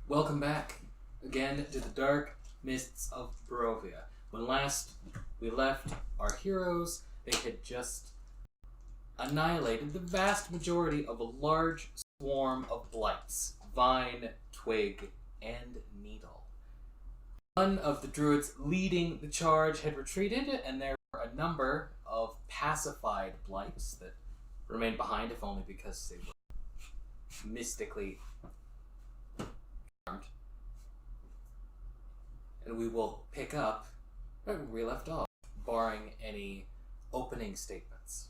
Welcome back again to the dark mists of Barovia. When last we left our heroes, they had just annihilated the vast majority of a large swarm of blights, vine, twig, and needle. One of the druids leading the charge had retreated, and there were a number of pacified blights that remained behind, if only because they were mystically armed. And we will pick up right where we left off, barring any opening statements.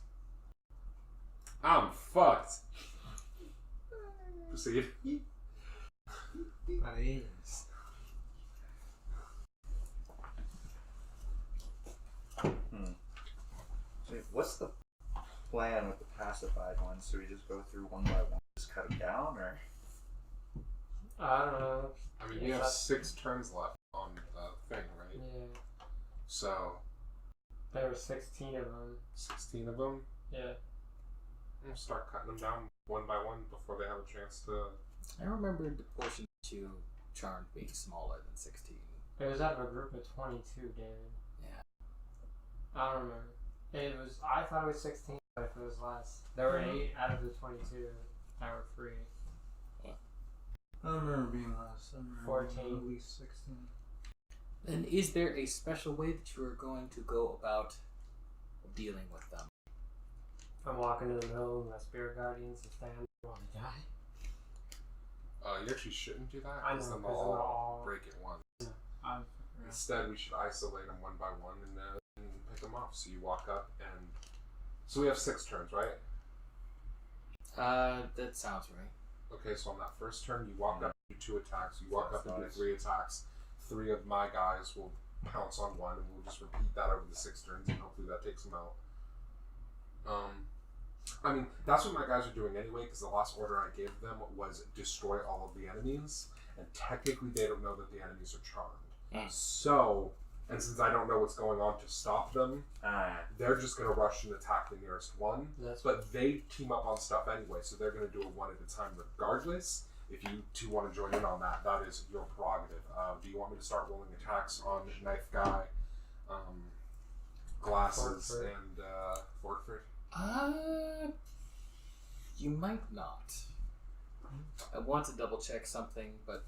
I'm fucked. Proceed. That is. So what's the plan with the pacified ones? So we just go through one by one, just cut them down, or? I don't know. I mean, you have 6 turns left on the thing, right? Yeah. So, There were 16 of them. 16 of them. Yeah. We'll start cutting them down one by one before they have a chance to. I remembered the portion that you charmed being smaller than 16. It was out of a group of 22, David. Yeah. I don't remember. I thought it was 16, but if it was less. There were 8 out of the 22 that were free. I don't remember being less. I remember 14. at least 16. And is there a special way that you are going to go about dealing with them? I'm walking to the middle of my spirit guardians and stand. I want to die. You actually shouldn't do that. I know, Because then 'cause they'll they'll all all- break at once. I'm Instead, we should isolate them one by one and pick them off. So you walk up and. So we have 6 turns, right? That sounds right. Okay, so on that first turn, you walk up and do 2 attacks. You walk That's up and do nice. 3 attacks. 3 of my guys will pounce on one, and we'll just repeat that over the 6 turns, and hopefully that takes them out. I mean, that's what my guys are doing anyway, because the last order I gave them was destroy all of the enemies, and technically they don't know that the enemies are charmed. So, and since I don't know what's going on to stop them, they're just going to rush and attack the nearest one. But they team up on stuff anyway, so they're going to do it one at a time regardless. If you 2 want to join in on that, that is your prerogative. Do you want me to start rolling attacks on Knife Guy, Glasses, Fortford. and Fortford? You might not. I want to double check something, but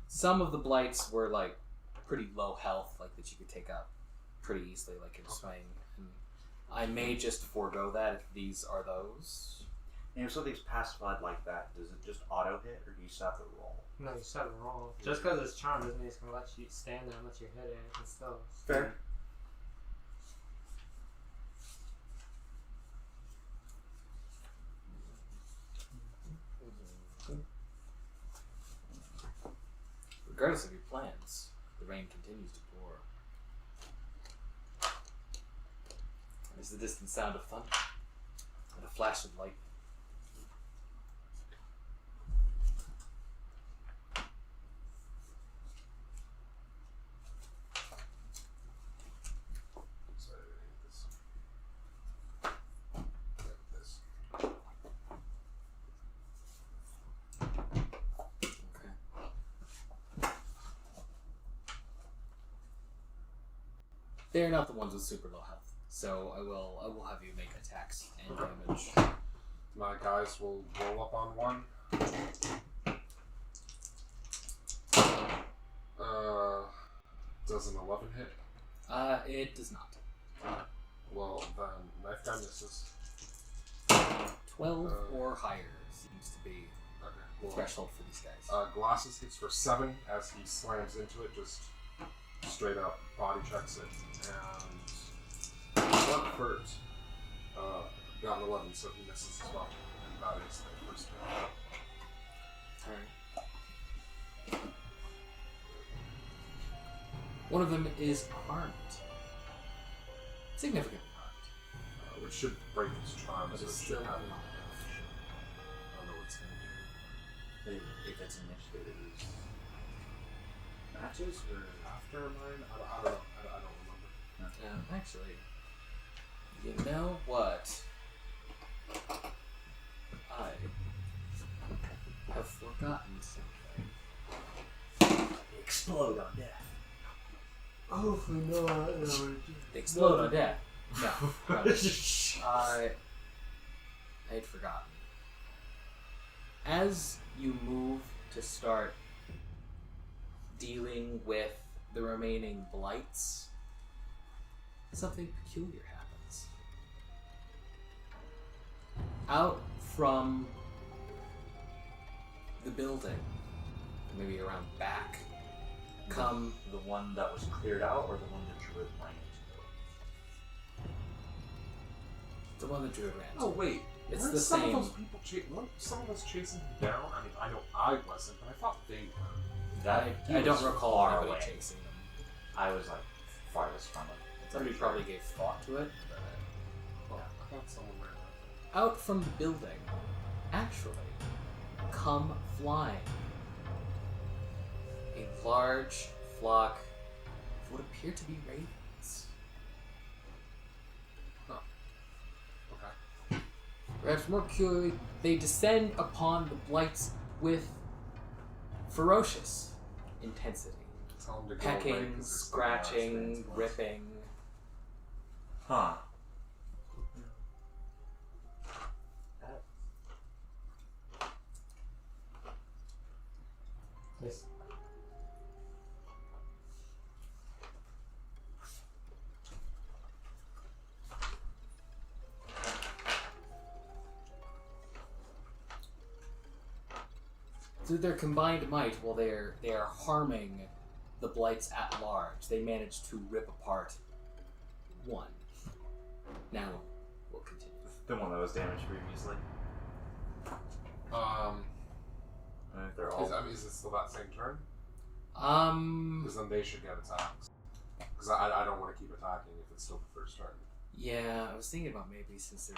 some of the blights were like pretty low health, like that you could take out pretty easily, like in a swing. And I may just forego that if these are those. And if something's pacified like that, does it just auto hit, or do you still have to roll? No, you said it wrong. Just because it's charmed doesn't mean it's going to let you stand there and let you hit it. It's still. Fair. Regardless of your plans, the rain continues to pour. There's the distant sound of thunder and a flash of lightning. Sorry, I didn't hit this. Yeah, this. They're not the ones with super low health, so I will have you make attacks and damage. My guys will roll up on one. Does an 11 hit? It does not. Well, then Knife Guy misses. 12 or higher seems to be Okay. the Well, threshold for these guys. Glasses hits for 7 as he slams into it, just straight up body checks it. And Watford got an 11, so he misses as well. And that is the first hit. Alright. One of them is harmed. Significantly harmed. Which should break his charm, But so it's it should still have. alive. I don't know what it's gonna do. If it's initiated, it is matches or After mine? I don't know. I don't remember. Actually, you know what? I have forgotten something. explode on death. Hopefully not. They explode on death. No. I had forgotten. As you move to start dealing with the remaining blights, something peculiar happens. Out from the building, maybe around back, come The one that was cleared out, or the one that Druid ran into? the one that Druid ran to. Oh wait, It's weren't the some same. of those people weren't some of us chasing him down? I mean, I know I wasn't, but I thought they were. He I don't was recall far anybody away. chasing them. I was like farthest from him. Somebody probably gave thought to it. Oh, I thought someone ran out. Out from the building, actually, come flying a large flock of what appear to be ravens. Okay. Perhaps more peculiarly, they descend upon the blights with ferocious intensity. Tell them to go away, Pecking, 'cause they're scratching, still ripping. Huh. Yes. Through their combined might, while they are harming the blights at large, they manage to rip apart one. Now we'll continue. The one that was damaged previously. They're all. Is it still that same turn? Um. Because then they should get attacks. Because I don't want to keep attacking if it's still the first turn. Yeah, I was thinking about maybe since they're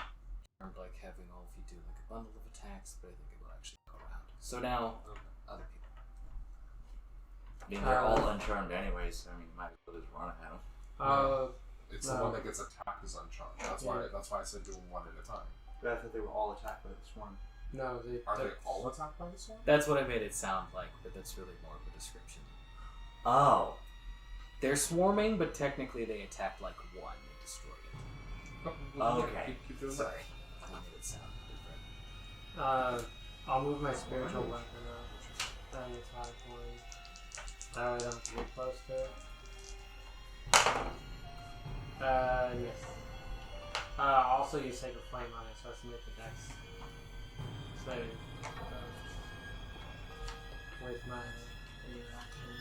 charmed, like having all of you do like a bundle of attacks, but I think it will actually go around. So now, other people. I mean, they're all uncharmed anyways, so I mean, might as well just run at them. It's the one that gets attacked is uncharmed. That's why I said do them one at a time. But I thought they were all attacked by this one. No, Are they all attacked by this one? That's what I made it sound like, but that's really more of a description. Oh. They're swarming, but technically they attacked like one and destroyed it. Okay. Keep doing Sorry, I made it sound different. I'll move my spiritual weapon up. And attack one. That way I don't get close to it. Yes. Also use Sacred Flame on it, so I can make the dex. So, with my reaction.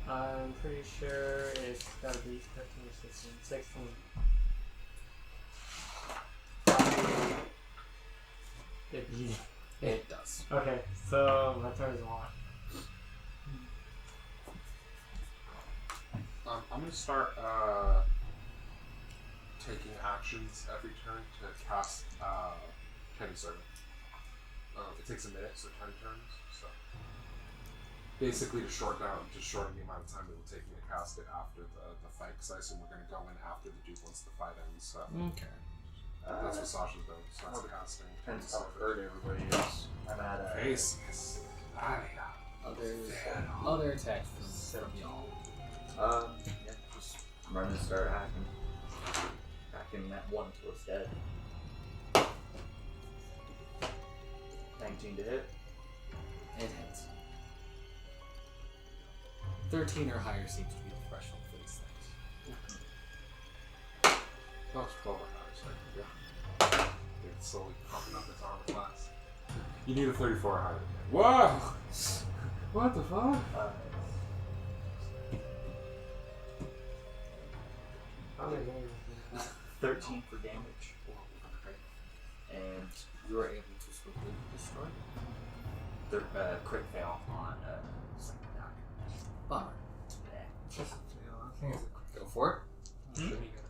I'm pretty sure it's gotta be 15 or 16. 16. It does. Okay, so my turn is on. I'm going to start taking actions every turn to cast Tiny Servant. It takes a minute, so 10 turns. So basically to shorten the amount of time it will take me to cast it after the fight, because I assume we're going to go in after the dude once the fight ends. So Okay. that's what Sasha's doing. So that's casting. Depends how hurt everybody is. I'm at Face. Other attacks from y'all. Yeah, just run and start hacking. Hacking that one till it's dead. 19 to hit. It hits. 13 or higher seems to be the threshold for these things. No, it's 12 or higher, so yeah. It's slowly pumping up its armor class. You need a 34 or higher. Whoa! What the fuck? How many games? 13 for damage. And You were able to swiftly destroy it. crit fail on second attack. Bummer. Yeah. Just a fail. I think it's a Go for it. Shouldn't he get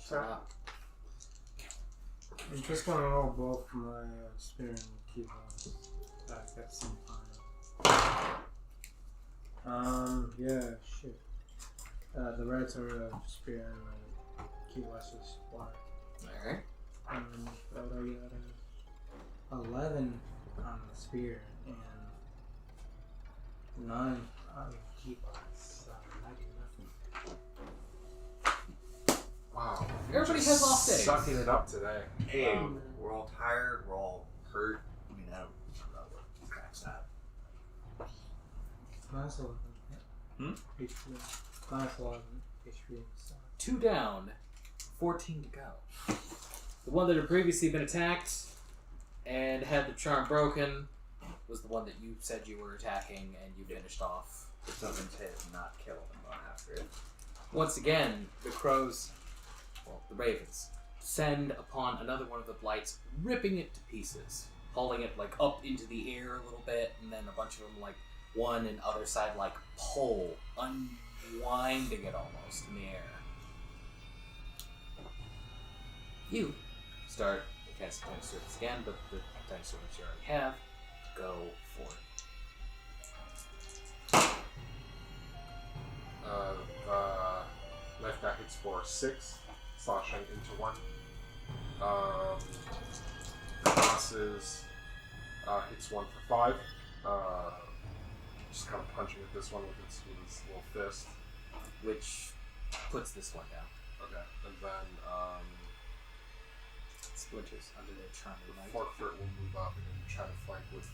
Shut up. I'm just gonna roll both my spear and keep back at the same time. Yeah, shit. The reds are spear and key west is water. Alright. And what I got 11 11 on the spear and 9 on the keyboard. So I do nothing. Wow. Everybody Just has off days. Sucking it up today. Hey, we're all tired. We're all hurt. I mean, I don't know what cracks that. Class 11. HP. Class 11 HP. So. 2 down, 14 to go. The one that had previously been attacked and had the charm broken was the one that you said you were attacking and you finished off. If something's hit and not kill them, run after it. Once again, the crows, well, the ravens, descend upon another one of the blights, ripping it to pieces, hauling it like up into the air a little bit, and then a bunch of them like one and other side like pull, unwinding it almost in the air. You start casting Tiny Surface again, but the Tiny Surface you already have, go for it. Life back hits for 6, slashing into 1. Crosses hits 1 for 5. Just kind of punching at this one with his little fist. Which puts this one down. Okay, and then Splinters under their charm of light. Forkfoot will move up and try to flank with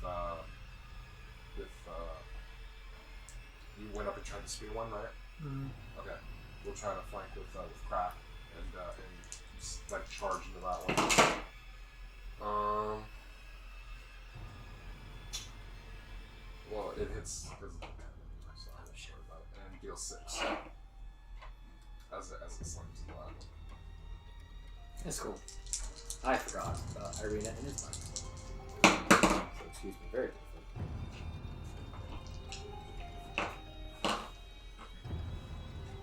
you went up and tried to spear one, right? Okay, we'll try to flank with Crack and like charge into that one. Well, it hits because of the pen anyway, so I'm not sure about it. And deals 6 as it slams into that one. That's cool. I forgot about Irina and his mind. So excuse me, very briefly.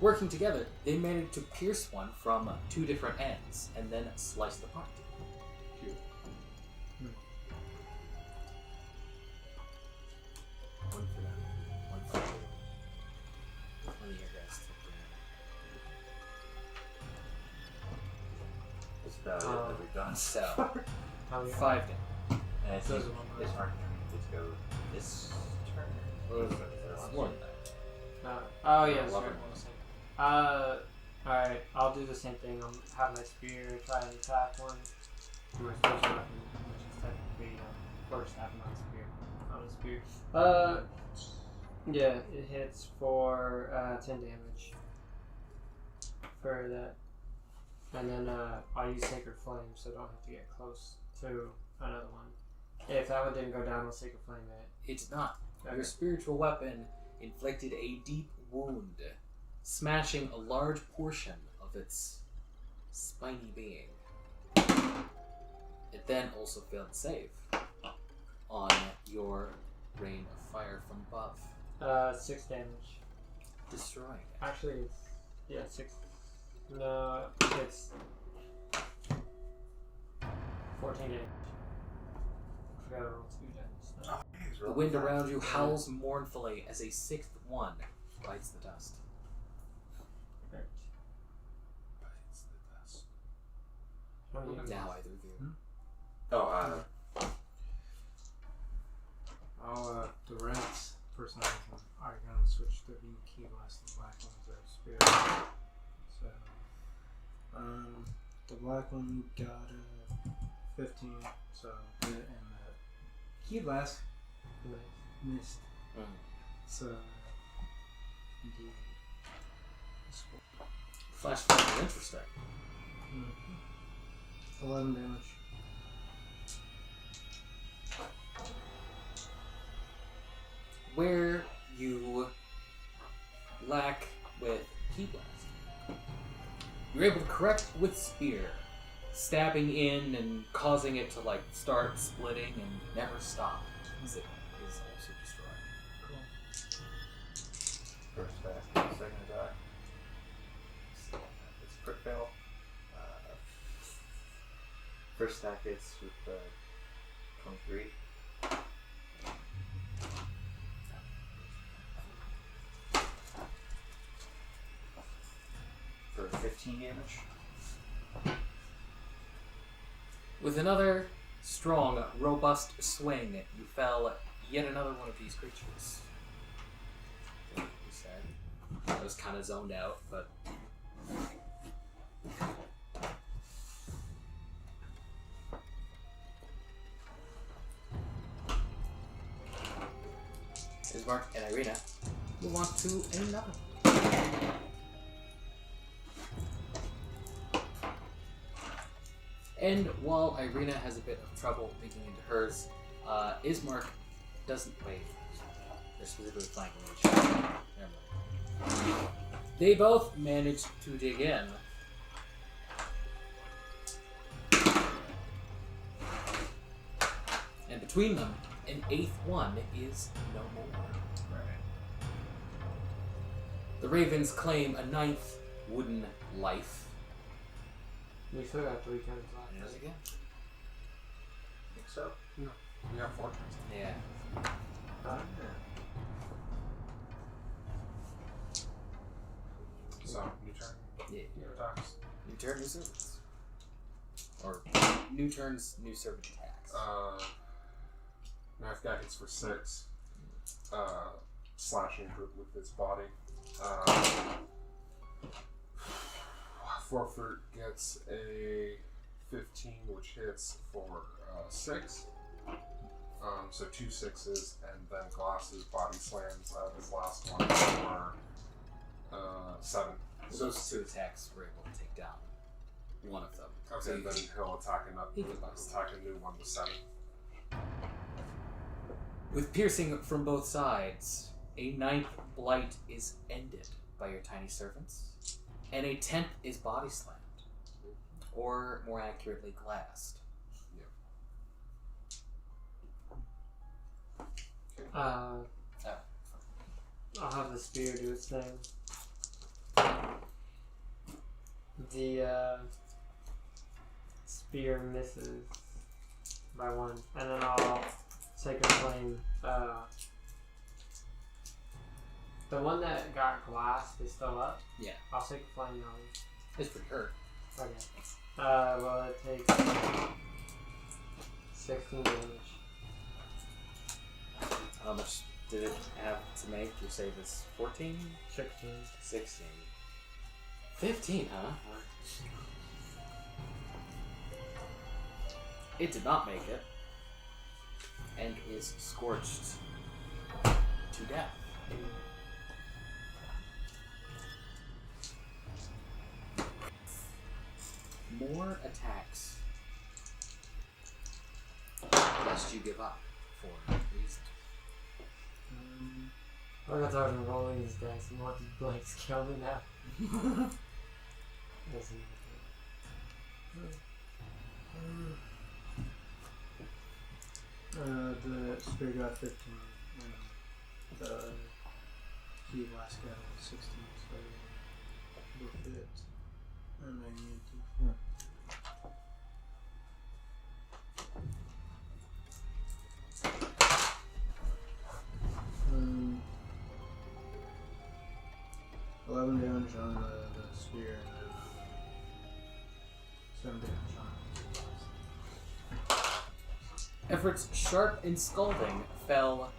Working together, they managed to pierce one from 2 different ends and then slice the part. Cute. One for them, one for you. One of your guys took That's about it that we've done. so, How many? 5 down. And I think Those are one it's more. hard for me to go this turn. More than that. Oh yeah, that's Love right. it. Alright, I'll do the same thing. I'll have my spear try and attack one. Do my special weapon, which is technically first half of my spear. On a spear. Yeah, it hits for 10 damage. For that. And then I'll use Sacred Flame so I don't have to get close to another one. If that one didn't go down, I'll Sacred Flame it. It did not. Okay. Your spiritual weapon inflicted a deep wound, smashing a large portion of its spiny being. It then also failed save on your rain of fire from above, 6 damage. destroying it. Actually, it's 6. No, it's 14 damage. I forgot to roll 2 dice. No. The wind around you howls mournfully as a 6th one bites the dust. Right. Bites the dust. How many Now either of you. The rats personalities are going to switch to the key blast. The black ones are spirit. So, the black one got 15. So, and the key blast missed. So, the Flash flame is interesting. 11 damage. Where you lack with Key Blast, you're able to correct with Spear, stabbing in and causing it to like start splitting and never stop as it is also destroyed. First attack, second attack. It's a crit fail. First attack hits with 23. For 15 damage. With another strong, robust swing, you fell yet another one of these creatures. Like you said, I was kind of zoned out, but Ismark and Irina move on to another. And while Irina has a bit of trouble digging into hers, Ismark doesn't wait. They're specifically flanking each other. Never mind. They both manage to dig in. And between them, an 8th one is no more. Right. The Ravens claim a 9th wooden life. We still got 3 turns left. Yes, again. Think so? No. We have 4 turns. Yeah. So, new turn. Yeah. New attacks. New turn, new servants. Or new turns, new servant attacks. Knife guy hits for 6. Slashing group with its body. Forfeit gets a 15, which hits for 6. So 2 6s, and then Glass's body slams this last one for 7. So those 2 attacks were able to take down one of them. So Okay, you then can- he'll attack another. He can bust. Attack a new one with 7. with piercing from both sides, a 9th blight is ended by your tiny servants, and a 10th is body slammed, or more accurately, glassed. I'll have the spear do its thing. The spear misses by 1, and then I'll take a flame. The one that got glassed is still up. Yeah. I'll take a flame now. It's pretty hurt. Okay. Well, it takes 16 damage. How much did it have to make? Your save is 14? 16. 16. 15, huh? It did not make it, and is scorched to death. More attacks, lest you give up for no reason. I'm gonna start rolling these dice and watch these blights kill me now. Doesn't The spear got 15. And the key blast got 16. So we'll fit. And I need to. Um, 11 damage on the spear and then 7 damage on Effort's sharp and scalding fell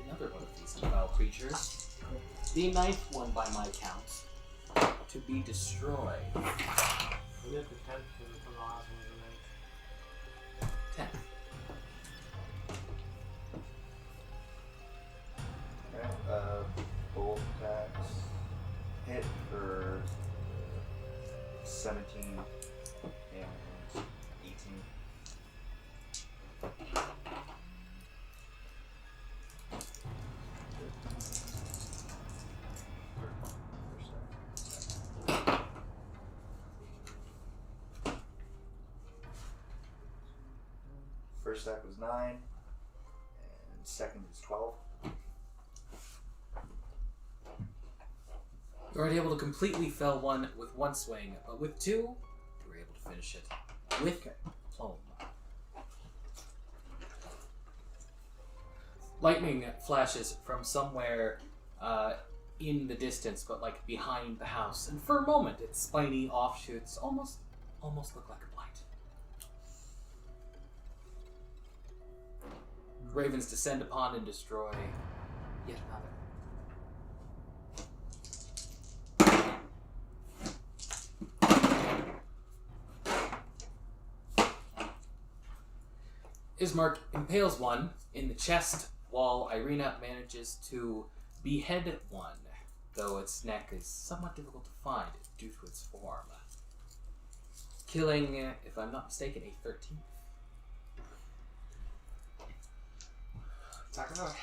another one of these foul creatures. The 9th one by my count, to be destroyed. We did the 10th one from the last one tonight. 10th. Okay, both attacks hit for 17 and 18. First attack was 9, and second is 12. You weren't able to completely fell one with one swing, but with 2, you were able to finish it with aplomb. Lightning flashes from somewhere in the distance, but like behind the house, and for a moment, its spiny offshoots almost look like a blight. ravens descend upon and destroy yet another. Ismark impales one in the chest, while Irina manages to behead one, though its neck is somewhat difficult to find due to its form. Killing, if I'm not mistaken, a 13th. Attack another.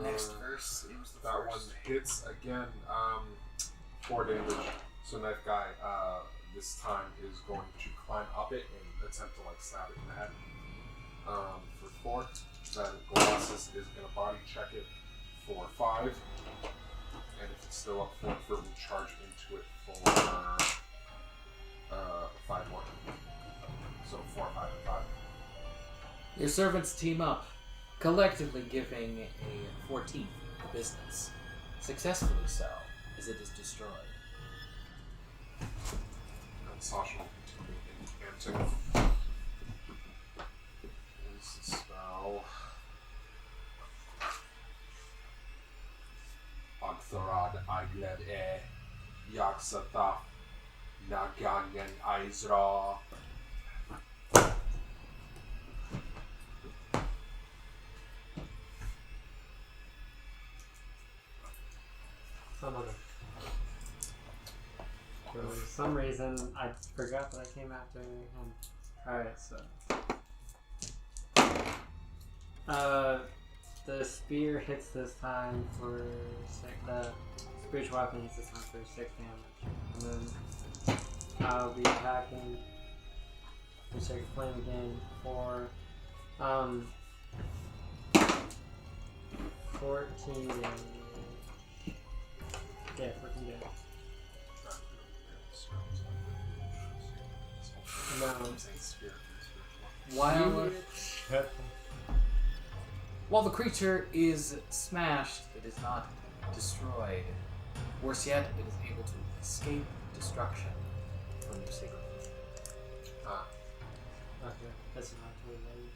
Next verse, it was the That one first. hits again. 4 damage. So knife guy, this time is going to climb up it and attempt to like stab it in the head. For 4. Then Colossus is gonna body check it for 5. And if it's still up for it, will charge into it for 5 more. So 4, 5, and 5. Your servants team up, collectively giving a 14th the business. Successfully so, as it is destroyed. And Sasha will continue incanting. Is the spell Agtharad Aigled Yaksatha Nagangen Aizra. Some of them. For some reason, I forgot that I came after him. Alright, so. The spear hits this time for 6. The spiritual weapon hits this time for 6 damage. And then I'll be attacking the Sacred Flame again for 14 damage. Yeah, 14 damage. No. I'm saying spirit. While the creature is smashed, it is not destroyed. Worse yet, it is able to escape destruction from your sacred flame. Okay, that's not totally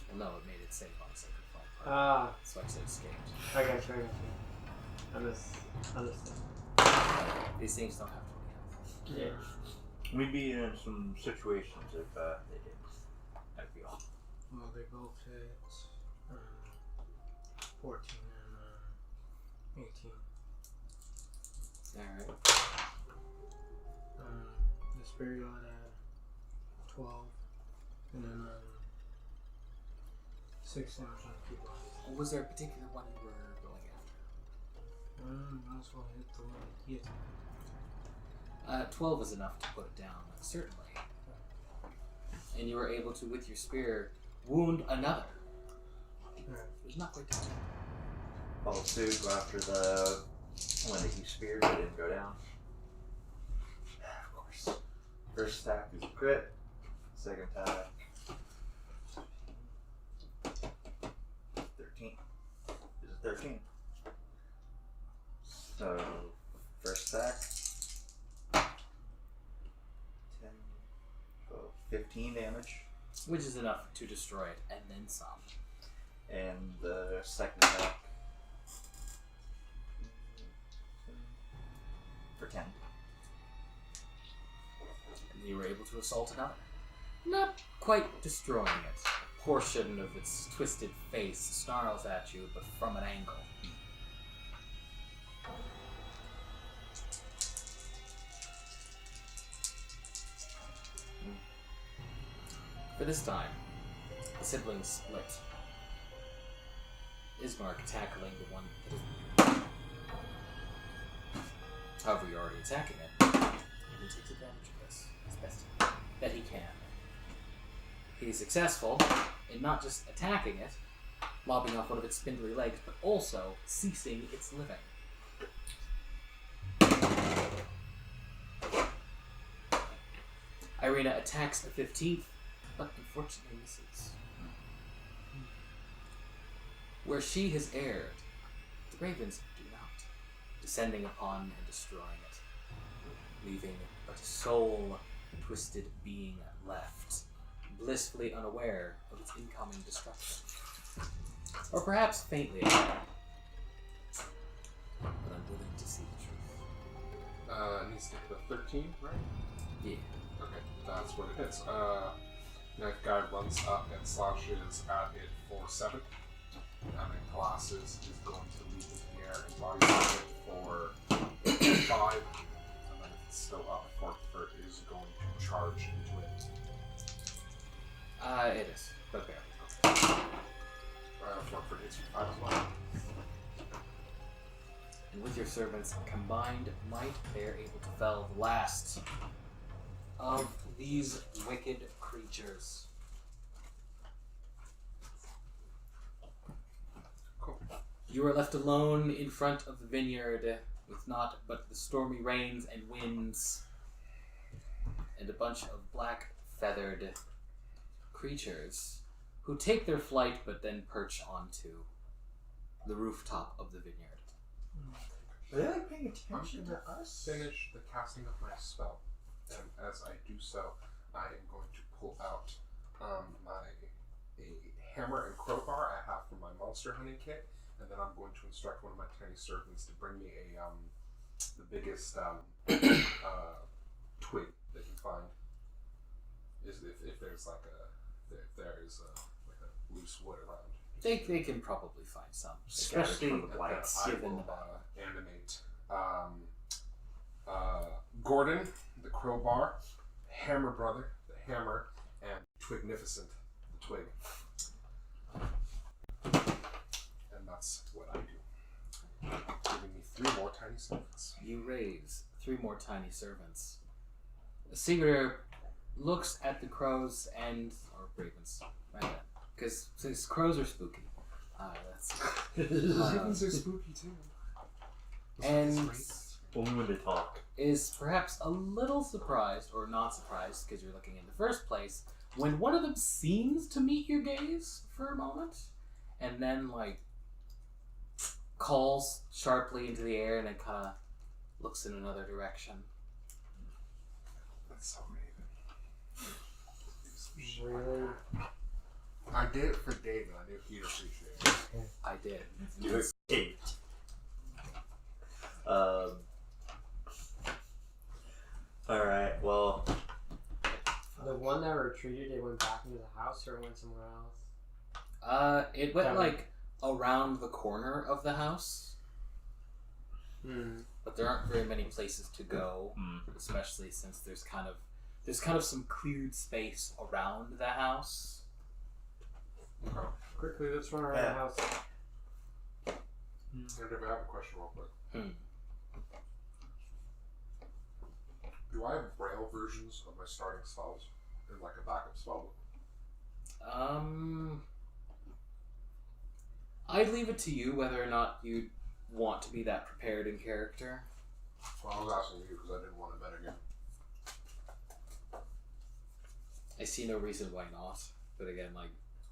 Well, no, it made it safe on the sacred flame. Ah, So I said escaped. I got you. I understand. These things don't have 20 health. Yeah. We'd be in some situations if they did. I feel. Well, they both hit 14 and 18. Alright. The spirit got 12, and then 6 damage on the key blast. Was there a particular one you were going Might as well hit the one he attacked. after? 12 is enough to put it down, certainly. And you were able to, with your spear, wound another. Alright. It was not quite done. Follow suit, go after the one that he speared but didn't go down. Of course. First attack is a crit. Second attack. 13. Is it 13? So, first attack. 10, 12, 15 damage. Which is enough to destroy it, and then some. And the second attack. For 10. And you were able to assault another. Not quite destroying it. A portion of its twisted face snarls at you, but from an angle. For this time, the siblings split. Ismark tackling the one that is. However, you're already attacking it, and he takes advantage of this as best that he can. He's successful in not just attacking it, lopping off one of its spindly legs, but also ceasing its living. Irina attacks the 15th, but unfortunately misses. Where she has erred, the ravens do not, descending upon and destroying it, leaving but a soul-twisted being left, blissfully unaware of its incoming destruction. Or perhaps faintly aware. But unwilling to see the truth. It needs to hit a 13, right? Yeah. Okay, that's what it hits. Knife guy runs up and slashes at it for 7. And then Colossus is going to leap into the air and body slam it for 5. And then if it's still up, Forkford is going to charge into it. It is. But barely. Forkford hits for 5 as well. And with your servants' combined might, they are able to fell the last of these wicked creatures. Cool. You are left alone in front of the vineyard with naught but the stormy rains and winds and a bunch of black feathered creatures who take their flight but then perch onto the rooftop of the vineyard. Are they like paying I'm attention going to us? to finish the casting of my spell. And as I do so, I am going to pull out a hammer and crowbar I have from my monster hunting kit, and then I'm going to instruct one of my tiny servants to bring me the biggest twig that you find. If there's like a loose wood around. They can probably find some, Scattered especially from the blights. I given will the battle. animate Gordon, the crowbar, Hammer Brother, the hammer, and Twignificent, the twig. And that's what I do. Giving me 3 more tiny servants. You raise 3 more tiny servants. Siguror looks at the crows or ravens, right? Because crows are spooky. Ravens are spooky too. And Only when they talk. is perhaps a little surprised, or not surprised, because you're looking in the first place, when one of them seems to meet your gaze for a moment, and then, calls sharply into the air and then kind of looks in another direction. That's so Raven. Really? I did it for David. I knew he'd appreciate it. I did. You escaped. Alright, well. The one that retreated, it went back into the house or went somewhere else? It went, around the corner of the house. But there aren't very many places to go, especially since there's kind of some cleared space around the house. Okay. Quickly, let's run around the house. I have a question real quick. Do I have braille versions of my starting spells in a backup spell book? I'd leave it to you whether or not you want to be that prepared in character. Well, I was asking you because I didn't want to metagame. I see no reason why not. But again,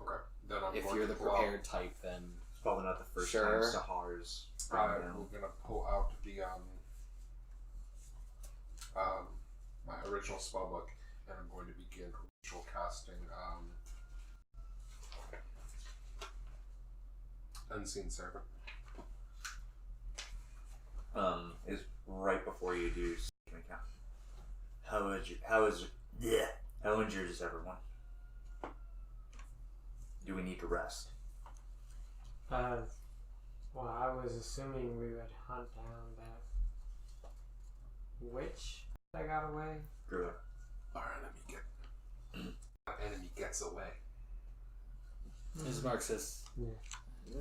Okay. Then I'm if going you're to the pull prepared type, then It's probably not the first Sure. time Sahar's out, down. we're going to pull out the my original spell book, and I'm going to begin ritual casting Unseen Servant. Is right before you do can I count. How injured is everyone? Do we need to rest? Well, I was assuming we would hunt down that witch that got away. Druid. Our enemy gets away. Ms. Marxus, Yeah.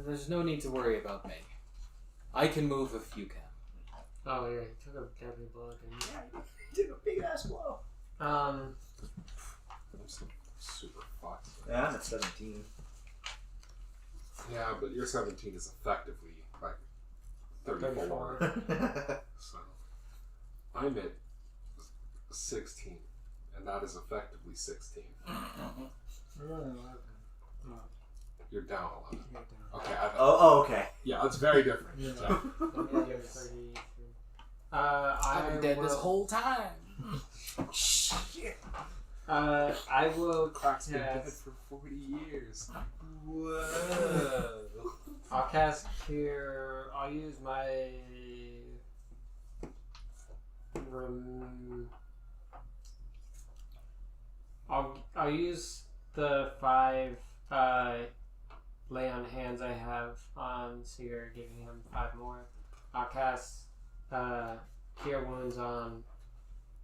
there's no need to worry about me. I can move if you can. Oh yeah, he took a deadly blow, didn't he? Yeah, you took a big ass blow. I'm super fucked. Yeah, I'm at 17. Yeah, but your 17 is effectively 34. So I'm at 16, and that is effectively 16. You're down 11. Okay. Okay. Yeah, that's very different. Yeah. So, I'm gonna 33. I've been dead this will- whole time. shit. I will Crack's been dead cast. for 40 years. Whoa. I'll cast Cure. I'll use my. I'll use the 5 lay on hands I have on Siguror, giving him 5 more. I'll cast Cure Wounds on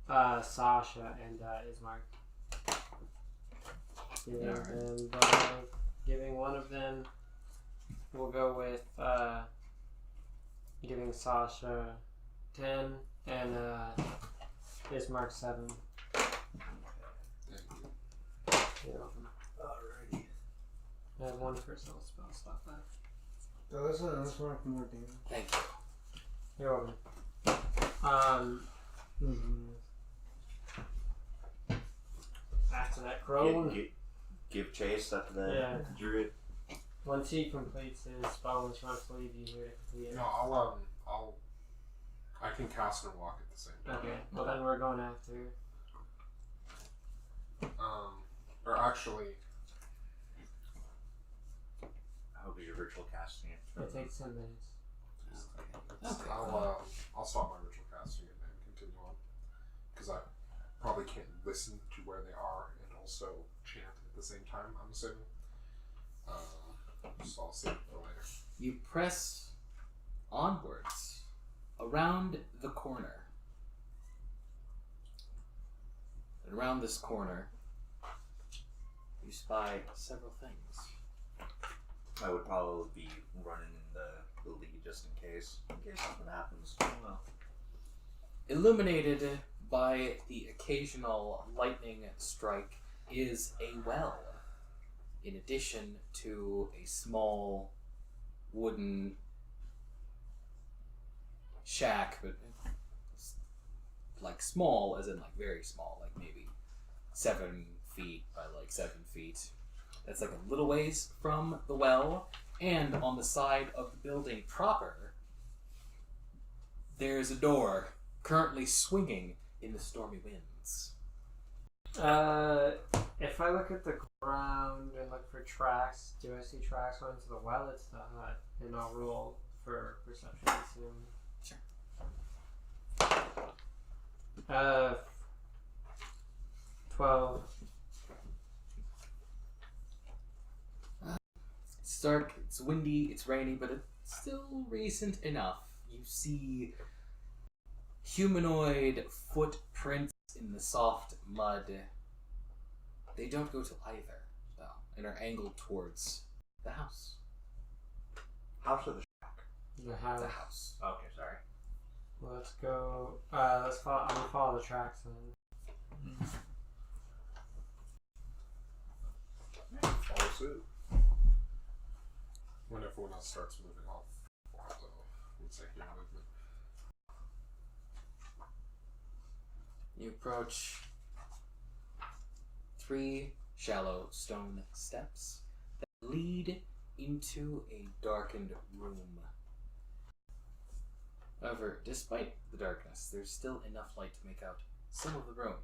Sasha and Ismark. Giving one of them, we'll go with giving Sasha 10 and Ismark 7. You're welcome. Alrighty. I have 1 personal spell slot left. So let's mark more damage. Thank you. You're welcome. After that crone, Give chase after the druid. once he completes his spell, once he wants to leave you here to complete it. No, I can cast and walk at the same time. Okay, well then we're going after. Or actually, How is your ritual casting it? It takes 10 minutes. Okay. I'll stop my ritual casting it and continue on, because I probably can't listen to where they are and also chant at the same time. I'm assuming. So I'll save it for later. You press onwards around the corner. And around this corner, you spy several things. I would probably be running in the lead just in case something happens. Well, Illuminated by the occasional lightning strike is a well, in addition to a small wooden shack, but like small as in like very small, like maybe 7 feet by like 7 feet. That's like a little ways from the well, and on the side of the building proper, there's a door currently swinging in the stormy winds. If I look at the ground and look for tracks, do I see tracks going to the well? It's the hut, and I'll roll for perception soon. Sure. 12. It's dark, it's windy, it's rainy, but it's still recent enough. You see humanoid footprints in the soft mud. They don't go to either, though, and are angled towards the house. house or the shack? The house. The house. Okay, sorry. Let's go. Let's follow. I'm gonna follow the tracks then. Follow suit. When everyone else starts moving off, once I hear movement. You approach 3 shallow stone steps that lead into a darkened room. However, despite the darkness, there's still enough light to make out some of the room.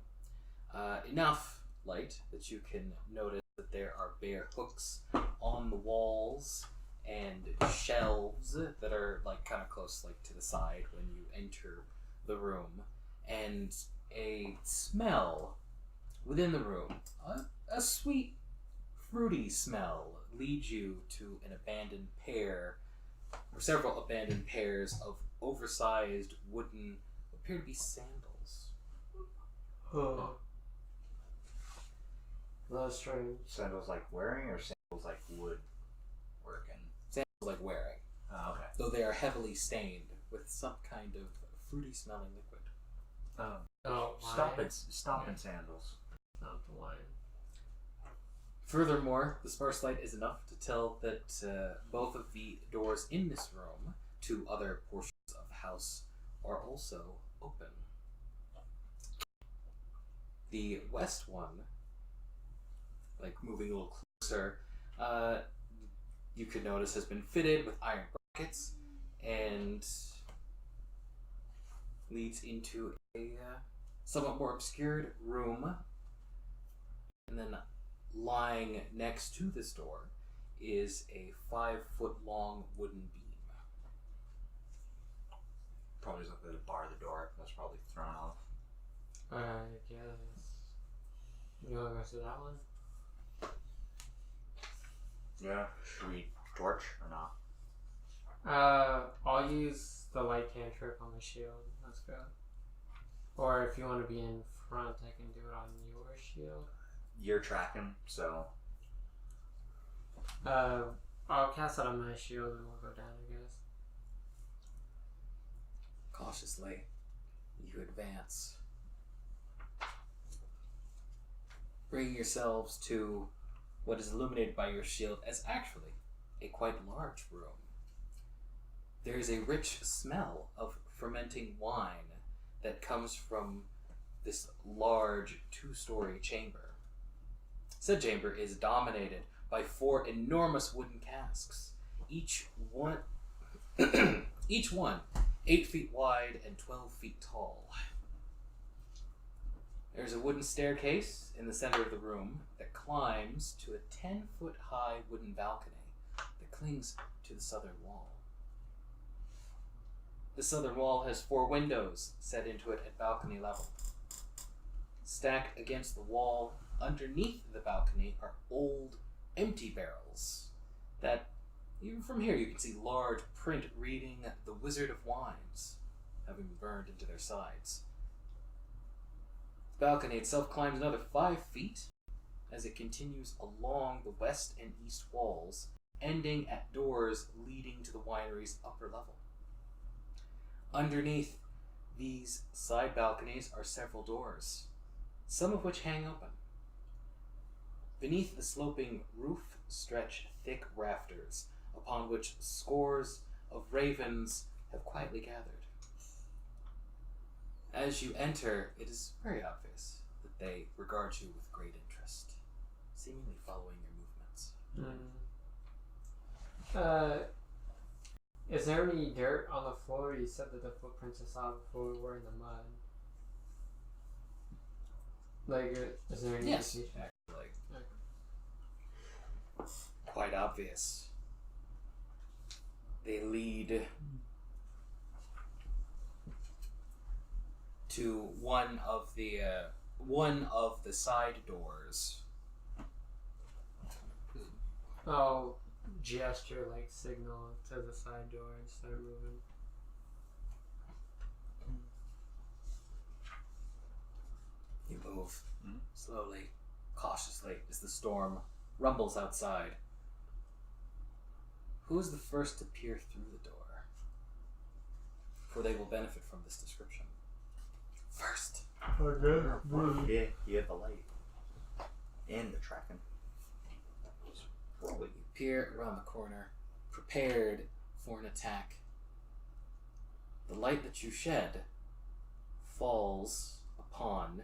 Enough light that you can notice that there are bare hooks on the walls and shelves that are like kind of close like to the side when you enter the room, and a smell within the room, a sweet fruity smell, leads you to an abandoned pair or several abandoned pairs of oversized wooden, what appear to be sandals. Oh. That's strange. Sandals like wearing or sandals like wood working? Sandals like wearing, Oh, okay. though they are heavily stained with some kind of fruity smelling liquid. Oh, Stomping sandals. Not the wine. Furthermore, the sparse light is enough to tell that both of the doors in this room to other portions of the house are also open. The west one, like moving a little closer, you could notice has been fitted with iron brackets and leads into a somewhat more obscured room lying next to this door is a 5-foot-long wooden beam. Probably something to bar the door. That's probably thrown off. I guess. You want to go to that one? Yeah. Should we torch or not? I'll use the light cantrip on the shield. Let's go. Or if you want to be in front, I can do it on your shield. You're tracking, so I'll cast it on my shield and we'll go down, I guess. Cautiously, you advance, bringing yourselves to what is illuminated by your shield as actually a quite large room. There is a rich smell of fermenting wine that comes from this large 2-story chamber. Said chamber is dominated by 4 enormous wooden casks, each one 8 feet wide and 12 feet tall. There's a wooden staircase in the center of the room that climbs to a 10-foot high wooden balcony that clings to the southern wall. The southern wall has 4 windows set into it at balcony level. Stacked against the wall underneath the balcony are old, empty barrels that, even from here, you can see large print reading The Wizard of Wines, having been burned into their sides. The balcony itself climbs another 5 feet as it continues along the west and east walls, ending at doors leading to the winery's upper level. Underneath these side balconies are several doors, some of which hang open. Beneath the sloping roof stretch thick rafters, upon which scores of ravens have quietly gathered. As you enter, it is very obvious that they regard you with great interest, seemingly following your movements. Is there any dirt on the floor? You said that the footprints I saw before were in the mud. Like, is there any Yes, indication? actually. Okay. Quite obvious. They lead to one of the side doors. I'll gesture, like, signal to the side door and start moving. You move slowly, cautiously, as the storm rumbles outside. Who is the first to peer through the door? For they will benefit from this description. First. Yeah, you have the light and the tracking. You peer around the corner, prepared for an attack. The light that you shed falls upon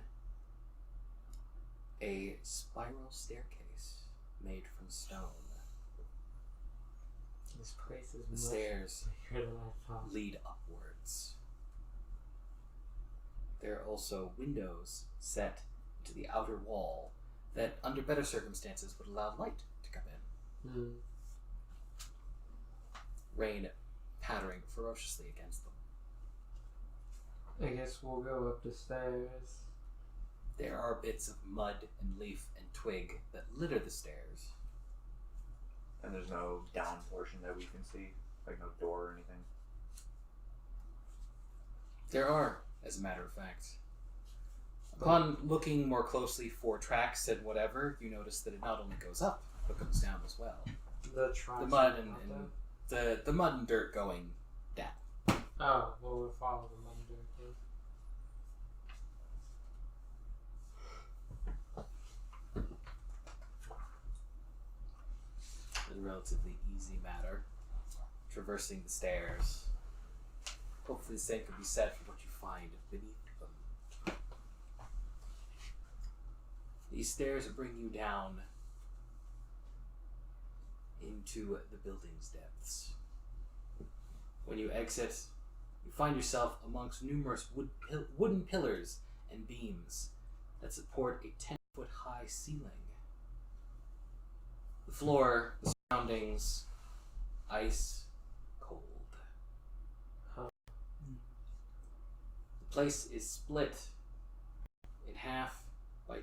a spiral staircase made from stone. This place is The much stairs bigger than I thought. lead upwards. There are also windows set into the outer wall that, under better circumstances, would allow light to come in. Rain pattering ferociously against them. I guess we'll go up the stairs. There are bits of mud and leaf and twig that litter the stairs. And there's no down portion that we can see, like no door or anything. There are, as a matter of fact. Upon looking more closely for tracks and whatever, you notice that it not only goes up, but goes down as well. The tracks. The mud are and not there? the mud and dirt going down. Oh, well, we'll follow the mud and dirt then. It's a relatively easy matter, traversing the stairs. Hopefully the same can be said for what you find beneath them. These stairs bring you down into the building's depths. When you exit, you find yourself amongst numerous wooden pillars and beams that support a 10-foot high ceiling. The floor, the surroundings, ice cold. Huh. The place is split in half by a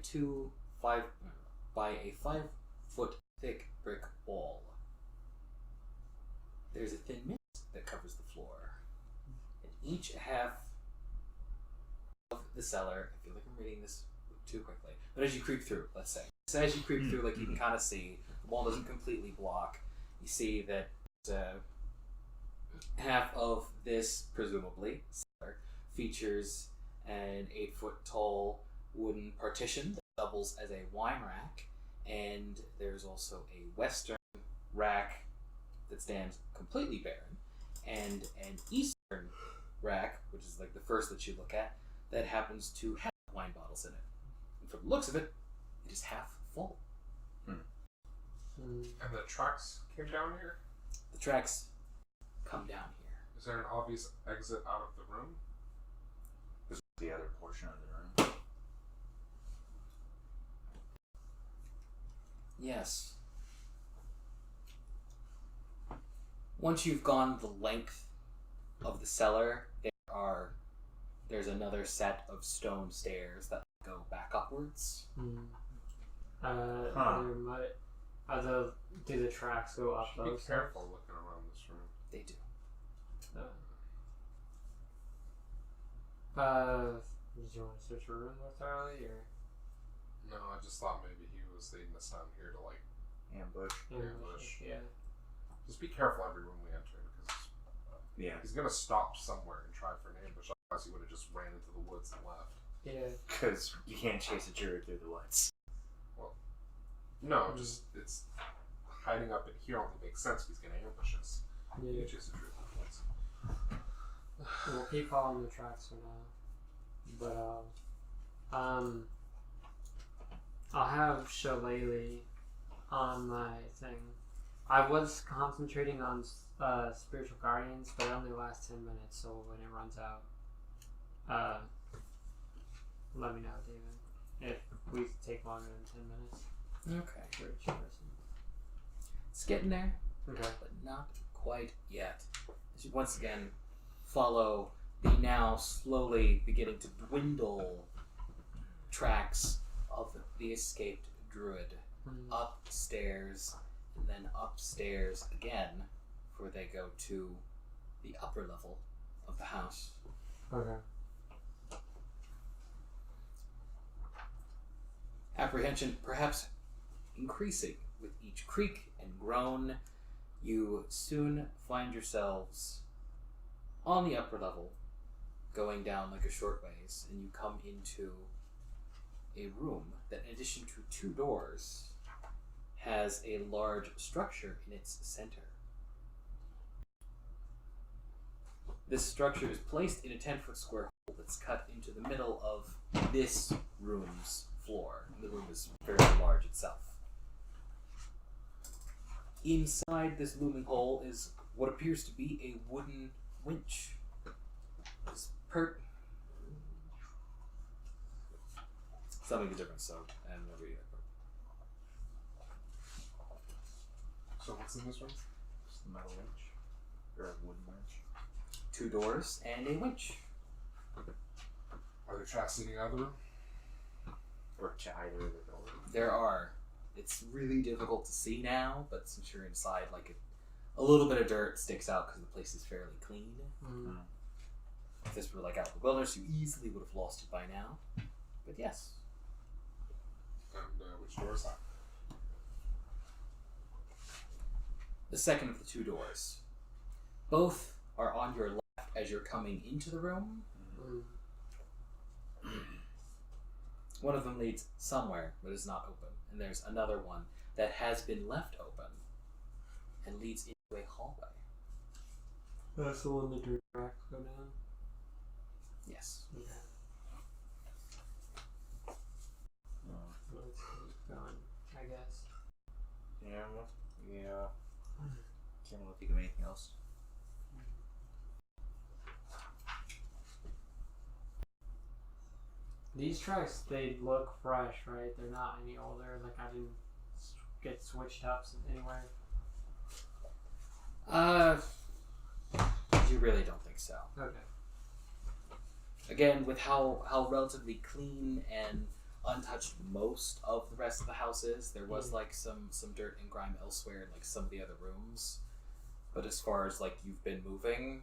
5-foot thick brick wall. There's a thin mist that covers the floor. And each half of the cellar, I feel like I'm reading this too quickly, but as you creep through, let's say. So as you creep through, like you can kind of see, the wall doesn't completely block. You see that half of this, presumably, cellar features an 8-foot tall wooden partition that doubles as a wine rack, and there's also a western rack that stands completely barren, and an eastern rack, which is like the first that you look at, that happens to have wine bottles in it. And from the looks of it, it is half full. And the tracks came down here? The tracks come down here. Is there an obvious exit out of the room? This is the other portion of the room. Yes. Once you've gone the length of the cellar, there's another set of stone stairs that go back upwards. Do the tracks go up Be those? careful looking around this room. They do. Did you want to search a room more thoroughly, or? No, I just thought maybe he was leading us down here to like Ambush. Ambush. Yeah. Just be careful every room we enter because Yeah. he's gonna stop somewhere and try for an ambush. Otherwise, he would have just ran into the woods and left. Yeah. Because you can't chase a druid through the woods. No, just it's hiding up in here only makes sense because he's gonna ambush us. Yeah. You chase a druid in the woods. We'll keep following the tracks for now. But I'll have Shillelagh on my thing. I was concentrating on spiritual guardians, but it only lasts 10 minutes, so when it runs out, let me know, David. If we take longer than 10 minutes Okay. for each person. It's getting there, Okay. but not quite yet. As you once again follow the now slowly beginning to dwindle tracks of the escaped druid upstairs and then upstairs again, before they go to the upper level of the house. Okay. Apprehension perhaps increasing with each creak and groan, you soon find yourselves on the upper level, going down like a short ways, and you come into a room that, in addition to 2 doors, has a large structure in its center. This structure is placed in a 10-foot square hole that's cut into the middle of this room's floor. And the room is fairly large itself. Inside this looming hole is what appears to be a wooden winch. It's something different, so I'm gonna read it. So what's in this room? Just a metal winch. Or a wooden winch. 2 doors and a winch. Are there tracks leading out of the room? Or to either of the doors. There are. It's really difficult to see now, but since you're inside, like a little bit of dirt sticks out because the place is fairly clean. If this were like out in the wilderness, you easily would have lost it by now. But yes. And which door is that? The second of the 2 doors. Both are on your left as you're coming into the room. One of them leads somewhere but is not open, and there's another one that has been left open and leads into a hallway. That's the one the dirt tracks go down? Yes. Okay. Let's keep going, I guess. Yeah. Can't really think of anything else. These tracks, they look fresh, right? They're not any older. Like, I didn't get switched up anywhere? You really don't think so. Okay. Again, with how relatively clean and untouched most of the rest of the house is, there was like some dirt and grime elsewhere in like some of the other rooms. But as far as like you've been moving,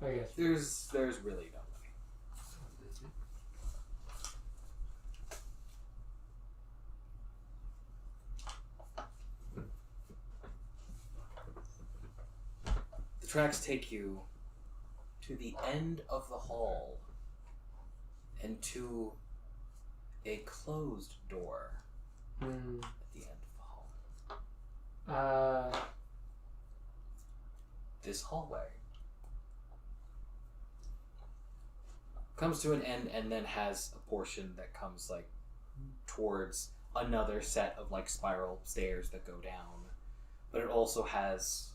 I guess. there's really no way. The tracks take you to the end of the hall and to a closed door at the end of the hall. This hallway comes to an end and then has a portion that comes like towards another set of like spiral stairs that go down, but it also has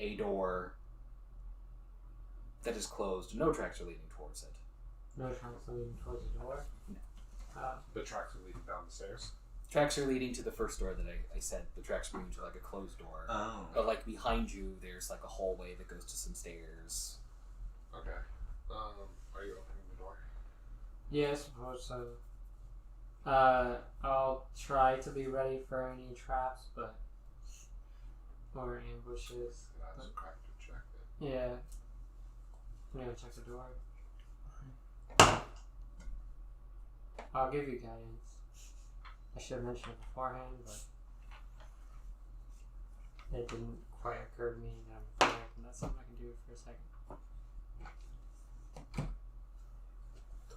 a door that is closed. No tracks are leading towards it. No tracks leading towards the door? No. The tracks are leading down the stairs. Tracks are leading to the first door that I said. The tracks bring you to like a closed door. Oh. But like behind you, there's like a hallway that goes to some stairs. Okay. Are you opening the door? Yeah, I suppose so. I'll try to be ready for any traps, or ambushes. That's a crack to check it. Yeah. I'm gonna check the door. I'll give you guidance. I should have mentioned it beforehand, but it didn't quite occur to me that I'm prepared, and that's something I can do for a second.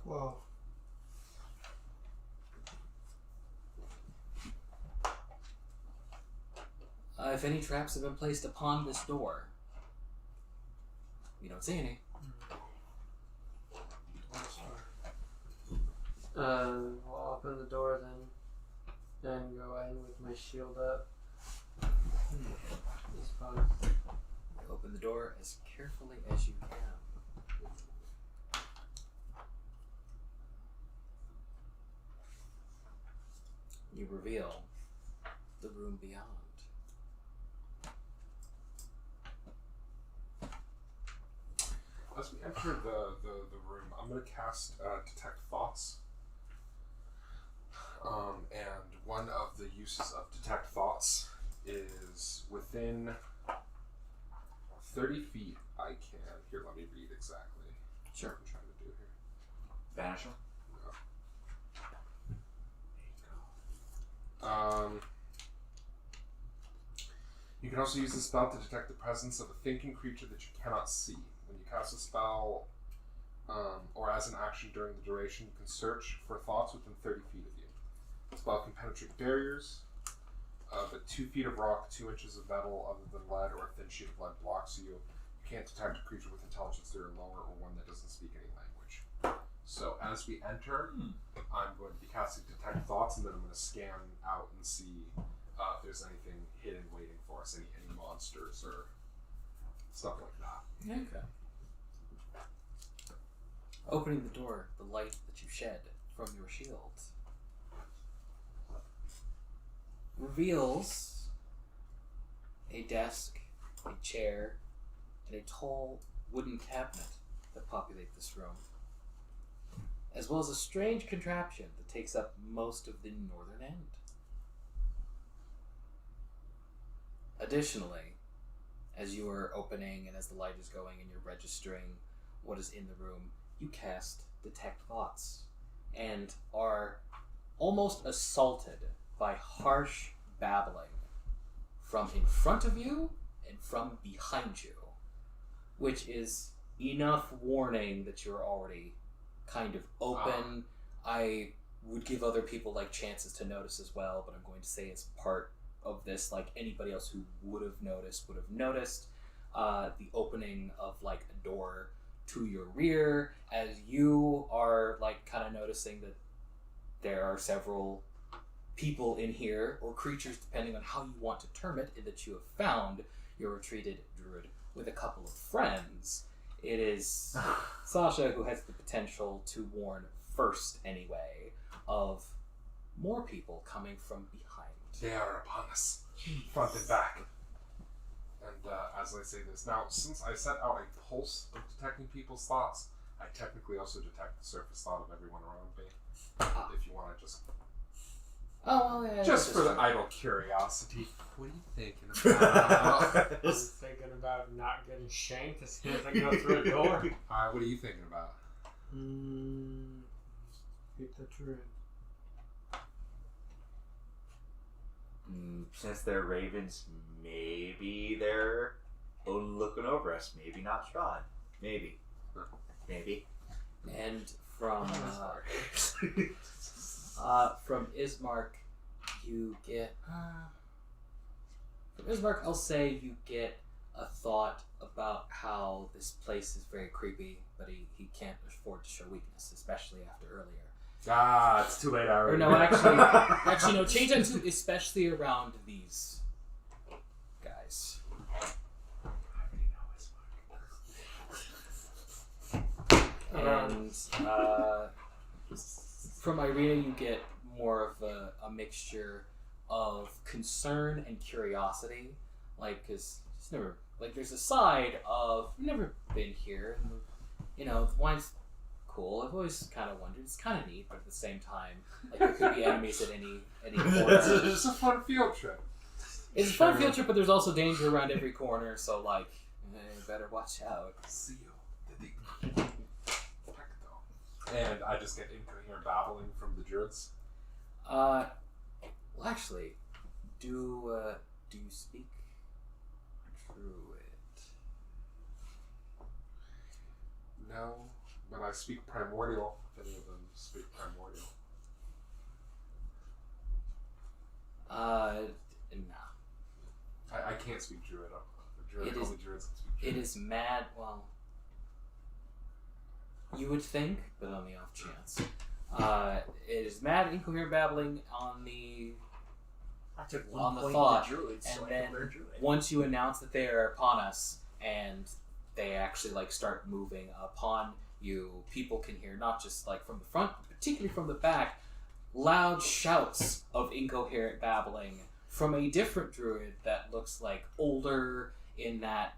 12. If any traps have been placed upon this door, you don't see any. I'll open the door then go in with my shield up. I suppose. You open the door as carefully as you can. You reveal the room beyond. As we enter the room, I'm going to cast Detect Thoughts. And one of the uses of Detect Thoughts is within 30 feet, I can... Here, let me read exactly Sure. what I'm trying to do here. Banish him? You can also use the spell to detect the presence of a thinking creature that you cannot see. When you cast a spell, or as an action during the duration, you can search for thoughts within 30 feet of you. The spell can penetrate barriers, but 2 feet of rock, 2 inches of metal other than lead, or a thin sheet of lead blocks you. You can't detect a creature with intelligence 3 or lower, or one that doesn't speak any language. So as we enter, I'm going to be casting Detect Thoughts, and then I'm going to scan out and see if there's anything hidden waiting for us, any monsters or stuff like that. Okay. Opening the door, the light that you shed from your shield reveals a desk, a chair, and a tall wooden cabinet that populate this room, as well as a strange contraption that takes up most of the northern end. Additionally, as you are opening and as the light is going and you're registering what is in the room, you cast Detect Thoughts and are almost assaulted by harsh babbling from in front of you and from behind you, which is enough warning that you're already kind of open. I would give other people like chances to notice as well, but I'm going to say it's part of this, like anybody else who would have noticed the opening of like a door to your rear, as you are like kind of noticing that there are several people in here, or creatures depending on how you want to term it, that you have found your retreated druid with a couple of friends. It is Sasha who has the potential to warn first anyway of more people coming from behind. They are upon us, front and back. And as I say this, now, since I set out a pulse of detecting people's thoughts, I technically also detect the surface thought of everyone around me. If you want to just... Oh, well, yeah. Just for the idle curiosity. What are you thinking about? I was thinking about not getting shanked as soon as I go through a door. What are you thinking about? Hit the druid. Since they're ravens, maybe they're looking over us. Maybe not Strahd. Maybe. Maybe. And from Ismark, you get from Ismark, I'll say you get a thought about how this place is very creepy, but he can't afford to show weakness, especially after earlier. It's too late already. Or no, actually no. Change that to especially around these guys. And from Irina, you get more of a mixture of concern and curiosity, like, cause it's never like there's a side of I've never been here, and the wine's cool. I've always kind of wondered. It's kind of neat, but at the same time, like there could be enemies at any corner. It's a fun field trip. It's a fun field trip, but there's also danger around every corner. So like, better watch out. See you. And I just get incoherent babbling from the druids. Well, actually, do you speak druid? No, but I speak primordial. If any of them speak primordial. No. I can't speak druid. It is- Only druids can speak druid. It is mad. Well, you would think, but on the off chance, it is mad incoherent babbling on the I took On one the point thought, to druids, so and I then can learn druid. once you announce that they are upon us and they actually like start moving upon you, people can hear not just like from the front, but particularly from the back, loud shouts of incoherent babbling from a different druid that looks like older in that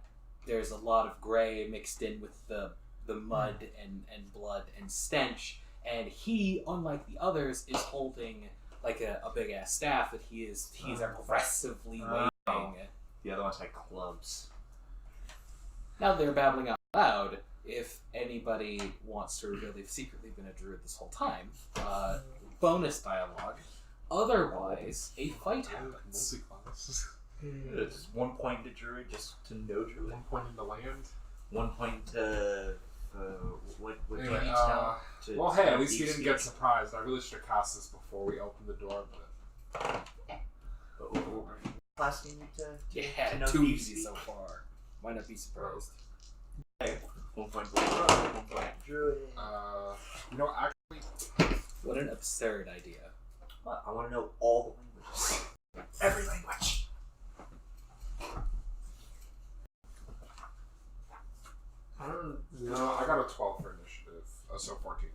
there's a lot of gray mixed in with the mud and blood and stench, and he, unlike the others, is holding like a big ass staff that he's aggressively waving. The other ones had clubs. Now they're babbling out loud. If anybody wants to reveal they've secretly been a druid this whole time, bonus dialogue. Otherwise, a fight happens. Multi-class. It's 1 point to druid, just to know druid. 1 point in the land. 1 point to what Anyway, do you need now? Well, hey, at to least he deep didn't speak? get surprised. I really should have cast this before we opened the door, but What class do you need to Yeah, know too deep easy speak? so far. Why not be surprised? Okay. 1 point to druid, 1 point to druid. actually, What an absurd idea. What? I want to know all the languages. Every language. I don't no, know. I got a 12 for initiative, so 14.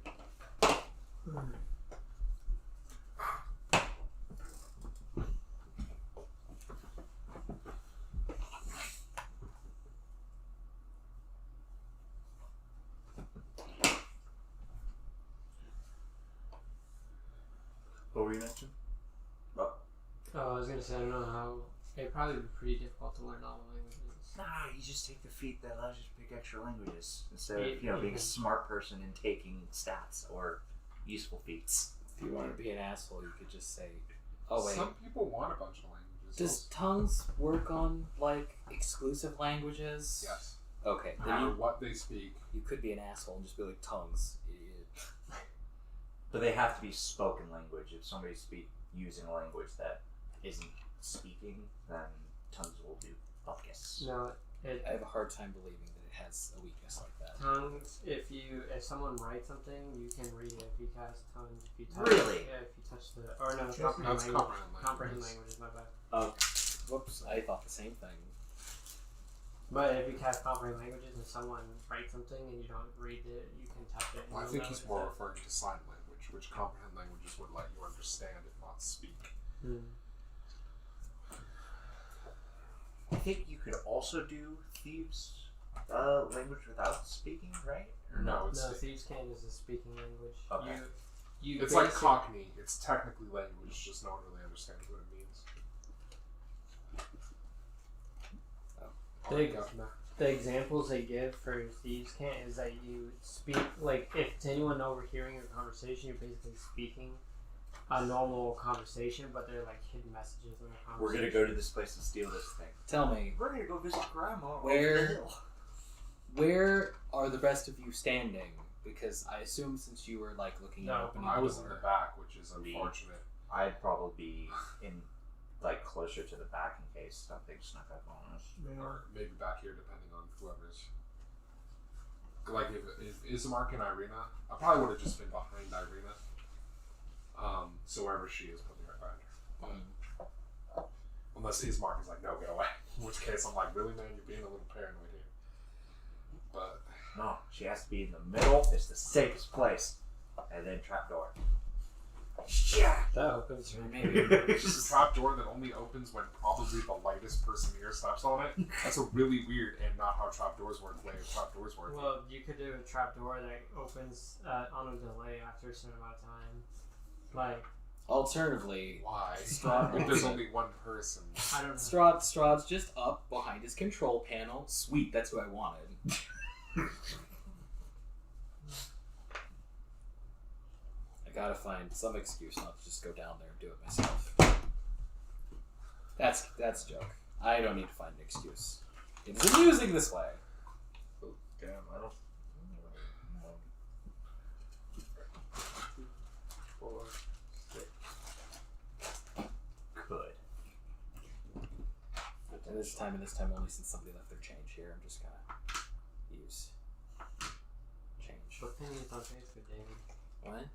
What were you mentioning? Oh, I was gonna say I don't know how. It'd probably be pretty difficult to learn all the languages. Nah, you just take the feat that allows you to pick extra languages instead Yeah, of being a smart person and taking stats or useful feats. If you want to be an asshole, you could just say, "Oh wait, Some people want a bunch of languages. does tongues work on like exclusive languages?" Yes. Okay, No then matter you what they speak. could be an asshole and just be like tongues, idiot. But they have to be spoken language. If somebody's using a language that isn't speaking, then tongues will do. Buckus. No, I have a hard time believing that it has a weakness like that. tongues. If someone writes something, you can read it. If you cast tongues, if you touch Really? yeah, if you touch the or no, No, comprehend it's language. comprehend Comprehend language. language is my bad. Oh, whoops! I thought the same thing. But if you cast comprehend languages and someone writes something and you don't read it, you can touch it. And Well, I you'll think know he's it's more a- referring to sign language, which comprehend languages would let you understand if not speak. think you could also do thieves' language without speaking, right? Or No, No, it's Thieves' Cant is a speaking language. Okay. You it's like basic- Cockney. It's technically language, just no one really understands what it means. Big. The examples they give for Thieves' Cant is that you speak, like, if it's anyone overhearing your conversation, you're basically speaking a normal conversation, but they're like hidden messages in the conversation. We're gonna go to this place and steal this thing. Tell me, We're gonna go visit Grandma Where- over the hill. where are the rest of you standing? Because I assume since you were like looking at No, opening I the was in door. the back, which is Me. unfortunate. I'd probably be in, like, closer to the back in case something snuck up on us. Or maybe back here, depending on whoever's. Like, if Ismark and Irina, I probably would have just been behind Irina. So wherever she is, put me right behind her. Unless Ismark is like, no, get away. In which case, I'm like, really, man, you're being a little paranoid here. But No, she has to be in the middle. It's the safest place. And then trapdoor. Yeah. That opens for me. it's just a trap door that only opens when probably the lightest person here steps on it. That's a really weird and not how trapdoors work way of trapdoors work. Well, you could do a trapdoor that opens on a delay after a certain amount of time. Like, Alternatively, Why? Strahd If there's only one person. I don't know. Strahd's just up behind his control panel. Sweet, that's who I wanted. I gotta find some excuse not to just go down there and do it myself. That's a joke. I don't need to find an excuse. It's amusing this way. Damn, I don't. 4, 6. Could. And this time only since somebody left their change here, I'm just gonna use change. What thing is on Facebook, David? What?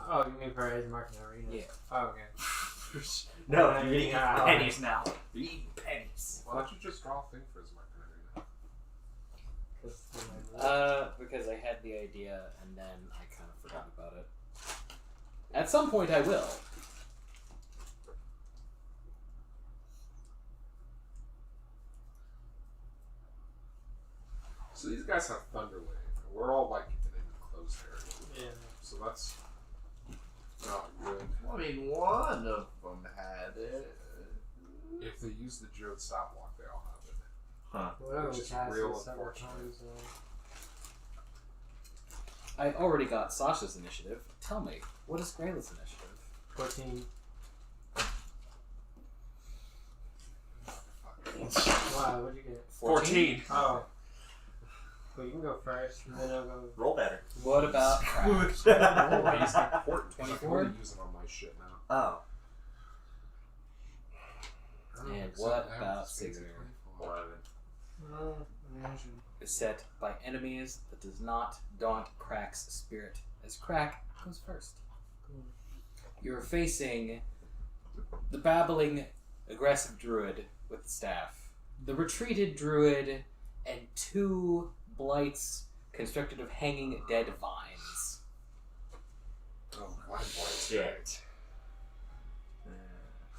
Oh, you mean for Ismark and Arena? Yeah. Oh, okay. No, I you're mean, eating pennies now. You're eating pennies. Why don't you just draw a thing for Ismark and Irina? Because I had the idea and then I kind of forgot about it. At some point I will. So these guys have Thunderwave, and we're all like in an enclosed area. Yeah. So that's not good. I mean, one of them had it. If they use the Druid Stop Walk, they all have it. Huh. Whatever Which we is cast real it several unfortunate. times. I've already got Sasha's initiative. Tell me, what is Graila's initiative? 14. Motherfucker. Wow, what'd you get? 14. Oh. Well, you can go first, and then I'll go. Roll better. What about Oh, he's important. 24? I'm really using all my shit now. Oh. And So what that about was basically Siguror? 24. well, imagine. Is set by enemies that does not daunt Crack's spirit, as Crack goes first. You're facing the babbling, aggressive druid with the staff, the retreated druid, and 2 blights constructed of hanging dead vines. Oh, my boy. Shit.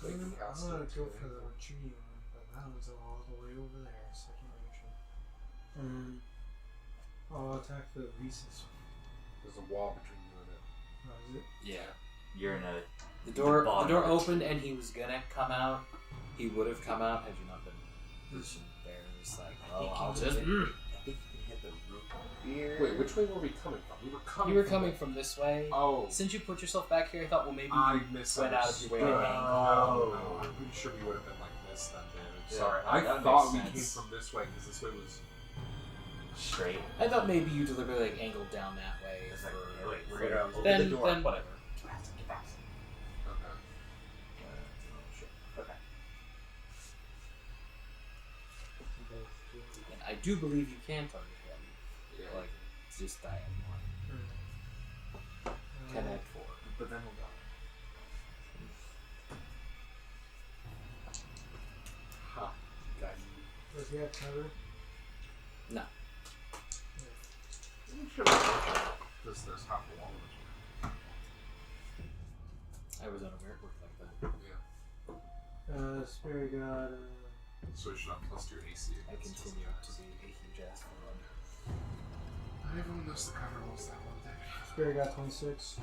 I'm gonna go for the retreating one, but that one's all the way over there, so I can't reach it. I'll attack the recess one. There's a wall between you and it. Oh, is it? Yeah. You're in a. The door Bottom of it. opened and he was gonna come out. He would have come out had you not been positioned there. It's like, well, I'll just. I think you can hit the root beer. Wait, which way were we coming from? We were coming You were from coming the- from this way. Oh. Since you put yourself back here, I thought, well, maybe I you went out of your way to misunderstood. hang. No, I'm pretty sure we would have been like this then, David. Yeah, Sorry. that I makes thought we sense. came from this way because this way was. Straight. I thought maybe you deliberately like angled down that way. It's like, for- wait, we're for- gonna open then, the door. Then whatever. Get back. Get back. Okay. Oh, shit. Okay. And I do believe you can target him. Yeah. Like, it's just diagonal. Connect 4. But then we'll go. Ha. Got Does he have cover? No. you. There's half a wall in I was unaware it worked like that. this one. Yeah. Spirit God, So you should have +2 AC. I continue to be a huge ass fraud. Everyone knows the cover was that one thing. Spirit got 26.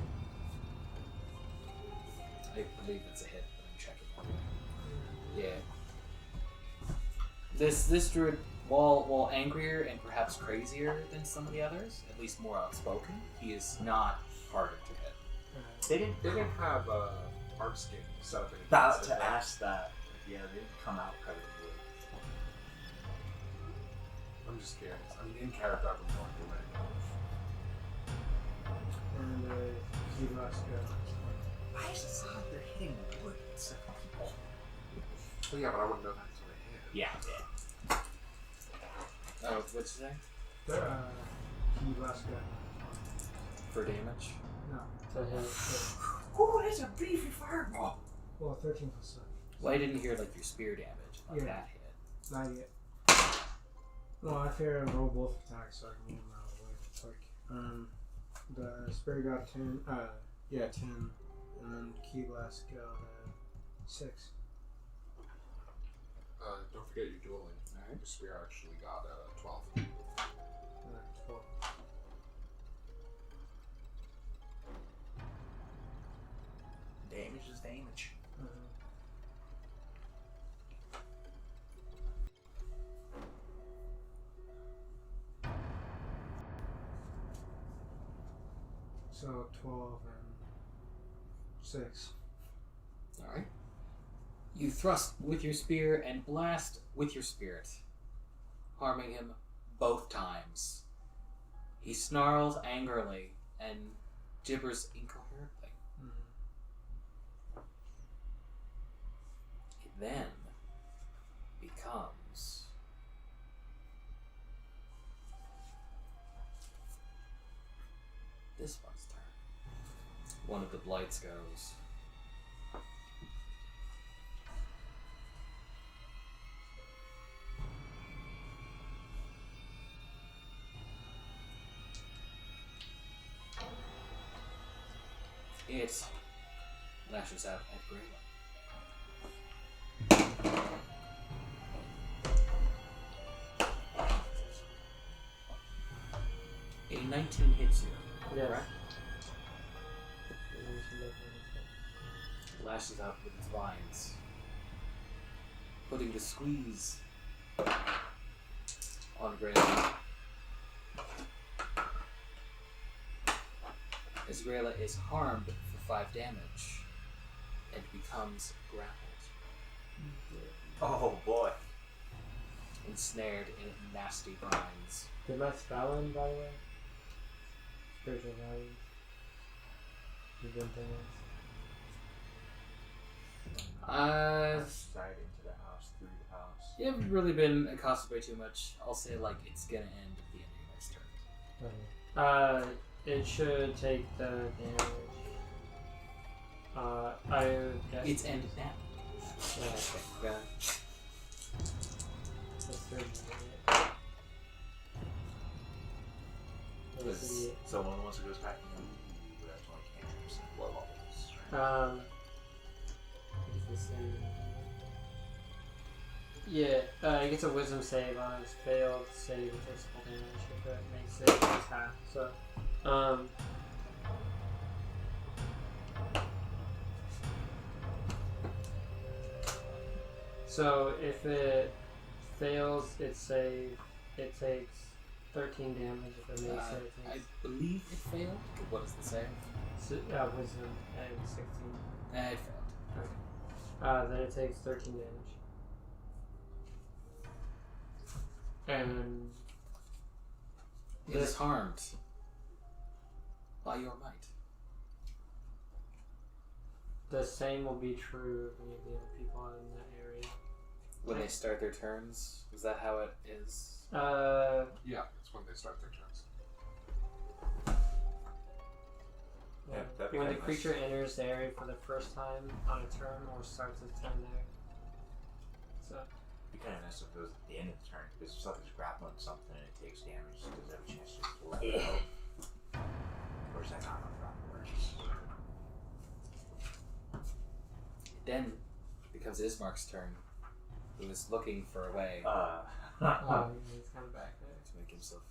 I believe it's a hit, but I'm checking. Yeah. This druid, while angrier and perhaps crazier than some of the others, at least more outspoken, he is not harder to hit. They didn't have art scheme set up in about to ask that. Yeah, they didn't come out credibly. I'm just curious. I mean, in character, I've been going through it. And key last go. Why is it not they're hitting wood instead of people? Well, yeah, but I wouldn't know that until they hit. Yeah. Oh, what'd you say? Key last go. For damage? No. To hit. Oh, that's a beefy fireball. Well, 13 plus 7. Well, I didn't hear like your spear damage on Yeah. that hit. Not yet. Well, I figure I'd roll both attacks so I can move them out of the way real quick. The Spirit got 10. 10. And then Key Blast got 6. Don't forget your dueling. Alright. Your spear actually got 12. 12. Damage is damage. So 12 and 6. Alright. You thrust with your spear and blast with your spirit, harming him both times. He snarls angrily and gibbers incoherently. It then becomes this one's turn. One of the blights goes. It lashes out at Greila. A 19 hits you. Yes. Correct? Lashes out with its vines, putting the squeeze on Greila. As Greila is harmed for 5 damage and becomes grappled, Oh boy. ensnared in nasty vines. Did my spell in, by the way? Spiritual values. You didn't think Side into the house, through the house. You haven't really been accosted by too much. I'll say like it's gonna end at the end of your next turn. it should take the damage. I would guess. It's ended now. Yeah, Okay. that's 30. Was- So once it goes back, that's only cantrips and blow bubbles. Right? It's the same. Yeah, it gets a wisdom save on his failed save. It takes full damage if it makes it half. So if it fails its save, it takes 13 damage. If it makes it, I it believe it failed. What does the save? takes wisdom and 16. It failed. Then it takes 13 damage. And It is harmed by your might. the same will be true of any of the other people in that area. When they start their turns, is that how it is? Yeah, that's when they start their turns. Yeah, that'd be when the nice. creature enters the area for the first time on a turn or starts its turn there. So, It'd be kind of nice if it was at the end of the turn, because if something's grappling something and it takes damage, does it have a chance to let it go? Or is that not how grapple works? Then becomes Ismark's turn. He was looking for a way Oh, he's kind of back there. to make himself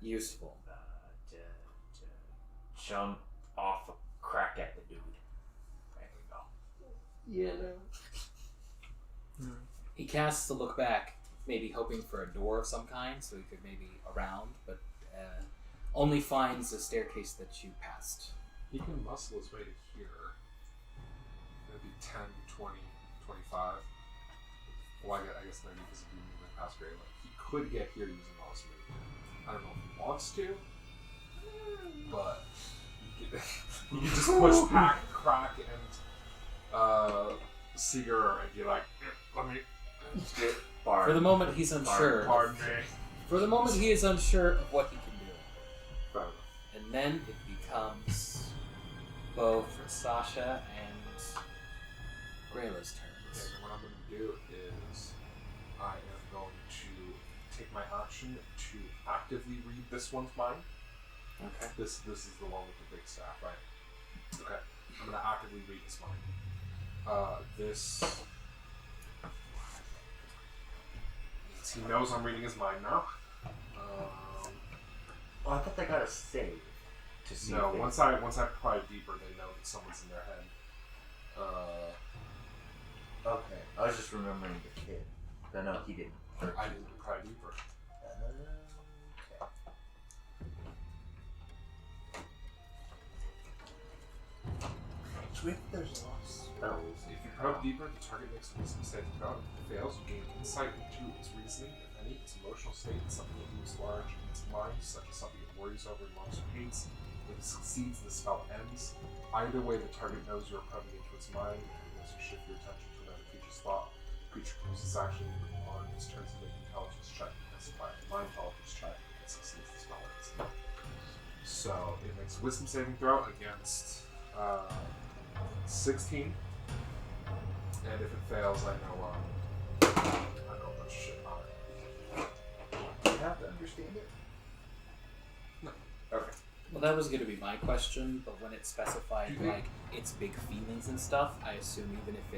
useful. To jump off a crack at the dude. There we go. Yeah, no. He casts a look back, maybe hoping for a door of some kind, so he could maybe around, but only finds the staircase that you passed. He can muscle his way to here. That'd be 10, 20, 25. Well, I guess 30 because he'd be moving past Greila. He could get here using all his movement. I don't know if he wants to, but you can just push back, crack, and Siguror and be like, let me. For the moment, he's unsure. Pardon me. For the moment, he is unsure of what he can do. Fair enough. And then it becomes both Sasha and Grayla's turns. Okay, what I'm going to do is I am going to take my action to actively read this one's mind. Okay. This is the one with the big staff, right? Okay. I'm going to actively read his mind. This means he knows I'm reading his mind now. Oh, I thought they got a save to see. No, if they- once I pry deeper, they know that someone's in their head. Okay, I was just remembering the kid. But no, he didn't. I didn't pry deeper. Okay. Swift, there's a lot of spells. If you probe deeper, the target makes a wisdom saving throw. If it fails, you gain insight into its reasoning, if any, its emotional state, something it looms large in its mind, such as something it worries over and longs or hates. If it succeeds, the spell ends. Either way, the target knows you are probing into its mind, and once you shift your attention to another creature's thought, the creature moves its action on its turn to make an intelligence check against a mind intelligence check if it succeeds, the spell ends. So it makes a wisdom saving throw against 16. And if it fails, I know a bunch of shit about it. Do you have to understand it? No. Okay. Well, that was going to be my question, but when it specified Do they- like its big feelings and stuff, I assume even if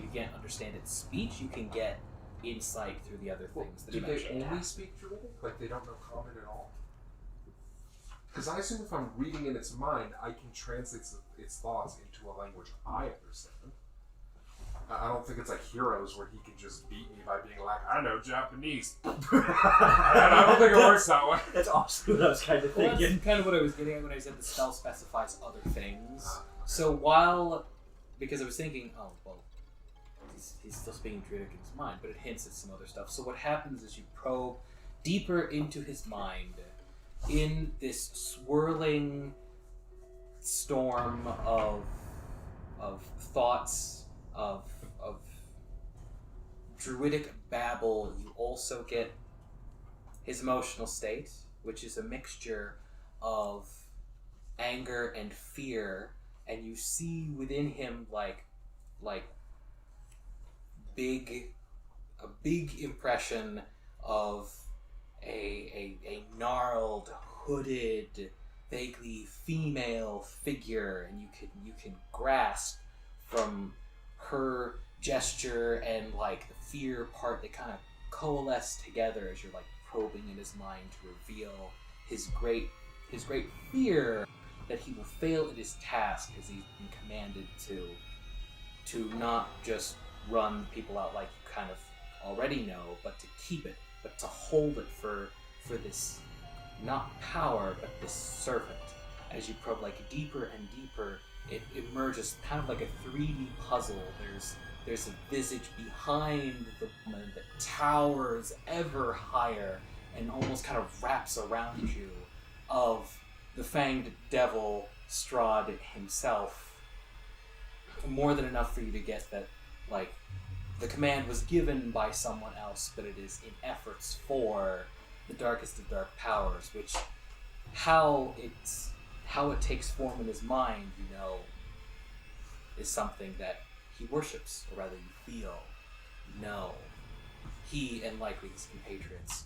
you can't understand its speech, you can get insight through the other things that Do you they mentioned. only speak Druidic? Like they don't know Common at all? Because I assume if I'm reading in its mind, I can translate its thoughts into a language I understand. I don't think it's like Heroes where he can just beat me by being like, I know Japanese. I don't think it works that way. That's also what I was kind of Well, thinking. that's kind of what I was getting at when I said the spell specifies other things. So because I was thinking, oh, well, he's still speaking Druidic in his mind, but it hints at some other stuff. So what happens is you probe deeper into his mind in this swirling storm of thoughts, of Druidic babble. You also get his emotional state, which is a mixture of anger and fear, and you see within him like a big impression of a gnarled, hooded, vaguely female figure, and you can grasp from her gesture and like the fear part that kind of coalesce together as you're like probing in his mind to reveal his great fear that he will fail at his task as he's been commanded to not just run people out like you kind of already know, but to keep it, but to hold it for this not power, but this servant. As you probe like deeper and deeper, it emerges kind of like a 3D puzzle. There's a visage behind the woman that towers ever higher and almost kind of wraps around you of the fanged devil Strahd himself. More than enough for you to get that, like, the command was given by someone else, but it is in efforts for the darkest of dark powers, which how it takes form in his mind, you know, is something that he worships, or rather you feel, no, he and likely his compatriots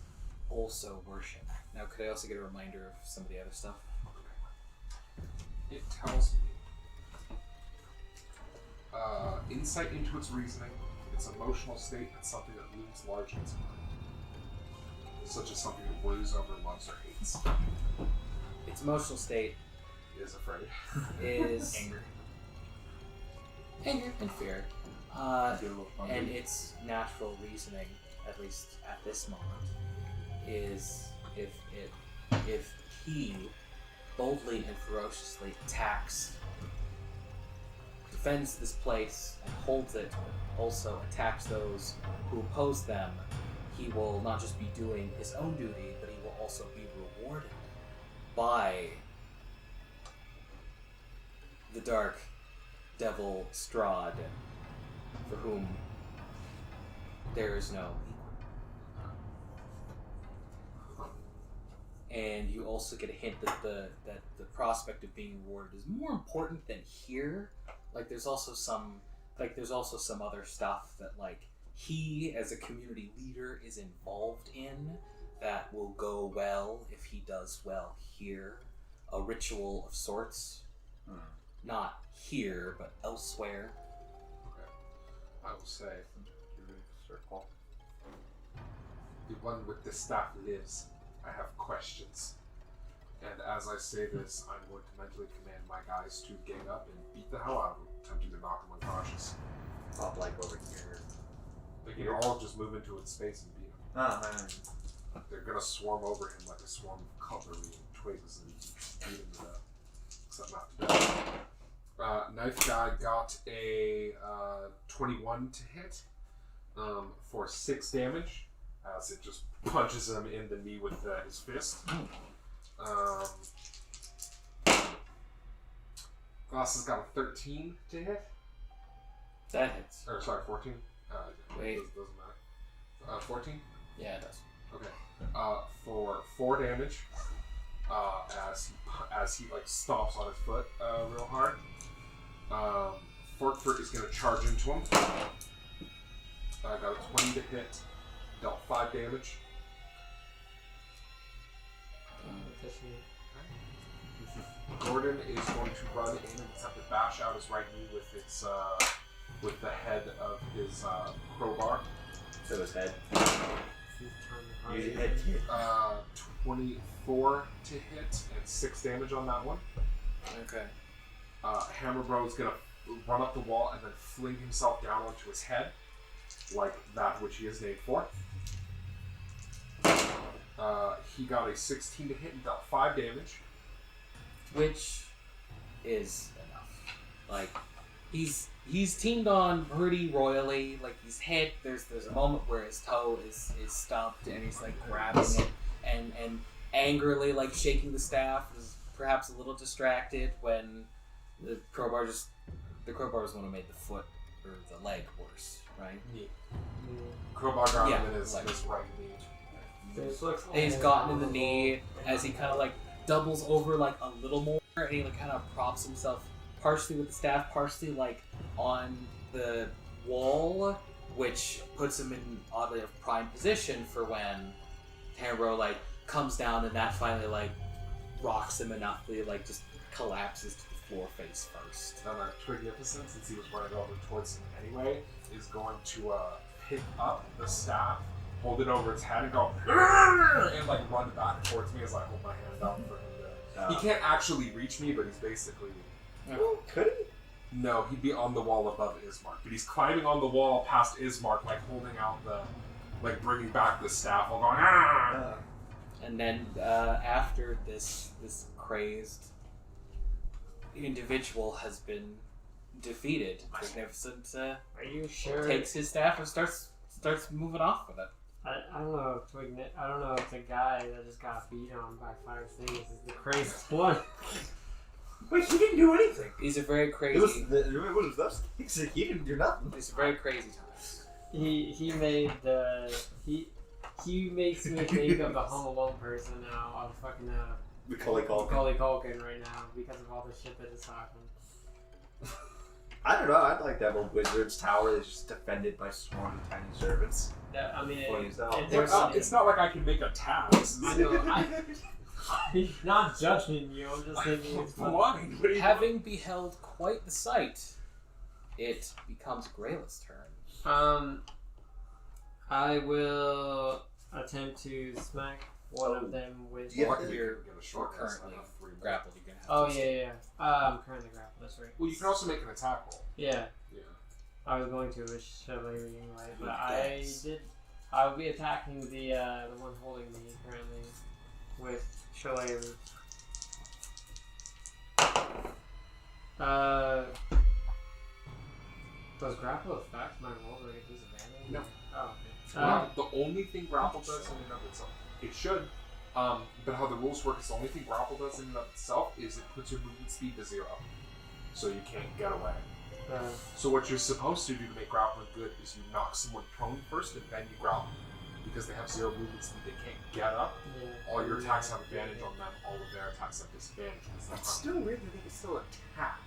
also worship. Now, could I also get a reminder of some of the other stuff? It tells me insight into its reasoning. its emotional state, and something that looms large in its mind, such as something it worries over, loves, or hates. Its emotional state Is afraid. is Anger. anger and fear. Get a little hungry. And its natural reasoning, at least at this moment, is if he boldly and ferociously attacks, defends this place and holds it, also attacks those who oppose them, he will not just be doing his own duty, but he will also be rewarded by the dark devil Strahd, for whom there is no equal. And you also get a hint that the prospect of being rewarded is more important than here. Like there's also some other stuff that like he as a community leader is involved in that will go well if he does well here. A ritual of sorts. Not here, but elsewhere. Okay. I will say, Circle. the one with the staff lives. I have questions. And as I say this, I'm going to mentally command my guys to gang up and beat the hell out of him, attempting to knock him unconscious. Pop like over here. They can all just move into its space and beat him. Ah, man. They're gonna swarm over him like a swarm of cutlery and twigs and beat him to death. Except not to death. Knife guy got a 21 to hit for 6 damage as it just punches him in the knee with his fist. Glasses got a 13 to hit. That hits. Or sorry, 14. Wait. Doesn't matter. 14. Yeah, it does. Okay. For 4 damage, as he like stomps on his foot real hard. Forkford is gonna charge into him. Got a 20 to hit. Dealt 5 damage. Gordon is going to run in and attempt to bash out his right knee with its with the head of his crowbar. So his head. Use Use your head kid. 24 to hit and 6 damage on that one. Okay. Hammer Bro is gonna run up the wall and then fling himself down onto his head, like that which he is named for. He got a 16 to hit and dealt 5 damage. Which is enough. Like, he's teamed on pretty royally. Like, he's hit. There's a moment where his toe is stumped and he's like grabbing it and angrily like shaking the staff. Is perhaps a little distracted when the crowbar was the one who made the foot or the leg worse, right? Knee. Crowbar got him Yeah, in his like- right knee. And he's gotten in the knee as he kind of like doubles over like a little more, and he like kind of props himself partially with the staff, partially like on the wall, which puts him in oddly a prime position for when Tamro like comes down, and that finally like rocks him enough that he like just collapses to the floor face first. Then Twignificent, since he was running over towards him anyway, is going to pick up the staff, hold it over its head, and go and like run back towards me as I hold my hand out for him to. He can't actually reach me, but he's basically. Could he? No, he'd be on the wall above Ismark, but he's climbing on the wall past Ismark, like holding out the, like bringing back the staff, while going. And then after this crazed individual has been defeated, Magnificent Are you sure? takes his staff and starts moving off with it. I don't know if the guy that just got beat on by 5 things is the craziest one. Wait, he didn't do anything. These are very crazy. It was those things. He didn't do nothing. These are very crazy times. He makes me think of the Home Alone person now. I'm fucking Macaulay Culkin. Macaulay Culkin right now because of all the shit that has happened. I don't know. I'd like that little wizard's tower that's just defended by swarms of tiny servants. Yeah, I mean, Well, he's not. It's not like I can make a task. I know. I'm not judging you. I'm just thinking it's funny. What are you Having beheld quite the sight, it becomes Graila's turn. I will attempt to smack one of them with. Yeah. Or you're Get a short rest, currently I have 3 more. grappled. You're gonna have Oh to yeah. I'm currently grappled. That's right. Well, you can also make an attack roll. Yeah, Yeah. I was going to with Chevalier anyway, but Yes. I will be attacking the one holding me currently with Chevalier. Does grapple affect my roll? Do I get disadvantage? No. Oh, okay. The only thing grapple does in and of itself, it should. But how the rules work is the only thing grapple does in and of itself is it puts your movement speed to 0, so you can't get away. So what you're supposed to do to make grappling good is you knock someone prone first and then you grapple. Because they have 0 movement speed, they can't get up. Yeah. All your attacks have advantage on them, all of their attacks have disadvantage. It's still weird that they can still attack.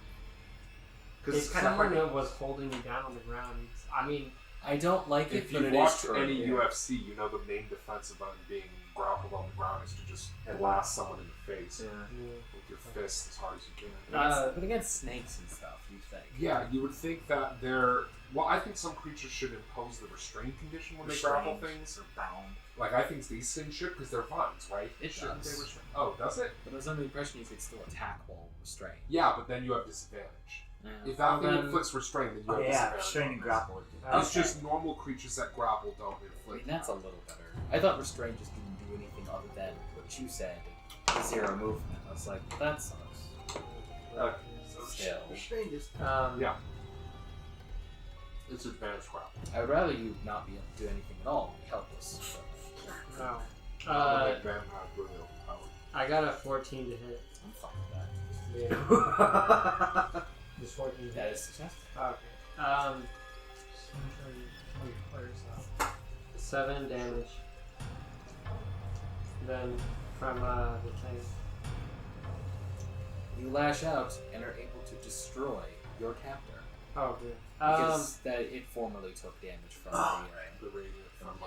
Because If it's kind of hard someone to... was holding you down on the ground, I mean, I don't like it, If but you it watch is true. any yeah. UFC, you know the main defense about being grappled on the ground is to just blast someone in the face with your fist as hard as you can. But against snakes and stuff, you think? Yeah, you would think that they're... Well, I think some creatures should impose the restraint condition when they grapple things. Or bound. Like, I think these things should, because they're vines, right? It Shouldn't does. they restrain? Oh, does it? But I was under the impression you could still attack while restrained. Yeah, but then you have disadvantage. Yeah. If that thing then- inflicts restraint, then you have Yeah, disadvantage. restrain and grapple. It's just normal creatures that grapple don't I inflict. mean, that's a little better. I thought restraint just didn't do anything other than what you said, 0 movement. I was like, that sucks. Okay. Still. Restrained is... Yeah. It's advantage grapple. I would rather you not be able to do anything at all and be helpless. no. Big vampire really overpowered. I got a 14 to hit. I'm fine with that. Yeah. Just 14 to That hit. is successful. Okay. 7 damage. Then from the tank. You lash out and are able to destroy your captor. Oh, good. Because that it formerly took damage from The radiant from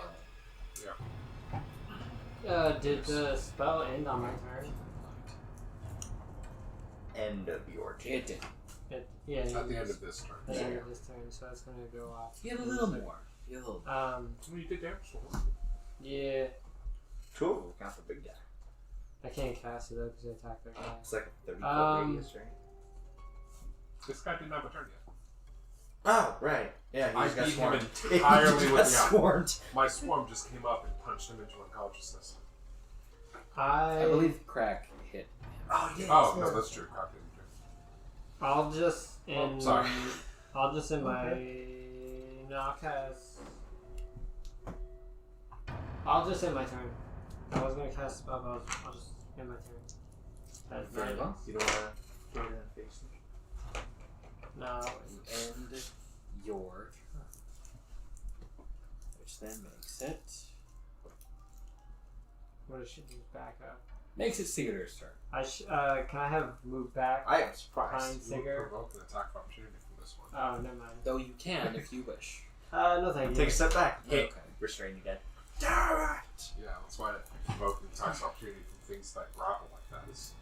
Did the spell end on my turn? End of your turn. It did. Yeah. at the end of this turn. At the end of this turn, so it's gonna go off. You had a little more. You had a little. Well, you did damage to one. Yeah. Cool. Count the big guy. I can't cast it though because I attacked that guy. It's like a 30 foot radius, right? This guy didn't have a turn yet. Oh, right. Yeah, he I just got beat him swarmed. entirely He with got the swarmed. My swarm just came up and punched him into unconsciousness. I believe crack hit. Oh, yeah. Oh, no, that's true. Crack didn't do. I'll just in. sorry. I'll just in my. No, I'll cast. I'll just end my turn. I was gonna cast a spell, but I'll just end my turn. That's Very fine. well. You don't want to get it in the face? No. You end your turn. Which then makes it. What does she do? Back up. Makes it Sigurd's turn. Can I have moved back? I am surprised. Behind You would Sigurd? provoke an attack of opportunity from this one. Oh, never mind. Though you can if you wish. No, thank you. Take a step back. Okay. Restrain you dead. Damn it! Yeah, that's why provoking attacks of opportunity from things that grapple like that is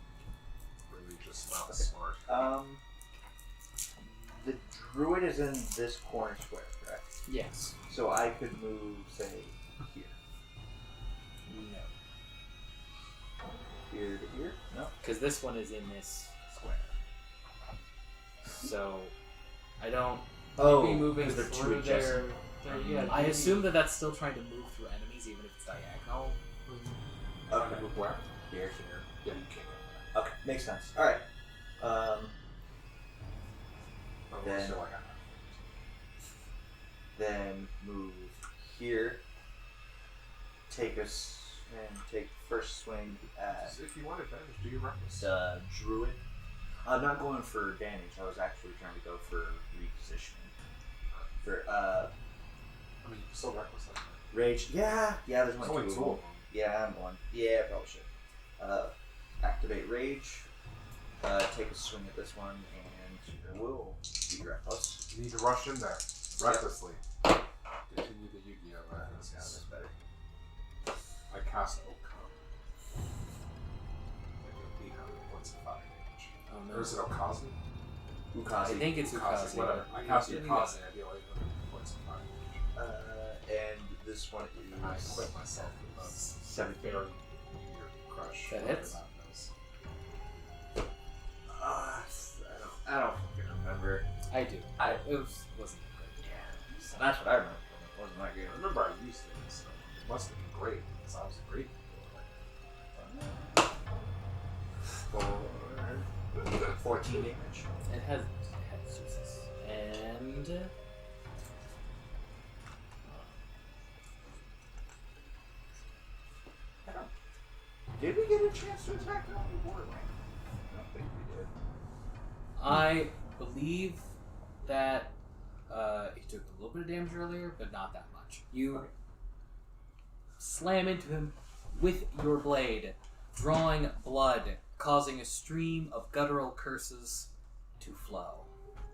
really just not Okay. smart. The druid is in this corner square, correct? Yes. So I could move, say, here. No. Here to here? No. Because this one is in this square. So, I don't. Oh, be moving because they're two Through adjacent. yeah, I assume that that's still trying to move through enemies, even if it's diagonal. Okay. Move where? Here. Yeah, you can't. Okay, makes sense. Alright. Unless you're like, Then move here. Take us and take first swing at if you want advantage, do your reckless. the druid. I'm not going for advantage. I was actually trying to go for repositioning. For I mean, you can still reckless like that. rage. Yeah, there's There's only only two. two of them. Yeah, I'm one. Yeah, probably should. Activate rage. Take a swing at this one, and we'll be reckless. You need to rush in there recklessly. Continue the Yu-Gi-Oh! Yeah, that's better. I cast Okami. I do 800 points of fire damage. Oh no. Or is it Okazi? I Ukazi. think it's Ukazi. Whatever. I cast Okazi. I deal 800 points of fire damage. this one I is quit myself with a 17. very weird crush. That hits. I don't fucking remember. I do. It wasn't great. Yeah, so that's what I remember. It wasn't that good. I remember I used it, so it must have been great because I was a great. 14 damage. It has Jesus. And Did we get a chance to attack it on the board? I don't think we did. I believe that he took a little bit of damage earlier, but not that much. You slam into him with your blade, drawing blood, causing a stream of guttural curses to flow.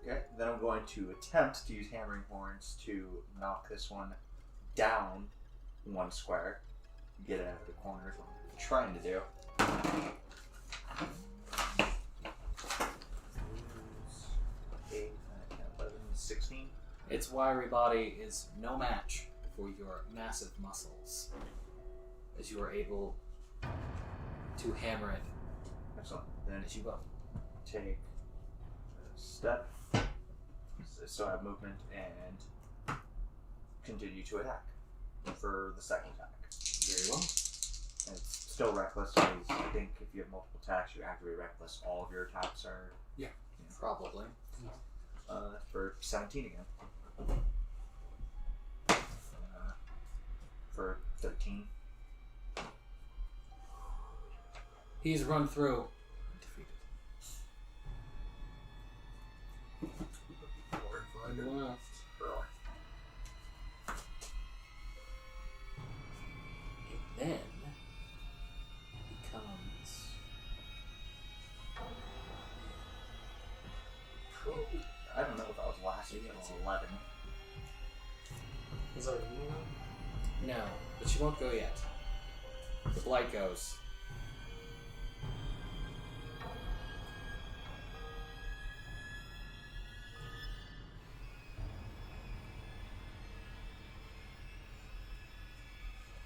Okay, then I'm going to attempt to use hammering horns to knock this one down one square. Get it out of the corner is what I'm trying to do. 8, 9, 11, 16. Its wiry body is no match for your massive muscles, as you are able to hammer it Excellent. Then as you go. take a step, so I have movement, and continue to attack for the second attack. Very well. And it's still reckless, because I think if you have multiple attacks, you activate reckless. All of your attacks are Probably. for 17 again. For 13. He's run through. Defeated. Find left. It then becomes I don't know if I was last week. It was 11. Is that you? no, but she won't go yet. The blight goes.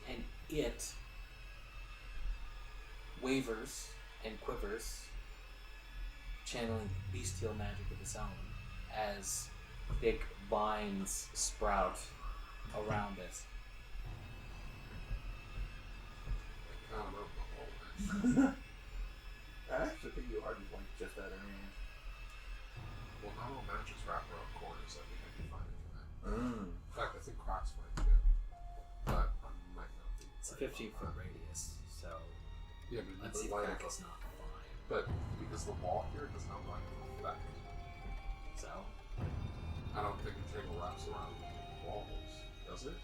And it wavers and quivers, channeling bestial magic of its own, as thick vines sprout around it. I don't know the whole I actually think you are just out of range. Well, not all matches wrap around corners. I think I can find anyway. Mm. In fact, I think Crocs might too. But I might not be. It's a 15-foot radius, so Yeah, but let's see if like, Crackle's not fine. but because the wall here does not like the effect. So, I don't think the table wraps around walls, does it?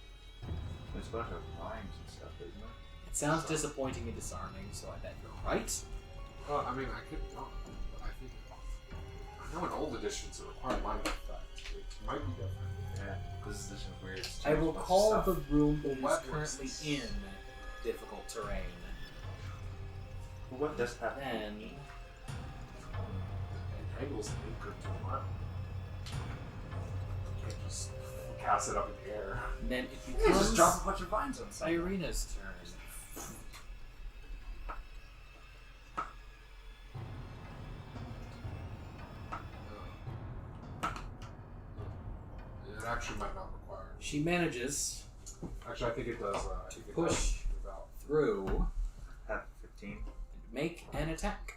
There's a bunch of vines and stuff, isn't there? it sounds disappointing and disarming, so I bet you're right. Well, I mean, I could be wrong, but I think I know in old editions it required line of effect. It might be different. Yeah, this is weird. It's I too will much call stuff. the room that What is was currently this? in difficult terrain. What does have Then, It angles anchored to the ground. You can't just cast it up in the air. and then it You just becomes drop a bunch of vines on something. Irina's turn. It actually might not require. She manages Actually, I think it does. I think it push. does move out. through Have 15. and make an attack.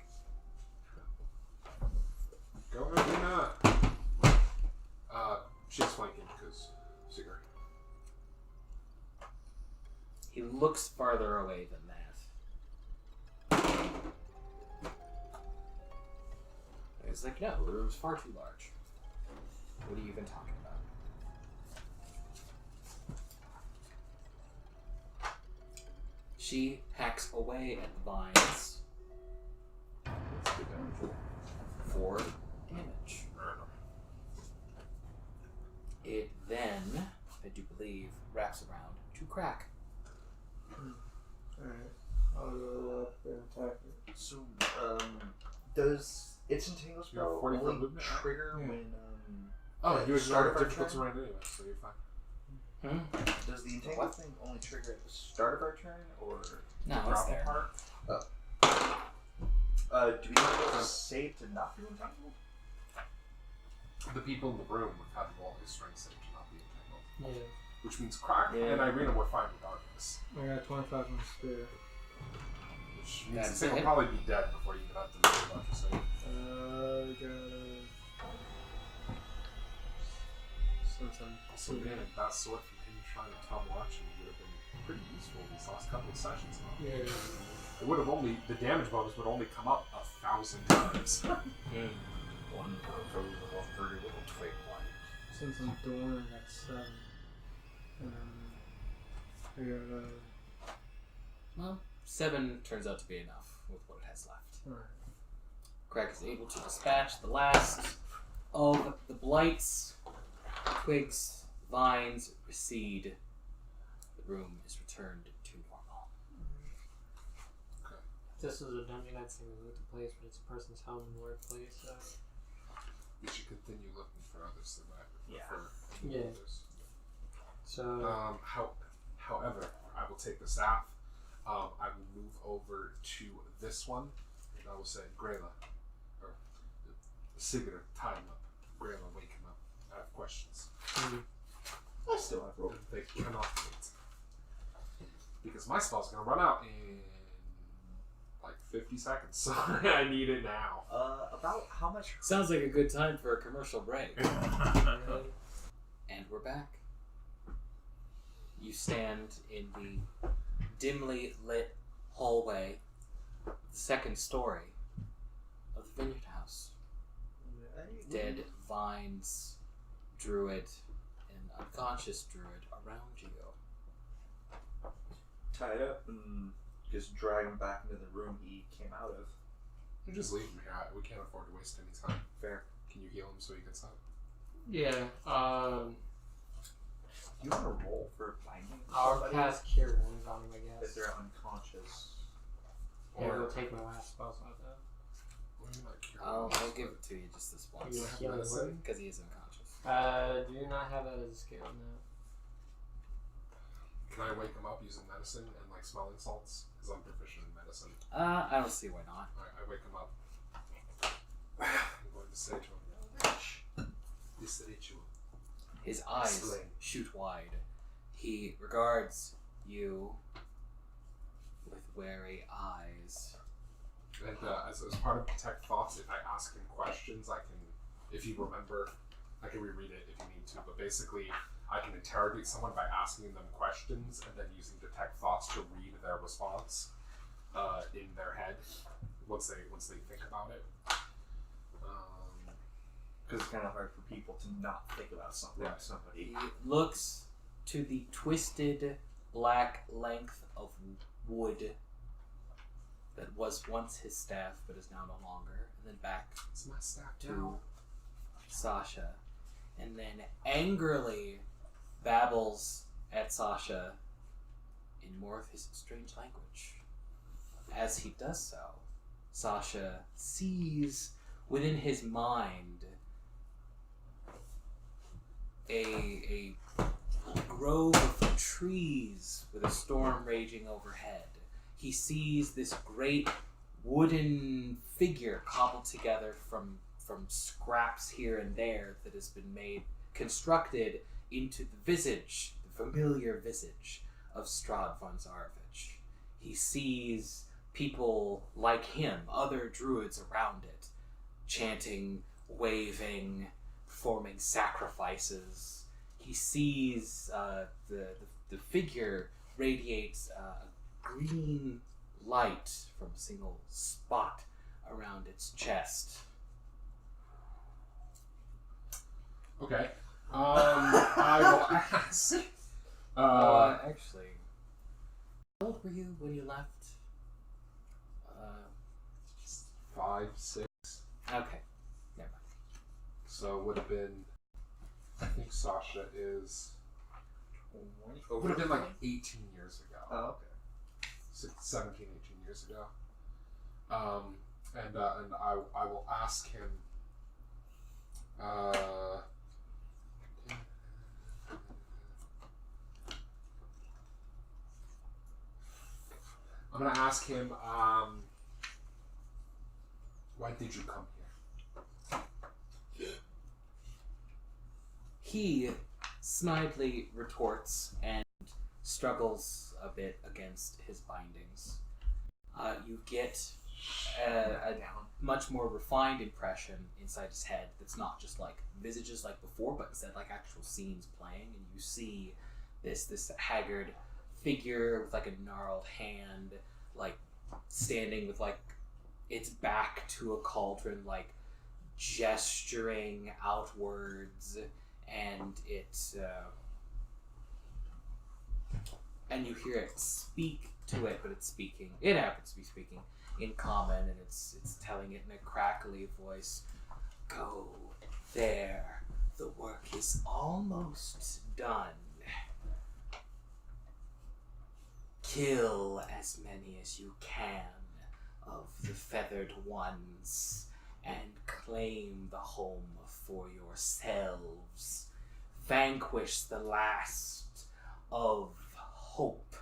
Go ahead, she's flanking because Siguror. He looks farther away than that. It's like, no, the room's far too large. What are you even talking about? She hacks away at the vines Let's get down to 4 damage. It then, I do believe, wraps around to Crack. Alright. I'll go up and attack it. So, does its entangle You have spell 40 foot only movement, right? trigger Yeah. when, Oh, Yeah, you start ignore of our difficult turn. terrain anyway, so you're fine. Does the entangle thing only trigger at the start of our turn, or No, it's Drop there. apart. do we need to save to not be entangled? The people in the room would have to roll a strength save to not be entangled. Yeah. Which means Crack Yeah. and Irina were fine regardless. I got 25 on spear. Which means That's this thing will it. probably be dead before you get up to the electric save. Something. So man, that sword from him trying to tell watching would have been pretty useful these last couple of sessions. Huh? Yeah. It would have only, the damage bonus would only come up 1,000 times. One for a very little twig blight. Since I'm Dorn, I got 7. And then I got Well, 7 turns out to be enough with what it has left. Alright. Crack is able to dispatch the last of the blights. Twigs, vines recede. The room is returned to normal. This is a dungeon I'd say we looked at place, but it's a person's home and workplace. So. We should continue looking for others that might Yeah. prefer Yeah. others. So However, I will take the staff. I will move over to this one, and I will say, Greila, or Siguror, tie him up. Greila, wake him up. I have questions. I still have rope. They cannot wait. Because my spell's going to run out in like 50 seconds, so I need it now. About how much? Sounds like a good time for a commercial break. And we're back. You stand in the dimly lit hallway, the second story of the Vineyard House. Dead vines, druid, and unconscious druid around you. Tie it up and just drag him back into the room he came out of. You just leave him here. We can't afford to waste any time. Fair. Can you heal him so he gets up? yeah, Do you want to roll for binding I'll somebody cast Cure Wounds on him, I if guess. they're unconscious? Yeah, Or- we'll take my last spell slot though. Well, you're not curing I'll him, give but- it to you just this once. You don't have Healing medicine? word? Because he is unconscious. Do not have that as a skill now. Can I wake him up using medicine and like smelling salts? Because I'm proficient in medicine. I don't see why not. Alright, I wake him up. I'm going to say to him, this ritual. His eyes Explain. shoot wide. He regards you with wary eyes. And as part of Detect Thoughts, if I ask him questions, I can, if you remember, I can reread it if you need to, but basically I can interrogate someone by asking them questions and then using Detect Thoughts to read their response in their head once they think about it. Because it's kind of hard for people to not think about something. Right. Somebody. He looks to the twisted black length of wood that was once his staff but is now no longer, and then back It's my staff to now. Sasha, and then angrily babbles at Sasha in more of his strange language. As he does so, Sasha sees within his mind a grove of trees with a storm raging overhead. He sees this great wooden figure cobbled together from scraps here and there that has been constructed into the visage, the familiar visage of Strahd von Zarovich. He sees people like him, other druids around it, chanting, waving, performing sacrifices. He sees the figure radiates a green light from a single spot around its chest. Okay. I will ask. Actually, how old were you when you left? 5, 6. Okay, never mind. So it would have been. I think Sasha is. It would have been like 18 years ago. Oh, okay. 17, 18 years ago. And I will ask him. gonna ask him, why did you come here? He snidely retorts and struggles a bit against his bindings. You get a much more refined impression inside his head that's not just like visages like before, but instead like actual scenes playing, and you see this haggard figure with like a gnarled hand, like standing with like its back to a cauldron, like gesturing outwards, and and you hear it speak to it, but it happens to be speaking in common, and it's telling it in a crackly voice, "Go there, the work is almost done. Kill as many as you can of the feathered ones and claim the home for yourselves. Vanquish the last of hope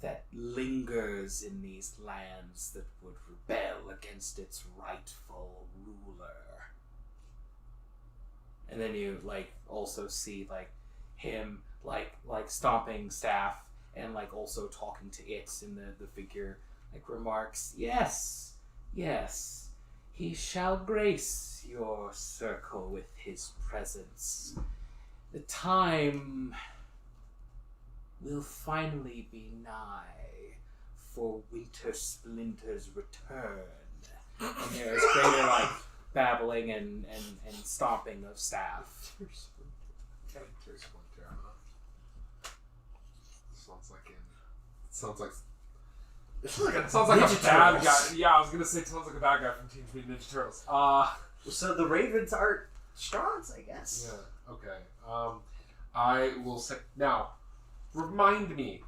that lingers in these lands that would rebel against its rightful ruler." And then you like also see like him like stomping staff and like also talking to it, and the figure like remarks, yes, he shall grace your circle with his presence. The time will finally be nigh for Winter Splinter's return. And there's greater like babbling and stomping of staff. Winter Splinter, huh? Sounds like Ninja a bad Turtles. guy. Yeah, I was gonna say sounds like a bad guy from Teenage Mutant Ninja Turtles. So the ravens are Strahd's, I guess. Yeah. Okay. I will say now. Remind me.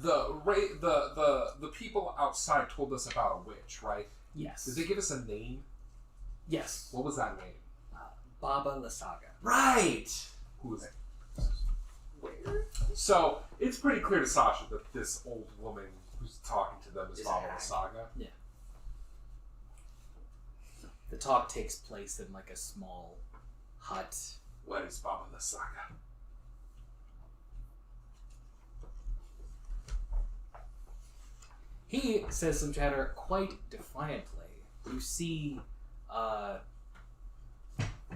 The people outside told us about a witch, right? Yes. Did they give us a name? Yes. What was that name? Baba Lysaga. Right. Who is it? Where? So it's pretty clear to Sasha that this old woman who's talking to them is Is Baba a hag. Lysaga. Yeah. The talk takes place in like a small hut. What is Baba Lysaga? He says some chatter quite defiantly. You see,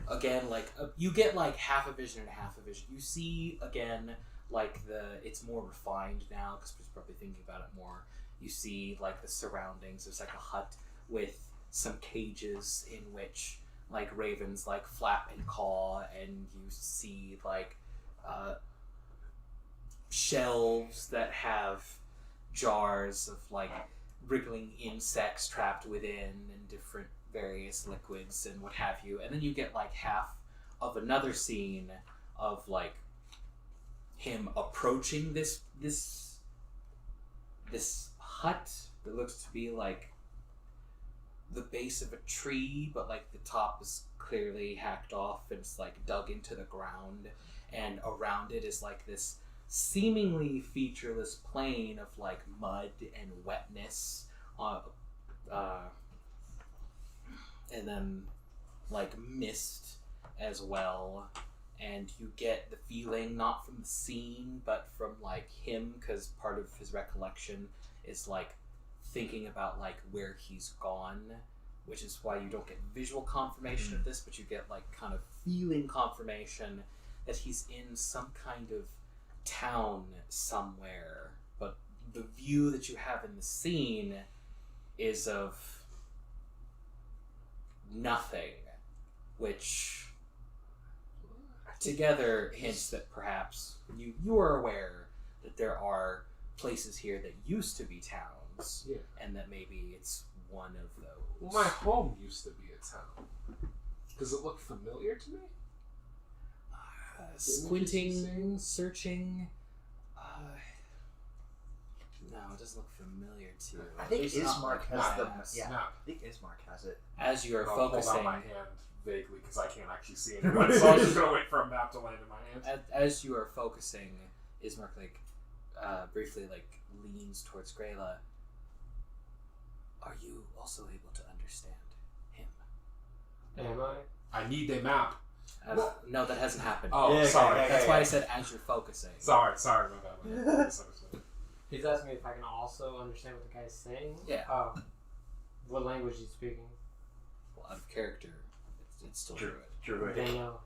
again, like you get like half a vision and half a vision. You see again, like it's more refined now because he's probably thinking about it more. You see like the surroundings. There's like a hut with some cages in which like ravens like flap and caw, and you see like shelves that have jars of like wriggling insects trapped within and different various liquids and what have you. And then you get like half of another scene of like him approaching this hut that looks to be like the base of a tree, but like the top is clearly hacked off and it's like dug into the ground, and around it is like this seemingly featureless plain of like mud and wetness, and then like mist as well. And you get the feeling not from the scene but from like him, because part of his recollection is like thinking about like where he's gone, which is why you don't get visual confirmation of this, but you get like kind of feeling confirmation that he's in some kind of town somewhere, but the view that you have in the scene is of nothing, which together hints that perhaps you are aware that there are places here that used to be towns, Yeah. and that maybe it's one of those. Well, my home used to be a town. Does it look familiar to me? Squinting, searching. No, it doesn't look familiar to you. I think There's not Ismark much has the maps. yeah. Snap. I think Ismark has it. As you are I'll hold focusing, out my hand vaguely because I can't actually see anyone, so I'm just gonna wait for a map to land in my hand. as you are focusing, Ismark like briefly leans towards Greila. Are you also able to understand him? Am I? I need a map. No, that hasn't happened. Oh, Yeah, sorry. okay. That's why I said as you're focusing. Sorry, my bad. He's asking me if I can also understand what the guy's saying. Yeah. Oh. What language he's speaking? Well, out of character, it's still druid. Druid. They know.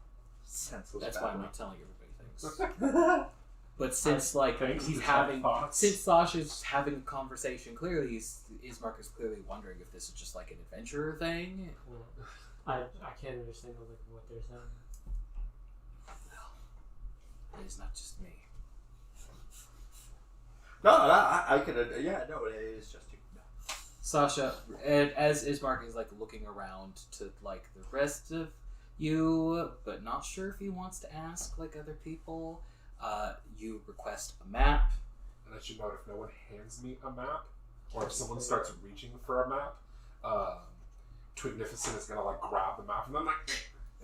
Senseless. That's why I'm not telling everybody things. not. But since Thanks he's to having, thoughts. since Sasha's having a conversation, clearly Ismark is clearly wondering if this is just like an adventurer thing. I can't understand what they're saying. It is not just me. No, I could. Yeah, no, it is just you. No. Sasha, as Ismark is looking around to the rest of you, but not sure if he wants to ask other people. You request a map. And I should note, if no one hands me a map, or if someone starts reaching for a map, Twignificent is gonna grab the map and then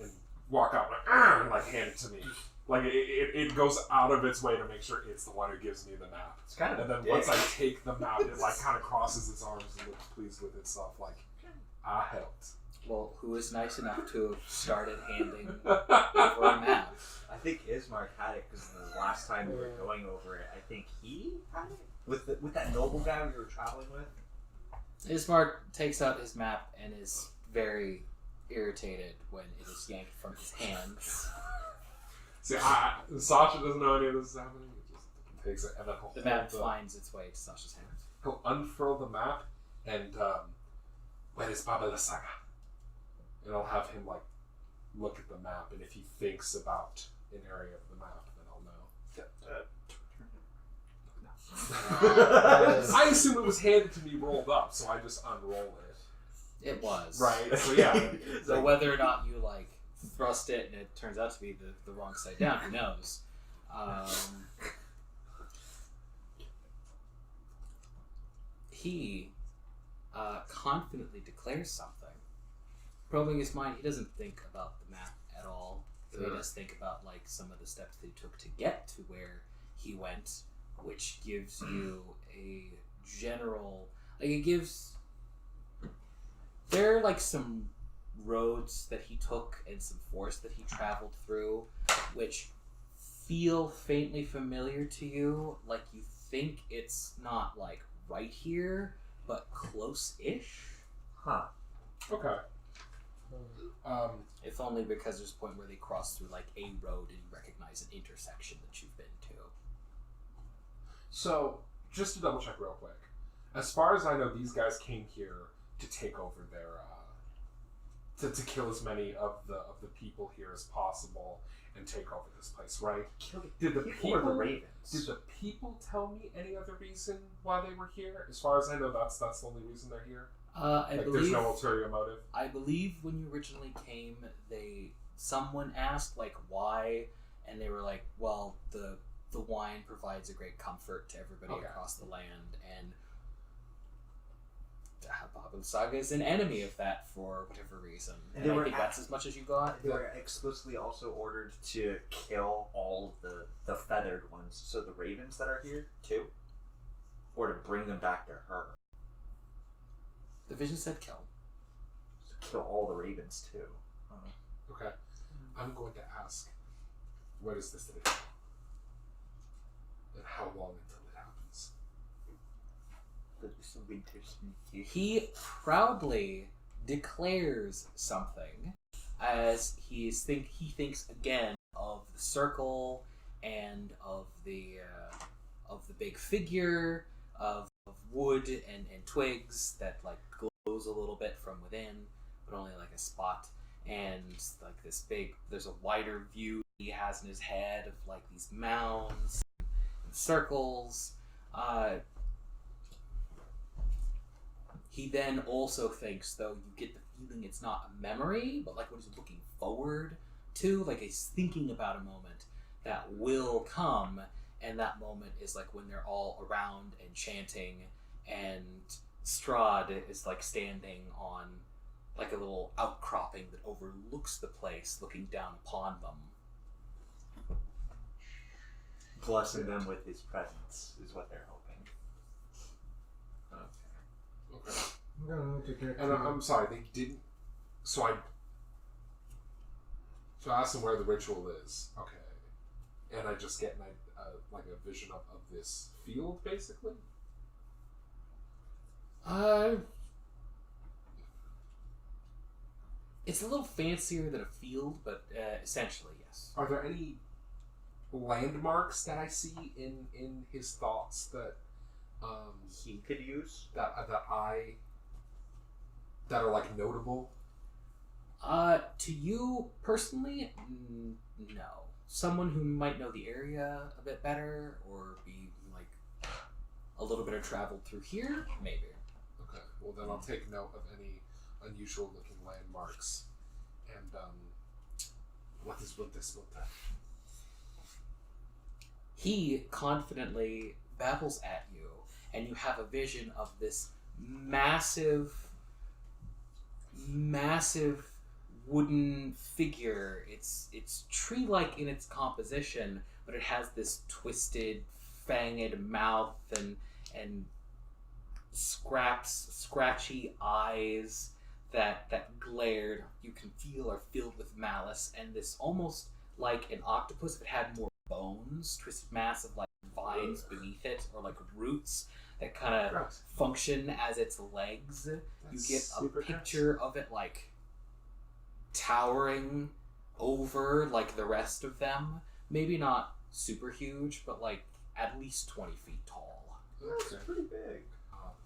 and walk out and hand it to me. It goes out of its way to make sure it's the one who gives me the map. It's kind of. And then once I take the map, it kind of crosses its arms and looks pleased with itself, I helped. Well, who is nice enough to have started handing over a map? I think Ismark had it because the last time we were going over it, I think he had it with that noble guy we were traveling with. Ismark takes out his map and is very irritated when it is yanked from his hands. See, Sasha doesn't know any of this is happening. It just takes it, and then The map finds its way to Sasha's hands. he'll unfurl the map, and where is Baba Lysaga? And I'll have him look at the map, and if he thinks about an area of the map, then I'll know. I assume it was handed to me rolled up, so I just unroll it. It was. Right. So yeah. So whether or not you thrust it and it turns out to be the wrong side down, who knows? He confidently declares something. Probing his mind, he doesn't think about the map at all. He does think about some of the steps that he took to get to where he went, which gives you a general it gives. There are some roads that he took and some forest that he traveled through, which feel faintly familiar to you. You think it's not right here, but close-ish. Huh. Okay. If only because there's a point where they cross through a road and you recognize an intersection that you've been to. So, just to double check real quick, as far as I know, these guys came here to take over their, to kill as many of the people here as possible and take over this place, right? Did the people or the ravens? Did the people tell me any other reason why they were here? As far as I know, that's the only reason they're here. I believe there's no ulterior motive. I believe when you originally came, someone asked why, and they were well, the wine provides a great comfort to everybody across the land, and Baba Lysaga is an enemy of that for whatever reason. And I think that's as much as you got. They were explicitly also ordered to kill all of the feathered ones, so the ravens that are here too, or to bring them back to her. The vision said kill. So kill all the ravens too. Okay. I'm going to ask, where does this live? And how long until it happens? Some winter sneaky. He proudly declares something as he thinks again of the circle and of the big figure of wood and twigs that glows a little bit from within, but only a spot, and there's a wider view he has in his head of these mounds and circles. He then also thinks, though, you get the feeling it's not a memory, but what he's looking forward to, he's thinking about a moment that will come, and that moment is when they're all around and chanting, and Strahd is standing on a little outcropping that overlooks the place, looking down upon them. blessing them with his presence is what they're hoping. Okay. I'm gonna look at And I'm sorry, they didn't. So I asked them where the ritual is. Okay. And I just get like a vision of this field, basically. It's a little fancier than a field, but essentially yes. Are there any landmarks that I see in his thoughts that He could use. that are like notable? To you personally, no. Someone who might know the area a bit better, or be like a little bit of travel through here, maybe. Okay. Well, then I'll take note of any unusual looking landmarks. And what is with this? He confidently babbles at you, and you have a vision of this massive wooden figure. It's tree-like in its composition, but it has this twisted, fanged mouth and scratchy eyes that glared. You can feel are filled with malice, and this almost like an octopus if it had more bones, twisted mass of like vines beneath it, or like roots that kind of Gross. function as its legs. That's You get a super picture of it like towering over like the rest of them. Maybe not super huge, but like at least 20 feet tall. Okay. That's pretty big.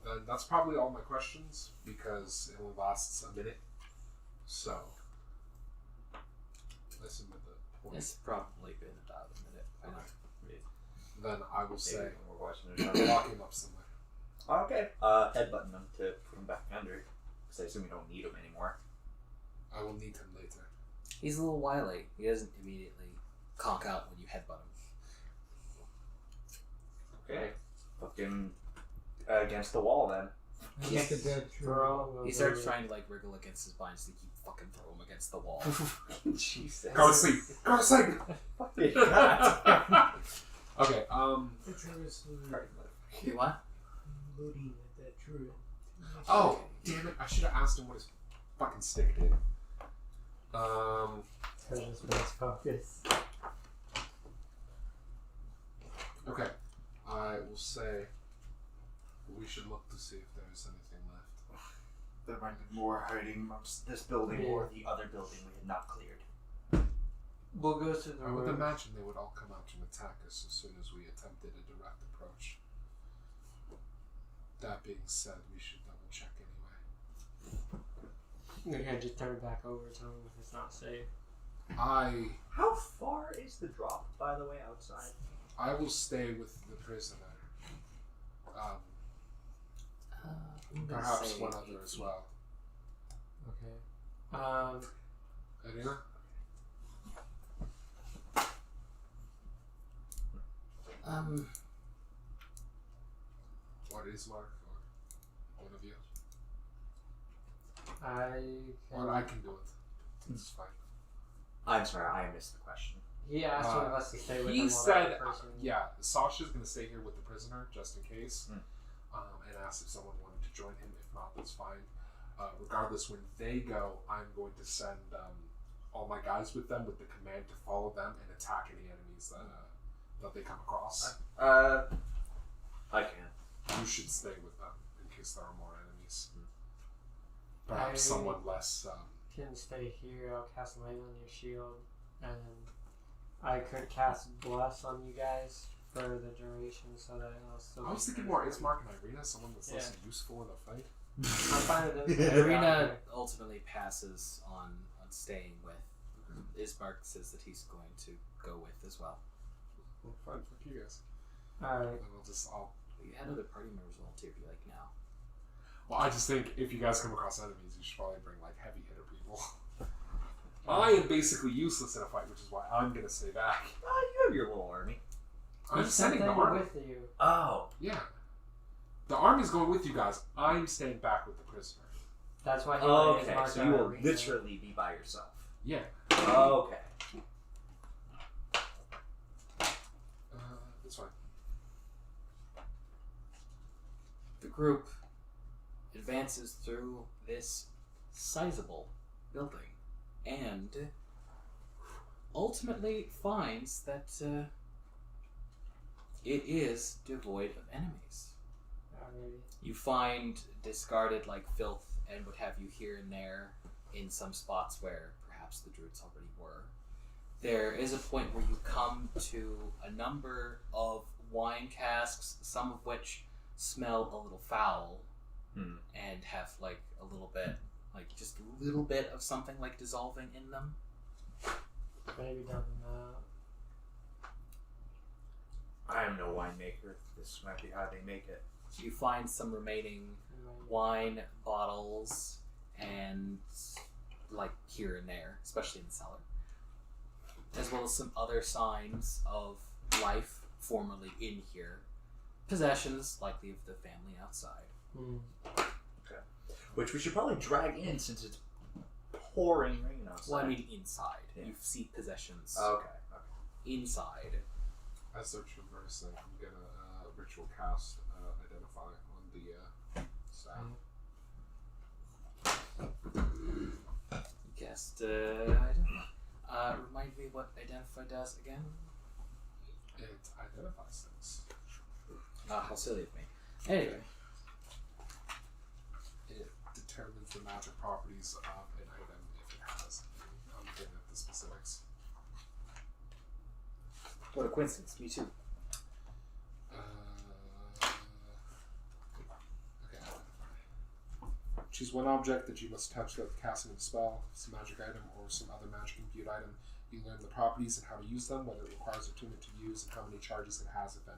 Then that's probably all my questions because it only lasts a minute. So, listen to the point. It's probably been about a minute. Okay. Then I will say, Maybe we're watching it. lock him up somewhere. Okay. Headbutting them to put them back under. Because I assume we don't need them anymore. I will need him later. He's a little wily. He doesn't immediately conk out when you headbutt him. Okay. Fucking against the wall then. Like a dead tree. He starts trying to like wriggle against his bind, so you keep fucking throw him against the wall. Jesus. Go to sleep. Go to sleep. Fucking God. Okay. The tree is You what? looting at that tree. Oh, damn it! I should have asked him what his fucking stick did. Because it's focus. Okay. I will say we should look to see if there's anything left. There might be more hiding amongst this building or the other building we had not cleared. We'll go to the I would room. imagine they would all come out and attack us as soon as we attempted a direct approach. That being said, we should double check anyway. Yeah, just turn it back over to him if it's not safe. How far is the drop, by the way, outside? I will stay with the prisoner. I'm gonna Perhaps say one 8 other as feet. well. Okay. Irina? What is Mark or one of you? Or I can do it. It's fine. I'm sorry, I missed the question. He asked one of us to stay with him. He while said, that person. yeah, Sasha's going to stay here with the prisoner just in case, Mm. and asked if someone wanted to join him. If not, that's fine. Regardless, when they go, I'm going to send all my guys with them with the command to follow them and attack any enemies that they come across. I can. You should stay with them in case there are more enemies. Perhaps someone less. Can stay here. I'll cast light on your shield, and I could cast bless on you guys for the duration, so that I'll still. I was thinking more Ismark and Irina, someone that's less useful in a fight. I'm fine with it. Irina ultimately passes on staying with. Ismark says that he's going to go with as well. Well, fine, fuck you guys. Alright. And I'll You had other party members volunteer if you like now. Well, I just think if you guys come across enemies, you should probably bring like heavy hitter people. I am basically useless in a fight, which is why I'm gonna stay back. You have your little army. I'm He sending sent the them army. with you. Oh. Yeah, the army's going with you guys. I'm staying back with the prisoner. That's why he wanted his Okay, mark so on you will arena. literally be by yourself. Yeah. Okay. group advances through this sizable building and ultimately finds that it is devoid of enemies. Alrighty. You find discarded like filth and what have you here and there in some spots where perhaps the druids already were. There is a point where you come to a number of wine casks, some of which smell a little foul and have like a little bit, like just a little bit of something like dissolving in them. Maybe down I am no winemaker. This might be how they make it. You find some remaining wine bottles and like here and there, especially in the cellar, as well as some other signs of life formerly in here. Possessions likely of the family outside. Okay. Which we should probably drag in since it's pouring rain outside. Well, I mean inside. Yeah. You see possessions Okay. inside. As they're traversing, I'm gonna ritual cast identify on the staff. Guessed, I don't know. Remind me what identify does again? It identifies things. How silly of me. Anyway. It determines the magic properties of an item if it has any. I'm getting at the specifics. What a coincidence. Me too. Okay. Choose one object that you must touch without casting a spell, some magic item, or some other magic imbued item. You learn the properties and how to use them, whether it requires attunement to use, and how many charges it has, if any.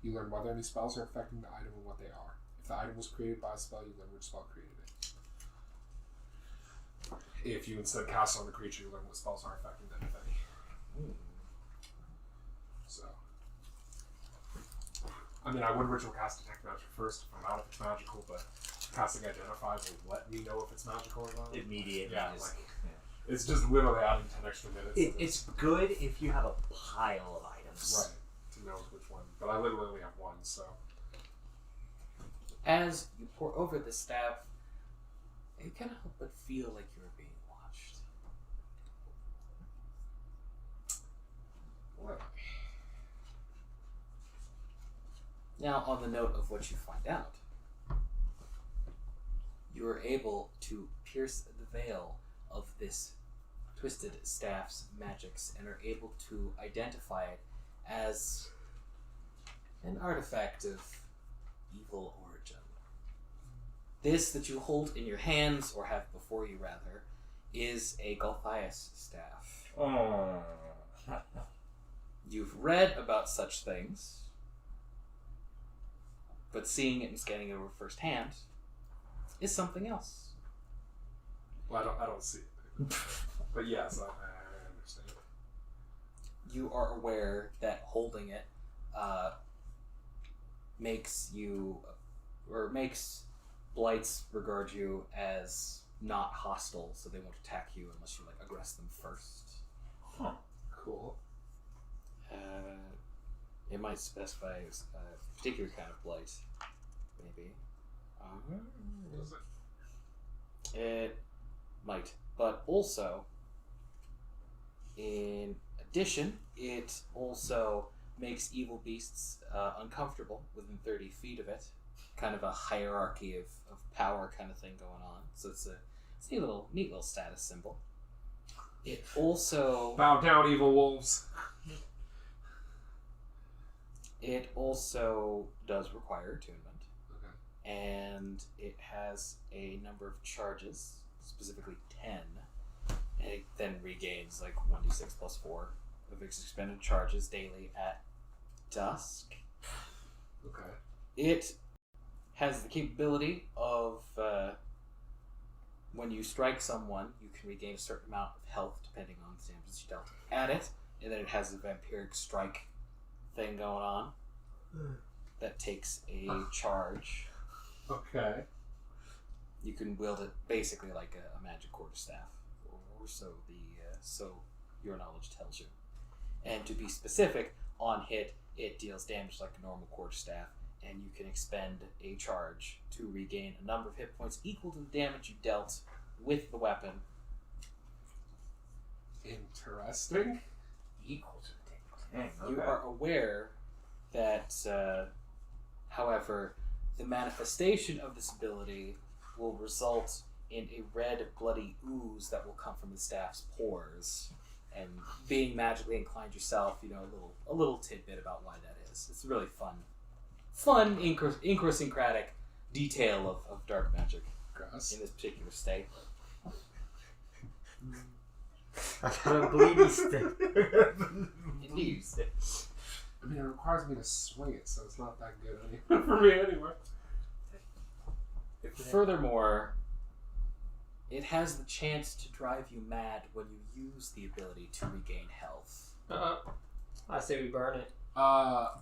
You learn whether any spells are affecting the item and what they are. If the item was created by a spell, you learn which spell created it. If you instead cast on the creature, you learn what spells are affecting them, if any. So, I mean, I would ritual cast Detect Magic first to find out if it's magical, but casting Identify will let me know if it's magical or not. Immediately. Yeah, just- like, it's just literally adding 10 extra minutes. It's good if you have a pile of items. right to know which one, but I literally only have one, so. As you pour over the staff, you can't help but feel like you're being watched. What? Now, on the note of what you find out, you are able to pierce the veil of this twisted staff's magics and are able to identify it as an artifact of evil origin. This that you hold in your hands, or have before you rather, is a Golthias staff. Oh. You've read about such things, but seeing it and scanning it over firsthand is something else. Well, I don't see it. But yes, I understand. You are aware that holding it makes blights regard you as not hostile, so they won't attack you unless you like aggress them first. Huh. Cool. It might specify a particular kind of blight, maybe. What is it? It might, but also, in addition, it also makes evil beasts uncomfortable within 30 feet of it. Kind of a hierarchy of power kind of thing going on. So it's a neat little status symbol. It also Bow down, evil wolves. It also does require attunement, Okay. and it has a number of charges, specifically 10, and it then regains like 1d6 plus 4 of its expended charges daily at dusk. Okay. It has the capability of when you strike someone, you can regain a certain amount of health depending on the damage you dealt at it, and then it has a vampiric strike thing going on that takes a charge. Okay. You can wield it basically like a magic quarterstaff, or so so your knowledge tells you. And to be specific, on hit, it deals damage like a normal quarterstaff. and you can expend a charge to regain a number of hit points equal to the damage you dealt with the weapon. Interesting. Equal to the damage. Dang, You okay. are aware that, however, the manifestation of this ability will result in a red, bloody ooze that will come from the staff's pores. And being magically inclined yourself, you know, a little tidbit about why that is. It's a really fun, idiosyncratic detail of dark magic Gross. in this particular state. I got a bleedy stick. Indeed. I mean, it requires me to swing it, so it's not that good anyway for me anyway. Furthermore, it has the chance to drive you mad when you use the ability to regain health. I say we burn it.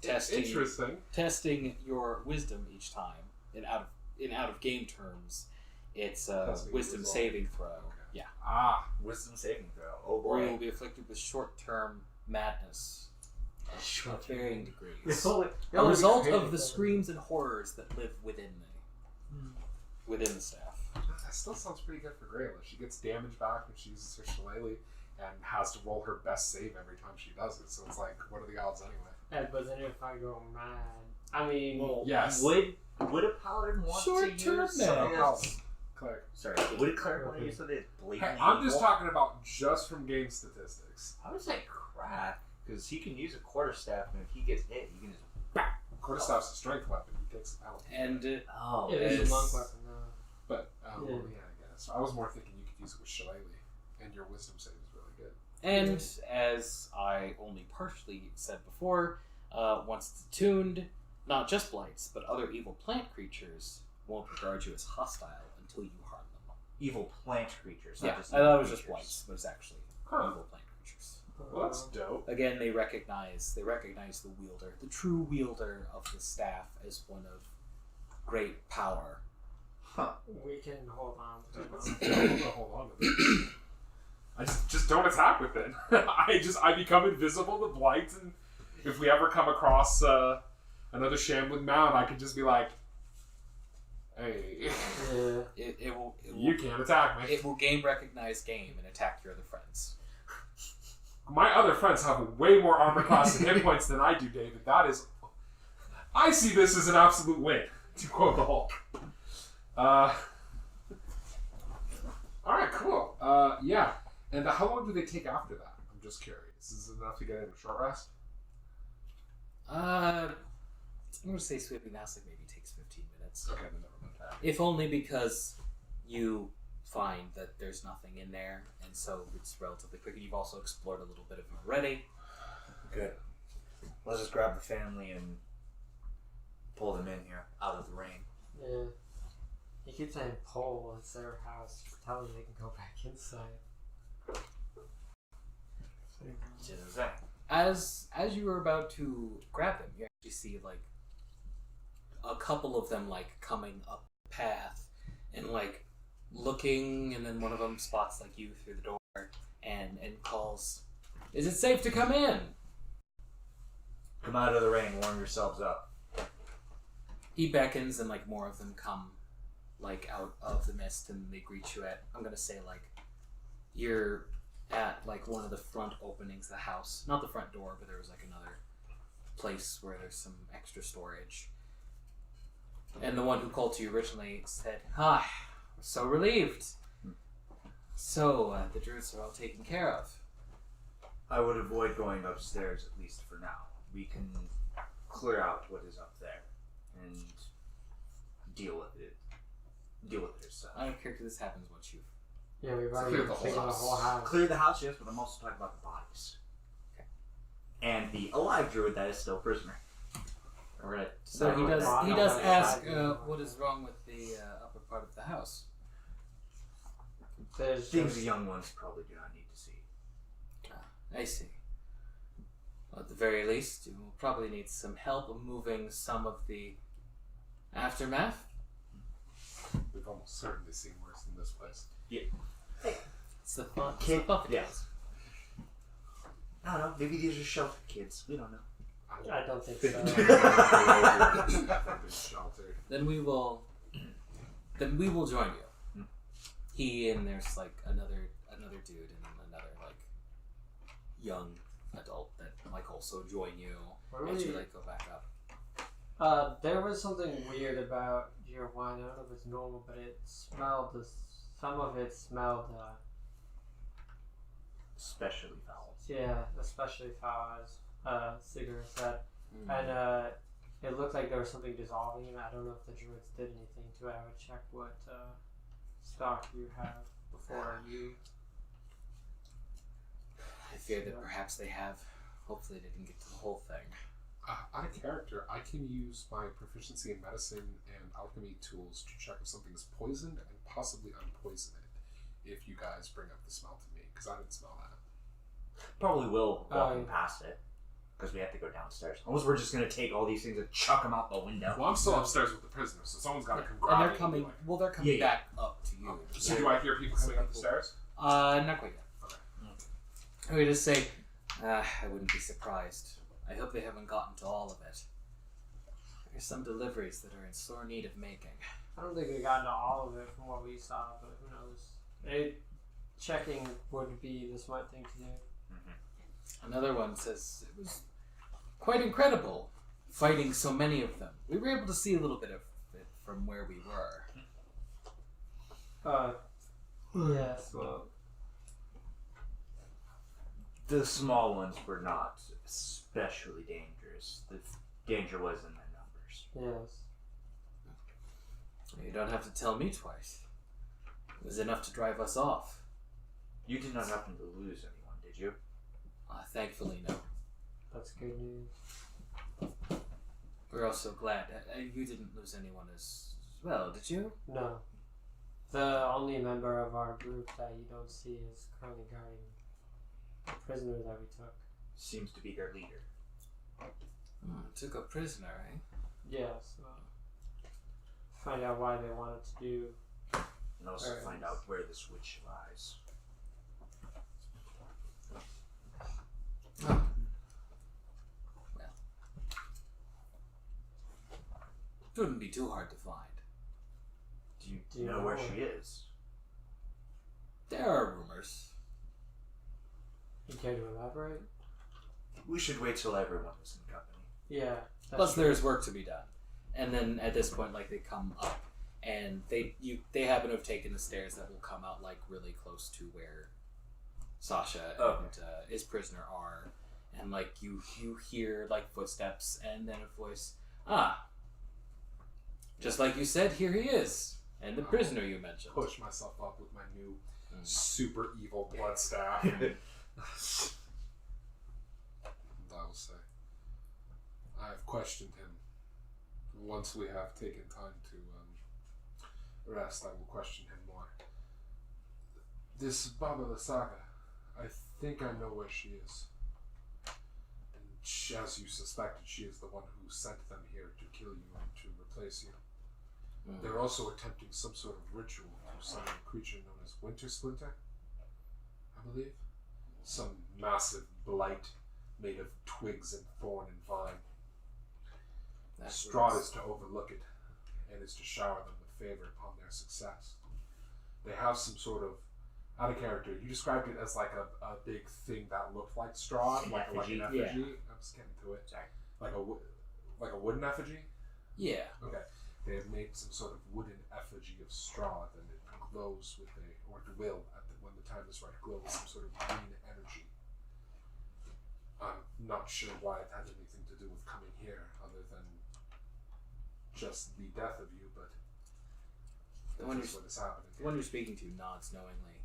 Testing. Interesting. Testing your wisdom each time. In out of game terms, it's a Testing wisdom resolve. saving throw. Okay. Yeah. Wisdom saving throw. Oh Or you will boy. be afflicted with short-term madness of varying degrees. Only A result crazy of the thing. screams and horrors that live within the staff. That still sounds pretty good for Greila. She gets damage back when she uses her shillelagh and has to roll her best save every time she does it. So it's like, what are the odds anyway? But then if I go mad, I mean, Well, Yes. Would a paladin want to Short-term use man. something else? Paladin. Cleric. Sorry, would a cleric want to use something that's Hey, blatantly I'm just evil? talking about just from game statistics. I would say crap, because he can use a quarterstaff, and if he gets hit, you can just. Quarterstaff's a strength weapon. He takes the penalty. And Oh, it is Yes. a monk weapon though. But, Yeah. well, yeah, I guess. I was more thinking you could use it with shillelagh, and your wisdom save is really good. And as I only partially said before, once it's attuned, not just blights, but other evil plant creatures won't regard you as hostile until you harm them. evil plant creatures. Yeah, Not just I thought it was evil just creatures. blights, but it's actually Huh. evil plant creatures. Well, that's dope. Again, they recognize the wielder, the true wielder of the staff, as one of great power. Huh. We can hold on to I'm it. gonna hold on to this. I just don't attack with it. I become invisible to blight, and if we ever come across another shambling mound, I can just be like, "Hey, Yeah. It will you can't attack me." it will game recognize game and attack your other friends. My other friends have way more armor class and hit points than I do, David. That is, I see this as an absolute win. To quote the Hulk. All right, cool. Yeah. And how long do they take after that? I'm just curious. Is it enough to get in a short rest? I'm gonna say sweeping Naslik maybe takes 15 minutes. Okay, then never mind. If only because you find that there's nothing in there, and so it's relatively quick. And you've also explored a little bit of it already. Good. Let's just grab the family and pull them in here, out of the rain. Yeah. You keep saying pole, it's their house. Just tell them they can go back inside. Just that. As you were about to grab them, you actually see like a couple of them like coming up the path and like looking, and then one of them spots like you through the door and calls, "Is it safe to come in?" Come out of the rain, warm yourselves up. He beckons, and like more of them come like out of the mist, and they greet you at, I'm gonna say like you're at like one of the front openings of the house, not the front door, but there was like another place where there's some extra storage. And the one who called to you originally said, "Ah, we're so relieved. So the druids are all taken care of." I would avoid going upstairs, at least for now. We can clear out what is up there and deal with it. Deal with it yourself. I don't care if this happens once you've Yeah, we've So already clear the whole taken the house. whole house. Clear the house, yes, but I'm also talking about the bodies. Okay. And the alive druid that is still prisoner. We're gonna So decide he what does. that- He No, does no, ask, no. "What is wrong with the upper part of the house?" There's Things just, the young ones probably do not need to see. I see. Well, at the very least, you will probably need some help moving some of the aftermath. We've almost certainly seen worse than this place. It's the fun. It's Kid- the buffet. yeah. I don't know. Maybe these are sheltered kids. We don't know. I don't think so. Never been sheltered. Then we will join you. He and there's like another dude and then another like young adult that might also join you as you like go back up. There was something weird about your wine. I don't know if it's normal, but it smelled. Some of it smelled. Especially foul. Yeah, especially foul, as Siguror said, and it looked like there was something dissolving in it. I don't know if the druids did anything to it. I would check what stock you have before you. I fear that perhaps they have. Hopefully they didn't get to the whole thing. Out of character, I can use my proficiency in medicine and alchemy tools to check if something is poisoned and possibly unpoison it if you guys bring up the smell to me, because I didn't smell that. Probably will walking past it, because we have to go downstairs. Unless we're just going to take all these things and chuck them out the window. Well, I'm still upstairs with the prisoners, so someone's got to come grab And me. they're coming. Like, Well, they're coming back up to you. so do I hear people coming up the stairs? Not quite yet. Okay. I would just say, I wouldn't be surprised. I hope they haven't gotten to all of it. There's some deliveries that are in sore need of making. I don't think they got into all of it from what we saw, but who knows? Checking would be the smart thing to do. Another one says it was quite incredible fighting so many of them. We were able to see a little bit of it from where we were. Yes, well, The small ones were not especially dangerous. The danger was in their numbers. yes. You don't have to tell me twice. It was enough to drive us off. You did not happen to lose anyone, did you? Thankfully, no. That's good news. We're also glad. You didn't lose anyone as well, did you? No. The only member of our group that you don't see is currently guarding the prisoner that we took. Seems to be their leader. Took a prisoner, eh? Yes. Find out why they wanted to do. And also find out where this witch lies. Oh. Well. It wouldn't be too hard to find. Do you know where she is? There are rumors. You care to elaborate? We should wait till everyone is in company. Yeah. Plus, there's work to be done. And then at this point, like, they come up, and they happen to have taken the stairs that will come out like really close to where Sasha and his prisoner are, and like you hear like footsteps, and then a voice. Just like you said, here he is, and the prisoner you mentioned. Push myself up with my new super evil blood staff. I will say, I have questioned him. Once we have taken time to rest, I will question him more. This Baba Lysaga, I think I know where she is. And she, as you suspected, she is the one who sent them here to kill you and to replace you. They're also attempting some sort of ritual to summon a creature known as Winter Splinter, I believe. Some massive blight made of twigs and thorn and vine. Strahd is to overlook it, and is to shower them with favor upon their success. They have some sort of, out of character, you described it as like a big thing that looked like Strahd, like an effigy. Yeah. I'm just getting to it. Sorry. Like a wooden effigy? Yeah. Okay. They have made some sort of wooden effigy of Strahd, and it glows with or it will, when the time is right, glow with some sort of green energy. I'm not sure why it had anything to do with coming here, other than just the death of you, but that's what is happening. The one you're speaking to nods knowingly.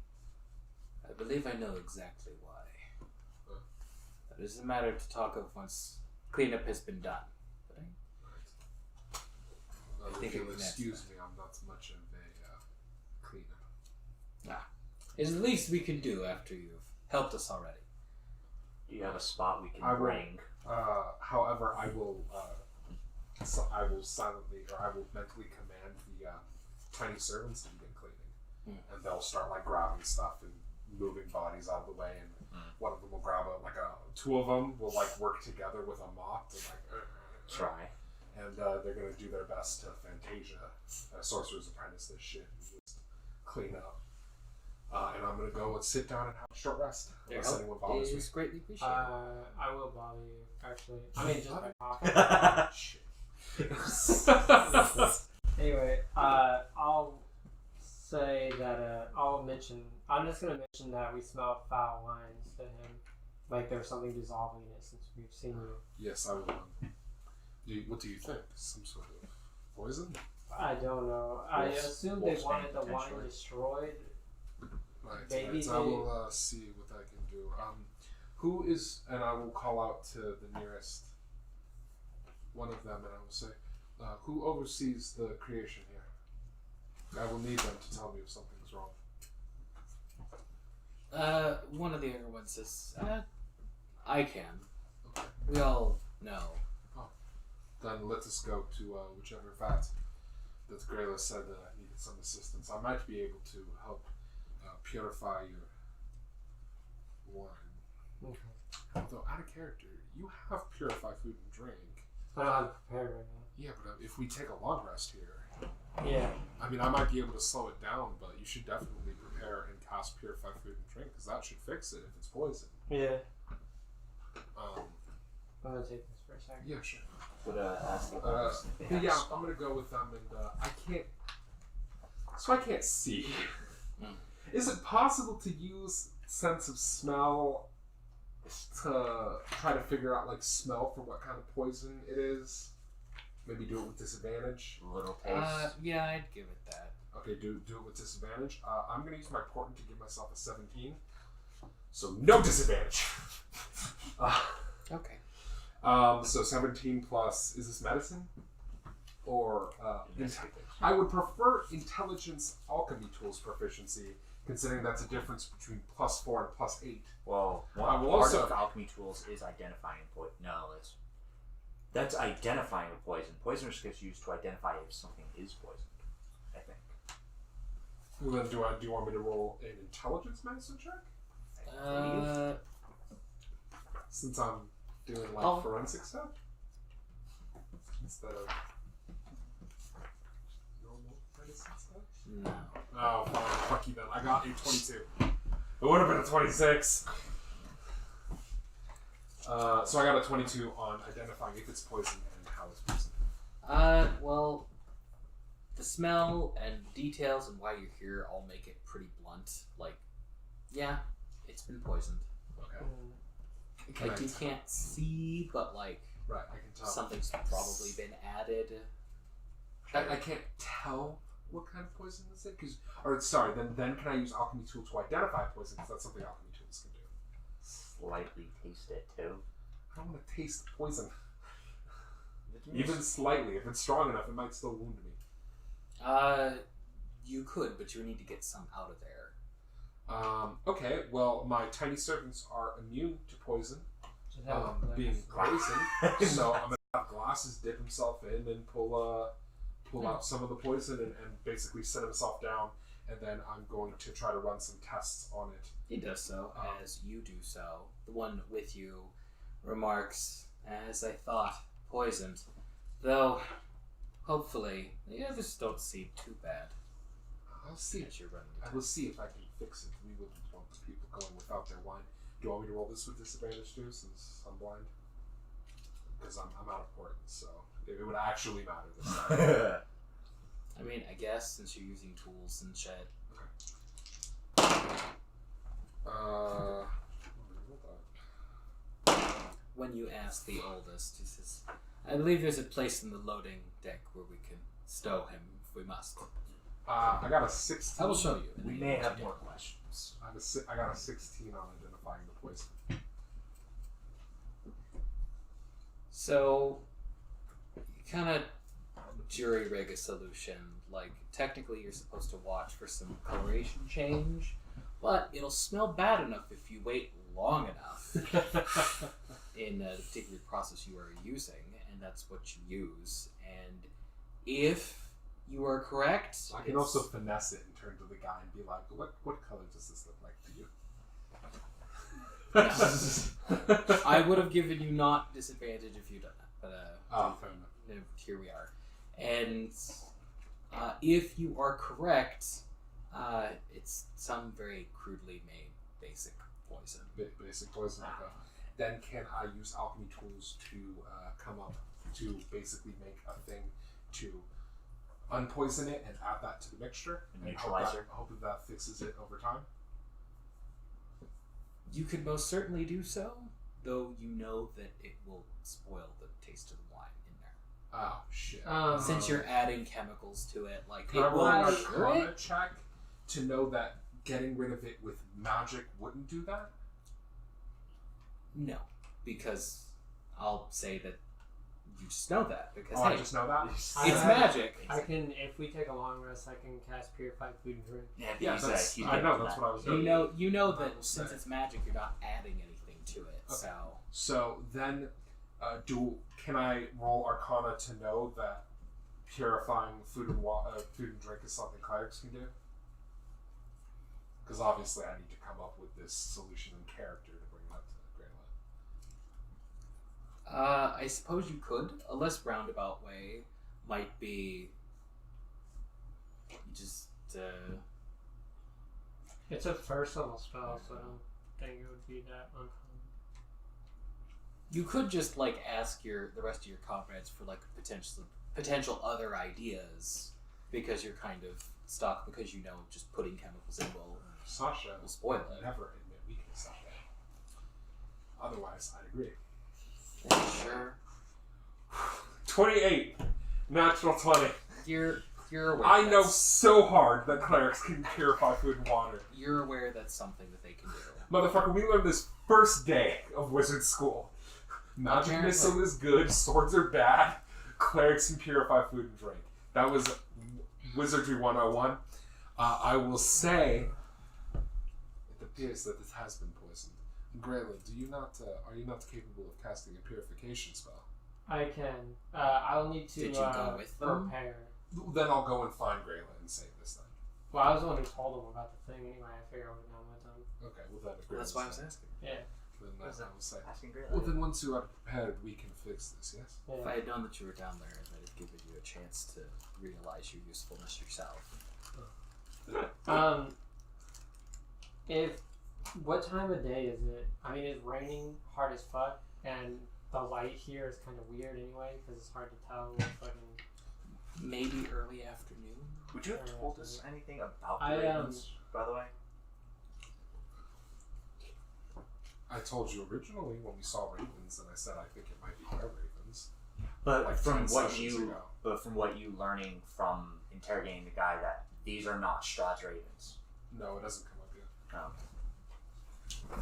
I believe I know exactly why. That is a matter to talk of once cleanup has been done. If you'll excuse me, I'm not much of a cleaner. It's the least we can do after you've helped us already. Do you have a spot we can bring? However, I will silently, or I will mentally command the tiny servants to begin cleaning, and they'll start like grabbing stuff and moving bodies out of the way, and one of them will grab two of them will work together with a mop to Try. and they're gonna do their best to Fantasia, Sorcerer's Apprentice, this shit, and just clean up. And I'm gonna go and sit down and have a short rest. Your Unless anyone bothers me. is greatly appreciated. I will bother you, actually. I mean, just by talking. Shit. Anyway, I'll say that I'm just gonna mention that we smell foul wines to him. Like there's something dissolving in it since we've seen you. Yes, I will. What do you think? Some sort of poison? I don't know. I assume they wolfsbane, wanted the wine potentially. destroyed. Right. Maybe I will see what I can do. Who is, and I will call out to the nearest one of them, and I will say, who oversees the creation here? I will need them to tell me if something is wrong. One of the other ones says, I can. Okay. We all know. Then let us go to whichever vat that Greila said needed some assistance. I might be able to help purify your wine. Okay. Although, out of character, you have purify food and drink. I don't have it prepared right now. Yeah, but if we take a long rest here, Yeah. I mean, I might be able to slow it down, but you should definitely prepare and cast purify food and drink, because that should fix it if it's poison. Yeah. Um, I'm gonna take this for a second. yeah, sure. Would ask the others if they But have yeah, a spell. I'm gonna go with them, and I can't see. Is it possible to use sense of smell to try to figure out smell for what kind of poison it is? Maybe do it with disadvantage. Little taste. Yeah, I'd give it that. Okay, do it with disadvantage. I'm gonna use my portent to give myself a 17, so no disadvantage. Okay. So 17 plus, is this medicine? Or, I would prefer intelligence alchemy tools proficiency, considering that's a difference between +4 and +8. Well, I one will part also- of alchemy tools is identifying poison. No, that's identifying a poison. Poisoners gets used to identify if something is poisoned, I think. Well, then do you want me to roll an intelligence medicine check? Since I'm doing forensic stuff? Instead of normal medicine stuff? No. Oh, fine. Fuck you then. I got a 22. It would have been a 26. So I got a 22 on identifying if it's poison and how it's poison. Well, the smell and details and why you're here all make it pretty blunt. Yeah, it's been poisoned. Okay. You can't see, but Right, I can tell. something's probably been added. I can't tell what kind of poison this is. Then can I use alchemy tool to identify poison? Because that's something alchemy tools can do. Slightly taste it too. I don't want to taste poison. Even slightly. If it's strong enough, it might still wound me. You could, but you would need to get some out of there. Okay, well, my tiny servants are immune to poison, Just have a glass. being poison. So I'm going to have Glasses dip himself in and pull out some of the poison and basically set himself down. And then I'm going to try to run some tests on it. He does so. As you do so, the one with you remarks, "As I thought, poisoned. Though, hopefully, the others don't seem too bad." I'll see. As you're running I will see if I can fix it. We wouldn't want the people going without their wine. Do you want me to roll this with disadvantage too, since I'm blind? Because I'm out of portent, so it would actually matter this time. I mean, I guess, since you're using tools and shit. When you ask the oldest, he says, "I believe there's a place in the loading deck where we can stow him if we must." I got a 16. I will show you. in We the may have agenda. more questions. I got a 16 on identifying the poison. So, you kind of jury rig a solution. Technically, you're supposed to watch for some coloration change, but it'll smell bad enough if you wait long enough in the particular process you are using, and that's what you use. And if you are correct, I can also finesse it and turn to the guy and be like, what color does this look like to you? I would have given you not disadvantage if you'd done that, but Fair enough. here we are. And if you are correct, it's some very crudely made basic poison. Basic poison. Okay. Then can I use alchemy tools to come up to basically make a thing to unpoison it and add that to the mixture? A neutralizer. Hope that fixes it over time. You could most certainly do so, though you know that it will spoil the taste of the wine in there. Oh shit. Since you're adding chemicals to it, like Can it I roll will an cure Arcana it. check to know that getting rid of it with magic wouldn't do that? No, because I'll say that you just know that because Oh, hey, I just know that? it's I- magic. I can, if we take a long rest, I can cast Purified Food and Drink. Yeah, Yeah, he's, that's, he's I know, good that's for what I was You doing. know I will that since say. it's magic, you're not adding anything to it. Okay. So So then, can I roll Arcana to know that purifying food and drink is something clerics can do? Because obviously I need to come up with this solution in character to bring that to Greila. I suppose you could. A less roundabout way might be you just It's a first level spell, so I don't think it would be that uncommon. you could just like ask the rest of your comrades for like potential other ideas because you're kind of stuck because you know just putting chemicals in will Sasha spoil will it. never admit weakness, Sasha. Otherwise, I'd agree. Sure. 28. Natural 20. You're aware. I know that's- so hard that clerics can purify food and water. You're aware that's something that they can do. Motherfucker, we learned this first day of wizard school. Magic Apparently. missile is good, swords are bad, clerics can purify food and drink. That was Wizardry 101. I will say, it appears that it has been poisoned. Greila, are you not capable of casting a purification spell? I can. I'll need to Did you go with them? prepare. Then I'll go and find Greila and save this then. Well, I was the one who told them about the thing anyway. I figured I would have done with them. Okay, well then if Well, that's Graila's why I was saying, asking. Yeah. then I will say. Asking great. Well then once you are prepared, we can fix this, yes? If Yeah. I had known that you were down there, I'd have given you a chance to realize your usefulness yourself. What time of day is it? I mean, it's raining hard as fuck, and the light here is kind of weird anyway because it's hard to tell. Fucking. Maybe early afternoon. Would you have told us anything about the I, ravens, by the way? I told you originally when we saw ravens, and I said I think it might be our ravens. But Like from 10 what sessions you, ago. but from what you learning from interrogating the guy, that these are not Strahd's ravens. No, it doesn't come up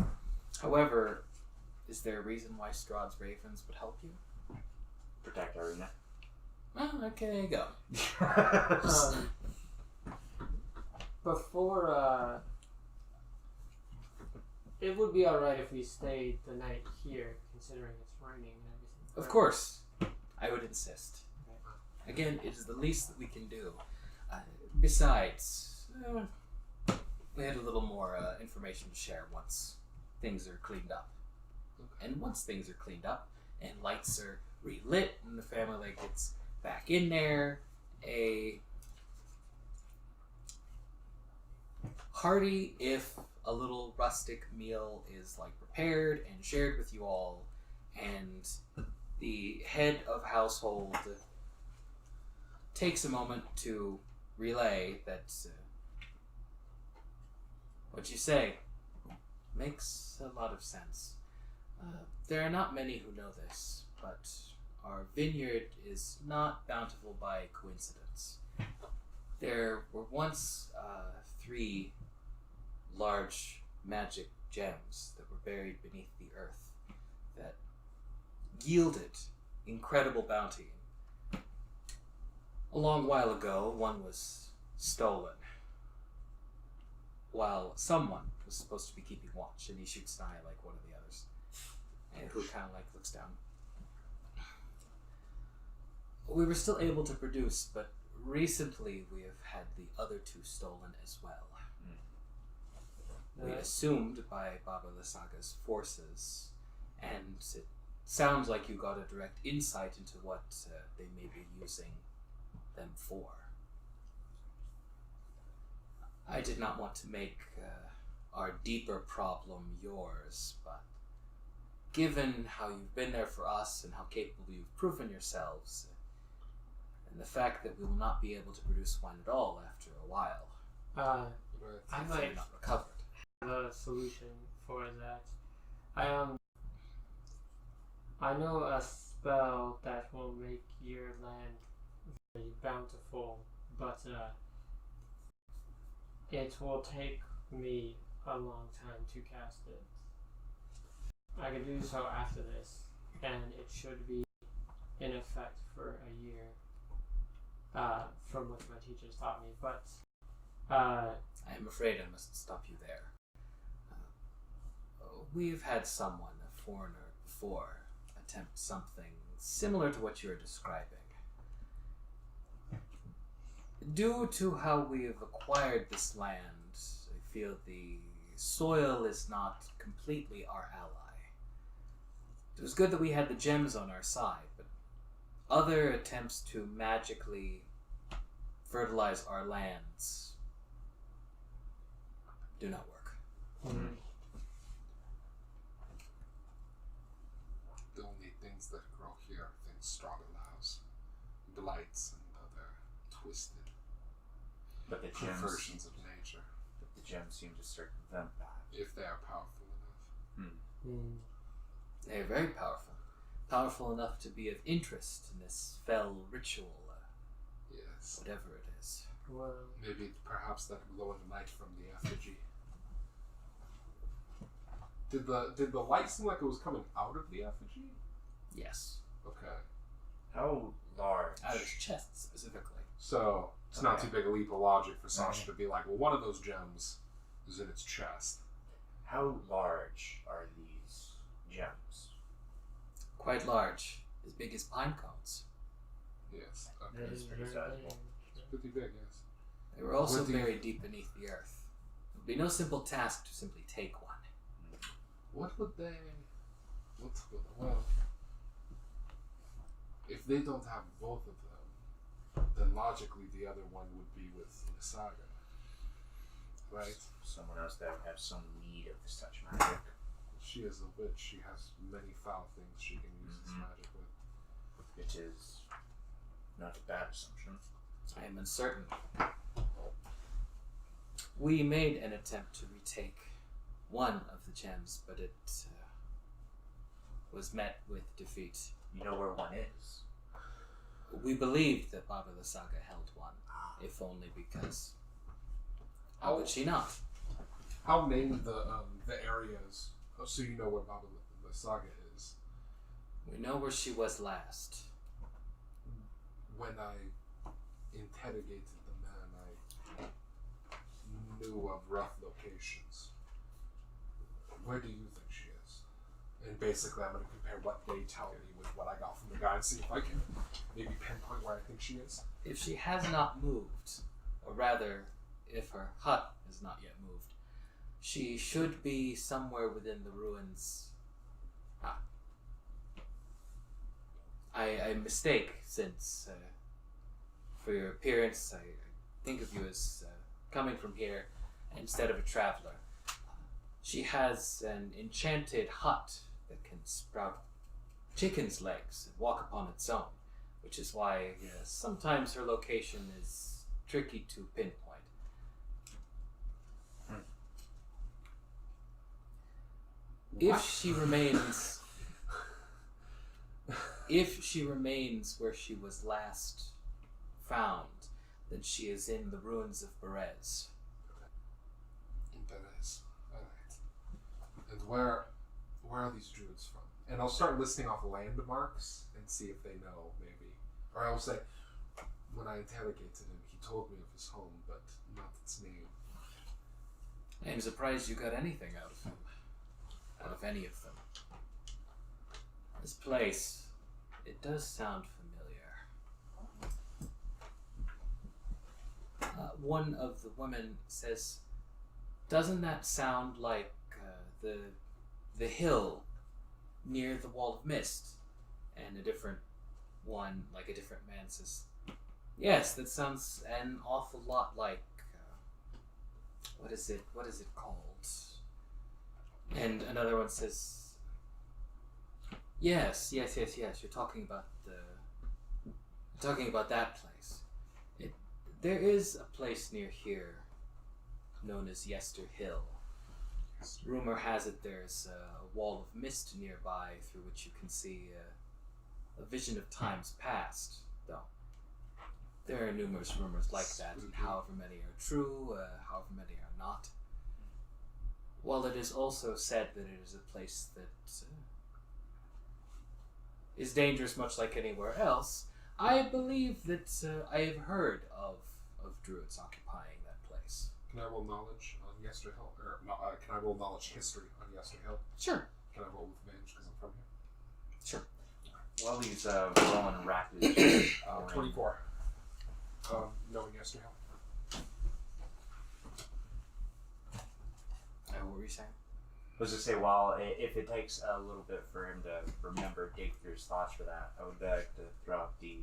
yet. However, is there a reason why Strahd's ravens would help you? Protect Arena. Oh, okay, go. Before, it would be alright if we stayed the night here, considering it's raining and everything. Of course, I would insist. Again, it is the least that we can do. Besides, we had a little more information to share once things are cleaned up. And once things are cleaned up and lights are relit and the family like gets back in there, a hearty, if a little rustic meal is like prepared and shared with you all, and the head of household takes a moment to relay that what you say makes a lot of sense. There are not many who know this, but our vineyard is not bountiful by coincidence. There were once 3 large magic gems that were buried beneath the earth that yielded incredible bounty. A long while ago, one was stolen, while someone was supposed to be keeping watch, and he shoots an eye like one of the others, and who kind of like looks down. We were still able to produce, but recently we have had the other 2 stolen as well. We assumed by Baba Lysaga's forces, and it sounds like you got a direct insight into what they may be using them for. I did not want to make our deeper problem yours, but given how you've been there for us and how capable you've proven yourselves, and the fact that we will not be able to produce wine at all after a while, I if might you're not recovered. have a solution for that. I know a spell that will make your land very bountiful, but it will take me a long time to cast it. I can do so after this, and it should be in effect for a year, from what my teachers taught me. But I am afraid I must stop you there. We've had someone, a foreigner, before attempt something similar to what you're describing. Due to how we have acquired this land, I feel the soil is not completely our ally. It was good that we had the gems on our side, but other attempts to magically fertilize our lands do not work. mm, The only things that grow here are things Strahd allows. Blights and other twisted But the gems, versions of nature, seem to circumvent that. if they are powerful enough. They are very powerful. Powerful enough to be of interest in this fell ritual, Yes. whatever it is. well, Maybe perhaps that glowing light from the effigy. Did the light seem like it was coming out of the effigy? Yes. Okay. How large? Out of his chest, specifically. So it's not Okay. too big a leap of logic for Sasha to be like, well, one of those gems is in its chest. How large are these gems? Quite large. As big as pine cones. Yes. that Okay. is pretty very sizable. It's pretty big, yes. They were also What do you- buried deep beneath the earth. It would be no simple task to simply take one. What would they... Well... If they don't have both of them, then logically the other one would be with Lysaga. Right? Someone else that would have some need of this touch magic. She is a witch. She has many foul things she can use this magic with. Which is not a bad assumption. I am uncertain. We made an attempt to retake one of the gems, but it was met with defeat. You know where one is. We believed that Baba Lysaga held one, if only because... How could she not? How name the areas so you know where Baba Lysaga is? We know where she was last. When I interrogated the man, I knew of rough locations. Where do you think she is? And basically, I'm going to compare what they tell me with what I got from the guy and see if I can maybe pinpoint where I think she is. If she has not moved, or rather, if her hut has not yet moved, she should be somewhere within the ruins. I mistake, since for your appearance, I think of you as coming from here instead of a traveler. She has an enchanted hut that can sprout chicken's legs and walk upon its own, which is why sometimes her location is tricky to pinpoint. If she remains where she was last found, then she is in the ruins of Berez. In Perez. Alright. And where are these druids from? And I'll start listing off landmarks and see if they know, maybe. Or I'll say, when I interrogated him, he told me of his home, but not its name. I am surprised you got anything out of him. Out of any of them. This place, it does sound familiar. One of the women says, Doesn't that sound like the hill near the Wall of Mist? And a different one, like a different man, says, yes, that sounds an awful lot like, what is it called? And another one says, yes, you're talking about that place. There is a place near here known as Yester Hill. Rumor has it there's a wall of mist nearby through which you can see a vision of times past, though. There are numerous rumors like that, and however many are true, however many are not. While it is also said that it is a place that is dangerous much like anywhere else, I believe that I have heard of druids occupying that place. Can I roll knowledge on Yester Hill? Or can I roll knowledge history on Yester Hill? Sure. Can I roll with advantage because I'm from here? Sure. While he's rolling rapid, 24. Knowing Yester Hill. What were you saying? I was to say, while if it takes a little bit for him to remember, dig through his thoughts for that, I would like to throw out the.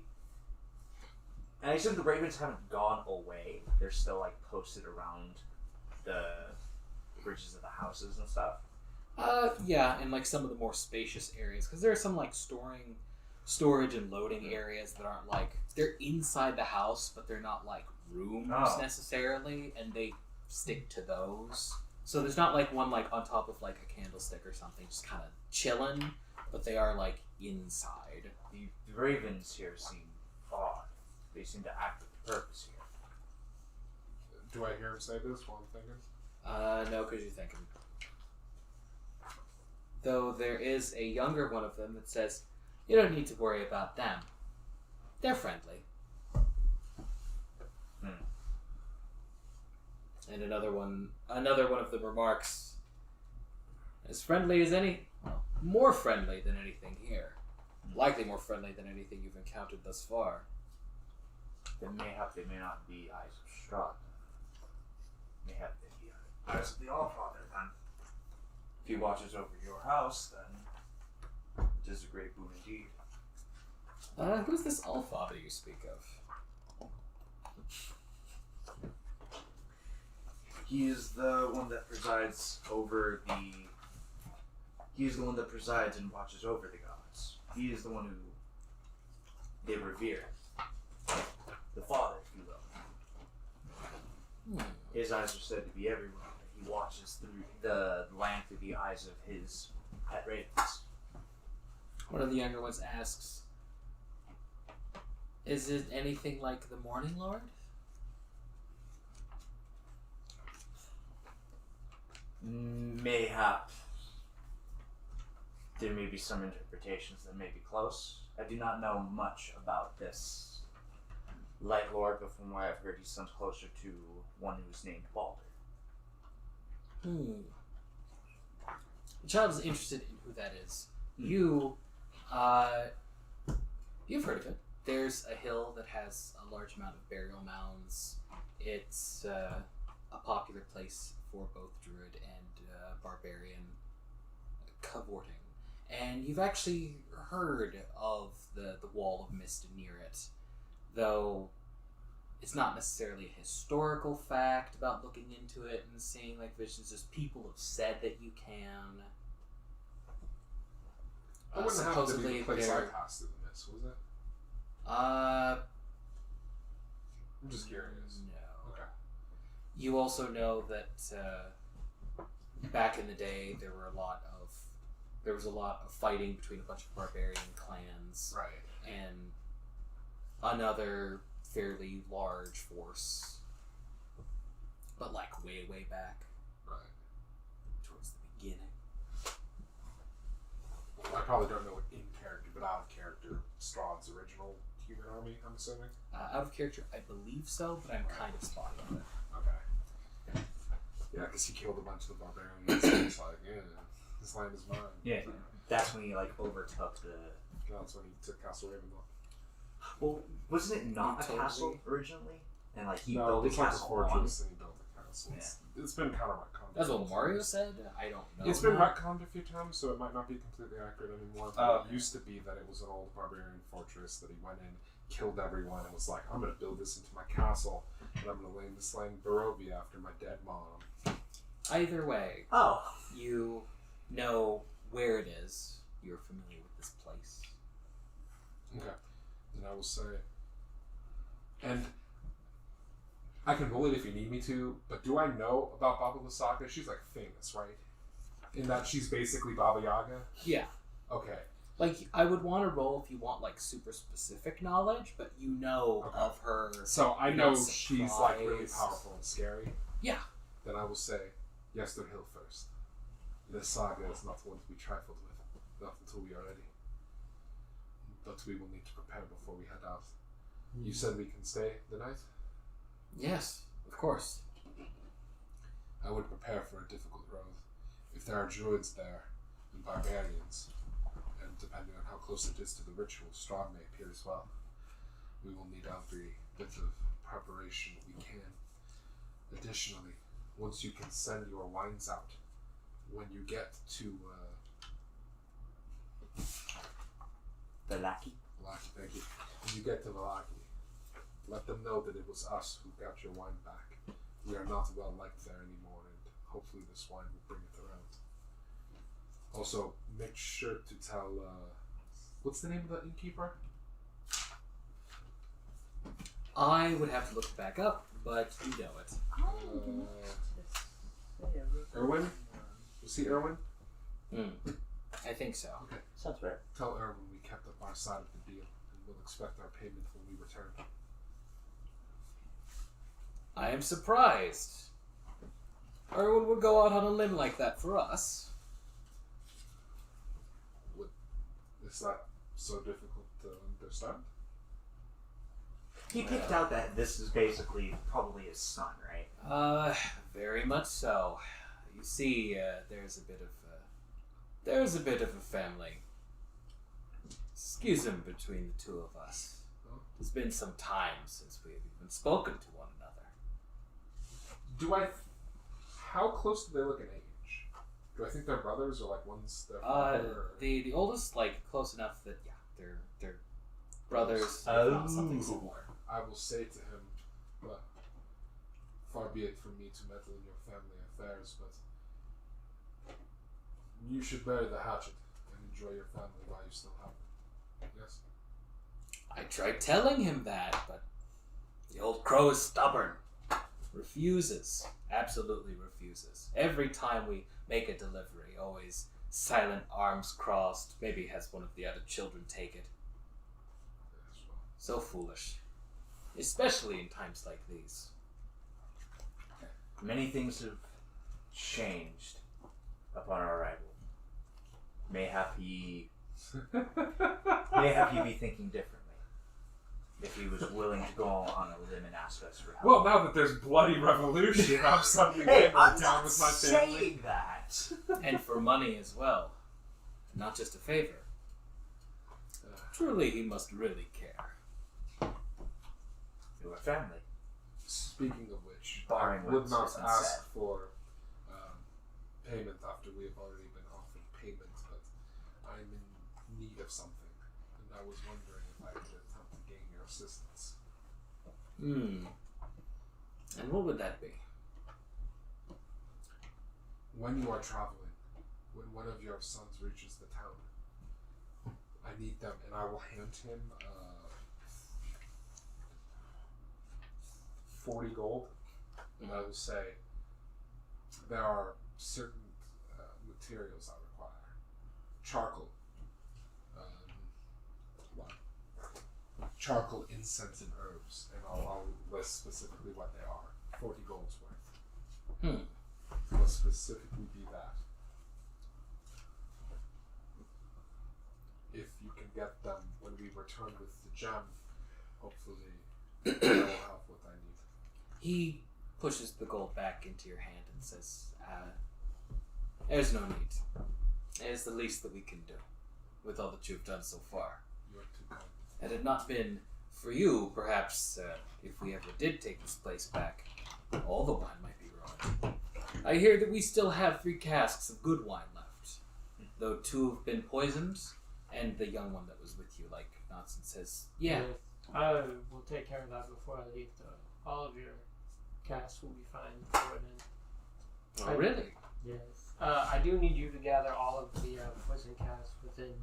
And I assume the ravens haven't gone away; they're still like posted around the bridges of the houses and stuff. Yeah, in like some of the more spacious areas, because there are some like storage and loading areas that aren't like they're inside the house, but they're not like rooms necessarily, and they stick to those. So there's not like one like on top of like a candlestick or something, just kind of chilling, but they are like inside. The ravens here seem odd. They seem to act with purpose here. Do I hear him say this while I'm thinking? No, because you're thinking. Though there is a younger one of them that says, you don't need to worry about them. They're friendly. And another one of them remarks, as friendly as more friendly than anything here. Likely more friendly than anything you've encountered thus far. Then mayhap they may not be eyes of Strahd. Mayhap they be eyes of the Allfather then. If he watches over your house, then it is a great boon indeed. Who's this Allfather you speak of? He is the one that presides over the. He is the one that presides and watches over the gods. He is the one who they revere. The father, if you will. His eyes are said to be everywhere. He watches through the land through the eyes of his pet ravens. One of the younger ones asks, is it anything like the Morning Lord? Mayhap there may be some interpretations that may be close. I do not know much about this Light Lord, but from what I've heard, he sounds closer to one who's named Balder. The child is interested in who that is. You've heard of it. There's a hill that has a large amount of burial mounds. It's a popular place for both druid and barbarian cavorting. And you've actually heard of the Wall of Mist near it, though it's not necessarily a historical fact about looking into it and seeing like visions. Just people have said that you can. That wouldn't have to be the place I there- passed through the mist, was it? I'm just curious. No. Okay. You also know that back in the day there was a lot of fighting between a bunch of barbarian clans Right. and another fairly large force, but like way back Right. towards the beginning. Well, I probably don't know it in character, but out of character, Strahd's original human army, I'm assuming. Out of character, I believe so, but I'm kind of spotty on it. Okay. Yeah, because he killed a bunch of the barbarians. And it's like, yeah, this land is mine. Yeah, that's when he like overtook the. That's when he took Castle Ravenloft. Well, wasn't it not a Totally. castle originally? And like he No, built a it's like a castle on. fortress and he built a so it's been kind of retconned. That's what Mario said? I don't know. It's been retconned a few times, so it might not be completely accurate anymore. But it used to be that it was an old barbarian fortress that he went in, killed everyone, and was like, I'm going to build this into my castle, and I'm going to name this land Barovia after my dead mom. Either way, Oh. you know where it is. You're familiar with this place. Okay. Then I will say... And I can roll it if you need me to, but do I know about Baba Lysaga? She's like famous, right? In that she's basically Baba Yaga? Yeah. Okay. Like, I would want to roll if you want, like, super specific knowledge, but you know of her. So I You're know not she's like really surprised. powerful and scary. Yeah. Then I will say, Yester Hill first. Lysaga is not one to be trifled with, not until we are ready. But we will need to prepare before we head out. You said we can stay the night? Yes, of course. I would prepare for a difficult road. If there are druids there, and barbarians, and depending on how close it is to the ritual, Strahd may appear as well. We will need every bit of preparation we can. Additionally, once you can send your wines out, when you get to Valaki. Valaki, thank you. When you get to Valaki, let them know that it was us who got your wine back. We are not well liked there anymore, and hopefully this wine will bring it around. Also, make sure to tell, what's the name of the innkeeper? I would have to look it back up, but you know it. Erwin? Was he Erwin? I think so. Okay. Sounds right. Tell Erwin we kept up our side of the deal, and we'll expect our payment when we return. I am surprised. Erwin would go out on a limb like that for us. Is that so difficult to understand? He picked out that this is basically probably his son, right? Very much so. You see, there's a bit of a family schism between the two of us. It's been some time since we've even spoken to one another. How close do they look in age? Do I think they're brothers or like one's their father? Or... The oldest, like, close enough that, yeah, they're brothers, if not something similar. I will say to him, well, far be it from me to meddle in your family affairs, but you should bury the hatchet and enjoy your family while you still have it. Yes? I tried telling him that, but the old crow is stubborn. Refuses. Absolutely refuses. Every time we make a delivery, always silent, arms crossed, maybe has one of the other children take it. Yes, well. So foolish. Especially in times like these. Many things have changed upon our arrival. Mayhap he be thinking differently. If he was willing to go on a limb and ask us for help. Well, now that there's bloody revolution, I'm suddenly Hey, going I'm down not with my family. saying that. And for money as well. Not just a favor. Truly, he must really care. You're a family. Speaking of which, Barring I would what's not been ask said. for payment after we have already been offered payment, but I'm in need of something, and I was wondering if I could attempt to gain your assistance. And what would that be? When you are traveling, when one of your sons reaches the town, I need them, and I will hand him 40 gold, and I will say there are certain materials I require. Charcoal. Charcoal, incense, and herbs, and I'll list specifically what they are. 40 gold's worth. Will specifically be that. If you can get them when we return with the gem, hopefully I will have what I need. He pushes the gold back into your hand and says, there's no need. It is the least that we can do with all that you've done so far. You are too kind. Had it not been for you, perhaps if we ever did take this place back, all the wine might be ruined. I hear that we still have 3 casks of good wine left, though 2 have been poisoned, and the young one that was with you, like Nonsen says, yeah. I will take care of that before I leave. Though all of your casks will be fine before then. Oh, really? Yes. I do need you to gather all of the poison casks within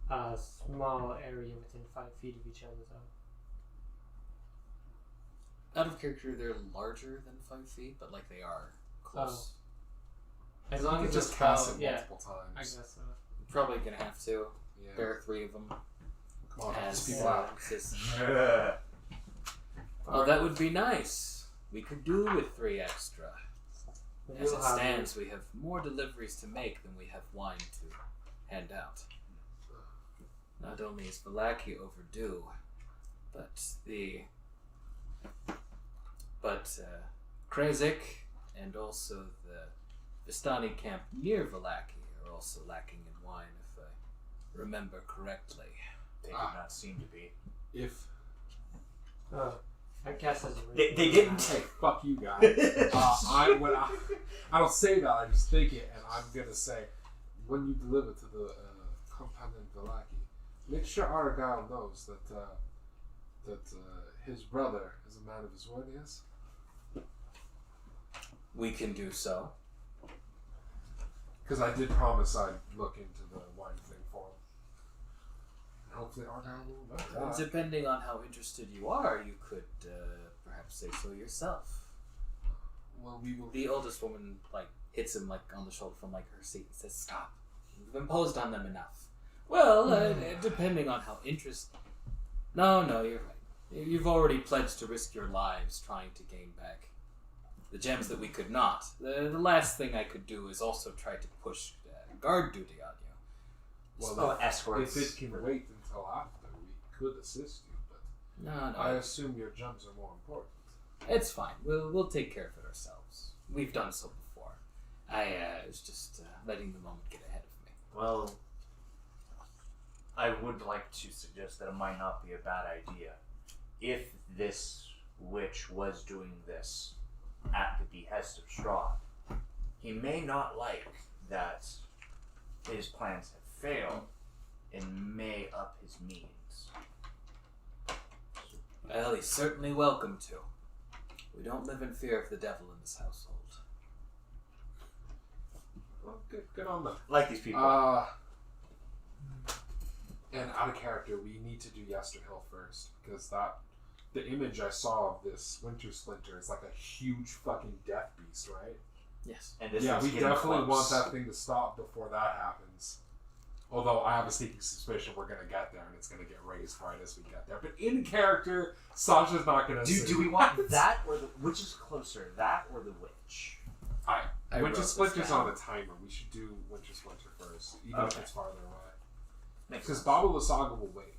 a small area within 5 feet of each other, though. Out of character, they're larger than 5 feet, but like they are close. As You long could as just it's cast about- it multiple I times. guess so. Probably gonna have to. Yeah. There are 3 of them. Come on, help As, these people out. says- Yeah. Oh, that would be nice. We could do with 3 extra. But As you'll it have- stands, we have more deliveries to make than we have wine to hand out. Not only is Valaki overdue, but Krezik and also the Vistani camp near Valaki are also lacking in wine, if I remember correctly. They did not seem to be. If Oh, I guess as a They didn't. hey, fuck you guys. I don't say that. I just think it, and I'm gonna say, when you deliver to the compound in Valaki, make sure Argyle knows that his brother is a man of his word. Yes. We can do so. Because I did promise I'd look into the wine thing for him. And hopefully Argyle will know that. Depending on how interested you are, you could perhaps say so yourself. Well, we will. The oldest woman hits him on the shoulder from her seat and says, "Stop. You've imposed on them enough." Well, depending on how No, you're right. You've already pledged to risk your lives trying to gain back the gems that we could not. The last thing I could do is also try to push guard duty on you. Well, Escorts. if it can wait until after, we could assist you, but No, I assume your gems are more important. it's fine. We'll take care of it ourselves. We've done so before. I was just letting the moment get ahead of me. Well, I would like to suggest that it might not be a bad idea if this witch was doing this at the behest of Strahd. He may not like that his plans have failed and may up his means. Well, he's certainly welcome to. We don't live in fear of the devil in this household. Well, good on them. Like these people. And out of character, we need to do Yesterhill first, because the image I saw of this Winter Splinter is like a huge fucking death beast, right? Yes. And this Yeah, is we getting definitely close. want that thing to stop before that happens. Although I have a sneaking suspicion we're gonna get there and it's gonna get raised right as we get there. But in character, Sasha's not gonna Do we want that or which is closer, that or the witch? I wrote Winter this Splinter's down. on a timer. We should do Winter Splinter first, even if Okay. it's farther away. Makes Because sense. Baba Lysaga will wait.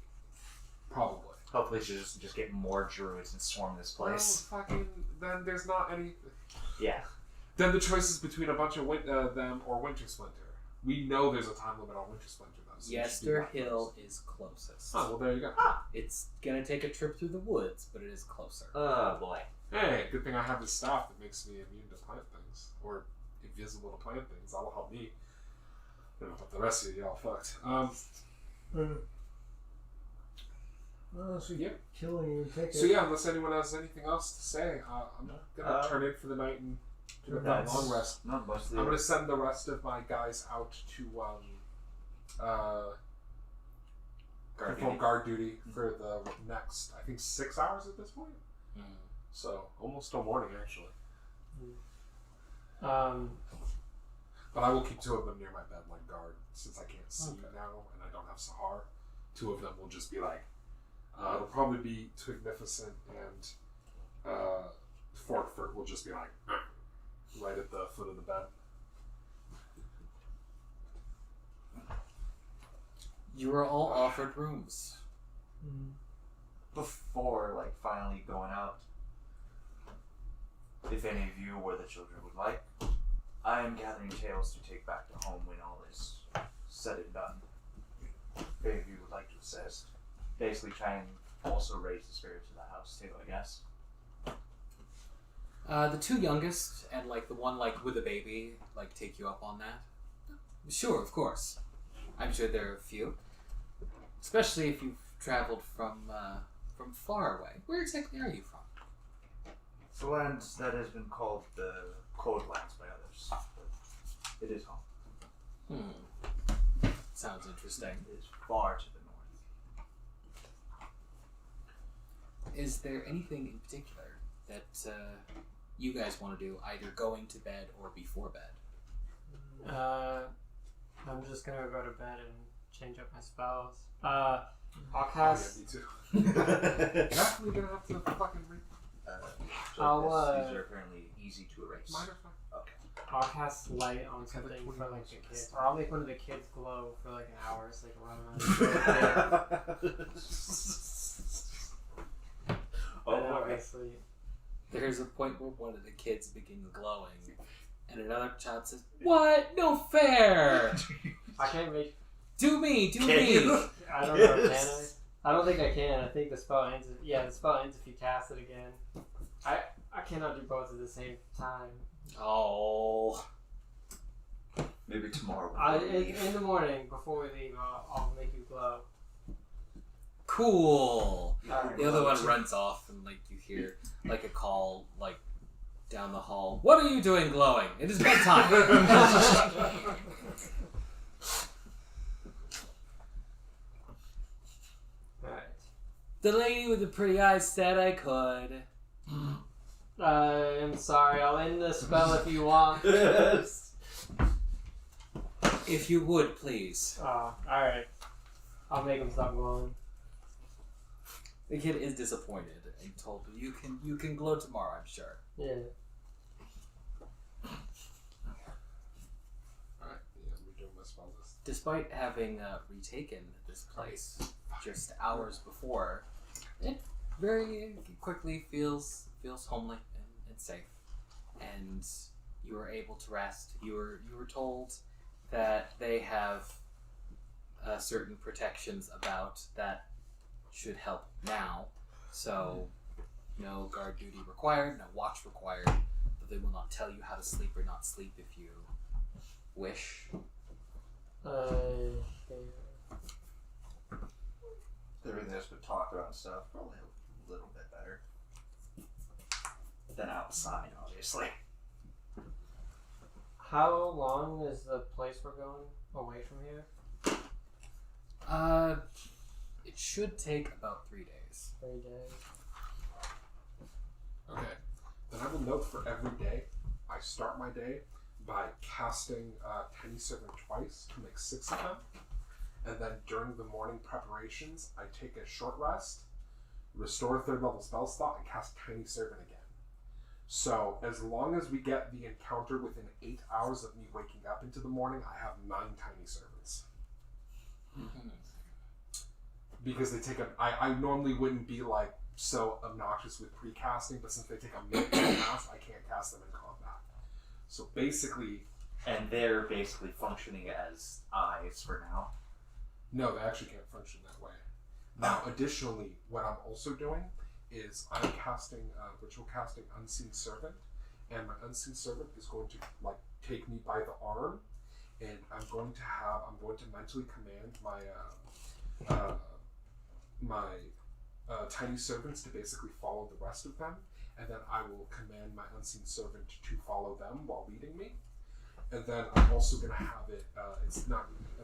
Probably. Hopefully she'll just get more druids and swarm this place. Well, fucking, then there's not any... Yeah. Then the choice is between a bunch of them or Winter Splinter. We know there's a time limit on Winter Splinter, though. So we should do that Yesterhill first. is closest. Oh, well, there you go. It's gonna take a trip through the woods, but it is closer. Oh boy. Hey, good thing I have this staff that makes me immune to plant things. Or invisible to plant things. That'll help me. I don't know about the rest of you, y'all fucked. Well, so Yeah. killing you, take So it. yeah, unless anyone has anything else to say, I'm gonna turn in for the night and do a That's- long rest. Not mostly. I'm gonna send the rest of my guys out to perform guard duty for the next, I think, 6 hours at this point. So almost till morning, actually. But I will keep 2 of them near my bed, like guard, since I can't see now and I don't have Sahar. 2 of them will just be like, it'll probably be Twignificent and Forkford will just be like, right at the foot of the bed. You were all offered rooms. Before, finally going out, if any of you or the children would like, I am gathering tales to take back to home when all is said and done. If any of you would like to assist, basically try and also raise the spirits of the house too, I guess. The two youngest and like the one like with a baby like take you up on that. Sure, of course. I'm sure there are a few, especially if you've traveled from far away. Where exactly are you from? The land that has been called the Cold Lands by others. But it is home. Sounds interesting. It is far to the north. Is there anything in particular that you guys want to do, either going to bed or before bed? I'm just gonna go to bed and change up my spells. I'll cast. Yeah, me too. Definitely gonna have to fucking read. I'll, these are apparently easy to erase. Minor fact. Okay. I'll cast light on something for like the kids, or I'll make one of the kids glow for like an hour, so they can run around. And then obviously, There's a point where one of the kids begins glowing, and another child says, "What? No fair! I can't make. Do me! Can you? I don't know. Can I? I don't think I can. I think the spell ends. The spell ends if you cast it again. I cannot do both at the same time. Oh. Maybe tomorrow. In the morning before we leave, I'll make you glow. Cool. Alright. The other one runs off, and like you hear like a call like down the hall. What are you doing glowing? It is bedtime. Alright. The lady with the pretty eyes said I could. I'm sorry. I'll end the spell if you want. If you would, please. Oh, alright. I'll make him stop glowing. The kid is disappointed and told you can glow tomorrow, I'm sure. Yeah. Alright, yeah, we're doing my spell list. Despite having retaken this place just hours before, it very quickly feels homely and safe. And you were able to rest. You were told that they have certain protections about that should help now. So no guard duty required, no watch required, but they will not tell you how to sleep or not sleep if you wish. Everything that's been talked about and stuff, probably a little bit better than outside, obviously. How long is the place we're going away from here? It should take about 3 days. 3 days. Okay. Then I will note for every day, I start my day by casting Tiny Servant twice to make 6 of them. And then during the morning preparations, I take a short rest, restore a 3rd level spell slot, and cast Tiny Servant again. So as long as we get the encounter within 8 hours of me waking up into the morning, I have 9 Tiny Servants. Because they take I normally wouldn't be like so obnoxious with pre-casting, but since they take a minute to cast, I can't cast them in combat. So basically... And they're basically functioning as eyes for now. No, they actually can't function that way. Now, additionally, what I'm also doing is I'm casting, ritual casting Unseen Servant, and my Unseen Servant is going to like take me by the arm, and I'm going to mentally command my tiny servants to basically follow the rest of them, and then I will command my Unseen Servant to follow them while leading me. And then I'm also going to have it, and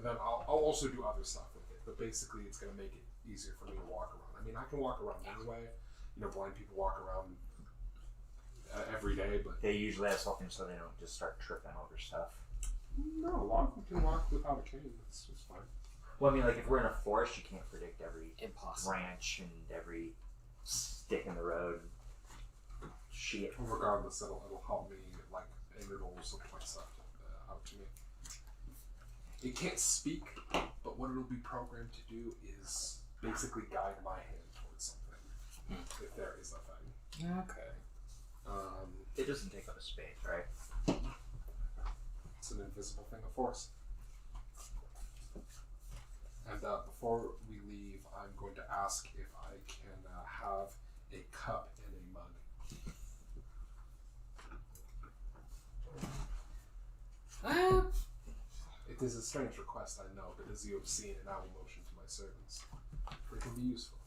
then I'll also do other stuff with it, but basically it's going to make it easier for me to walk around. I mean, I can walk around anyway. You know, blind people walk around every day, but... They usually have something so they don't just start tripping over stuff. No, a lot of them can walk without a cane. It's fine. Well, I mean, like, if we're in a forest, you can't predict every Impossible. branch and every stick in the road. Shit. Regardless, it'll help me, like, and it'll also point stuff out to me. It can't speak, but what it'll be programmed to do is basically guide my hand towards something, if there is a thing. Okay. It doesn't take up a space, right? It's an invisible thing of force. And before we leave, I'm going to ask if I can have a cup and a mug. It is a strange request, I know, but as you have seen, and I will motion to my servants, for it can be useful.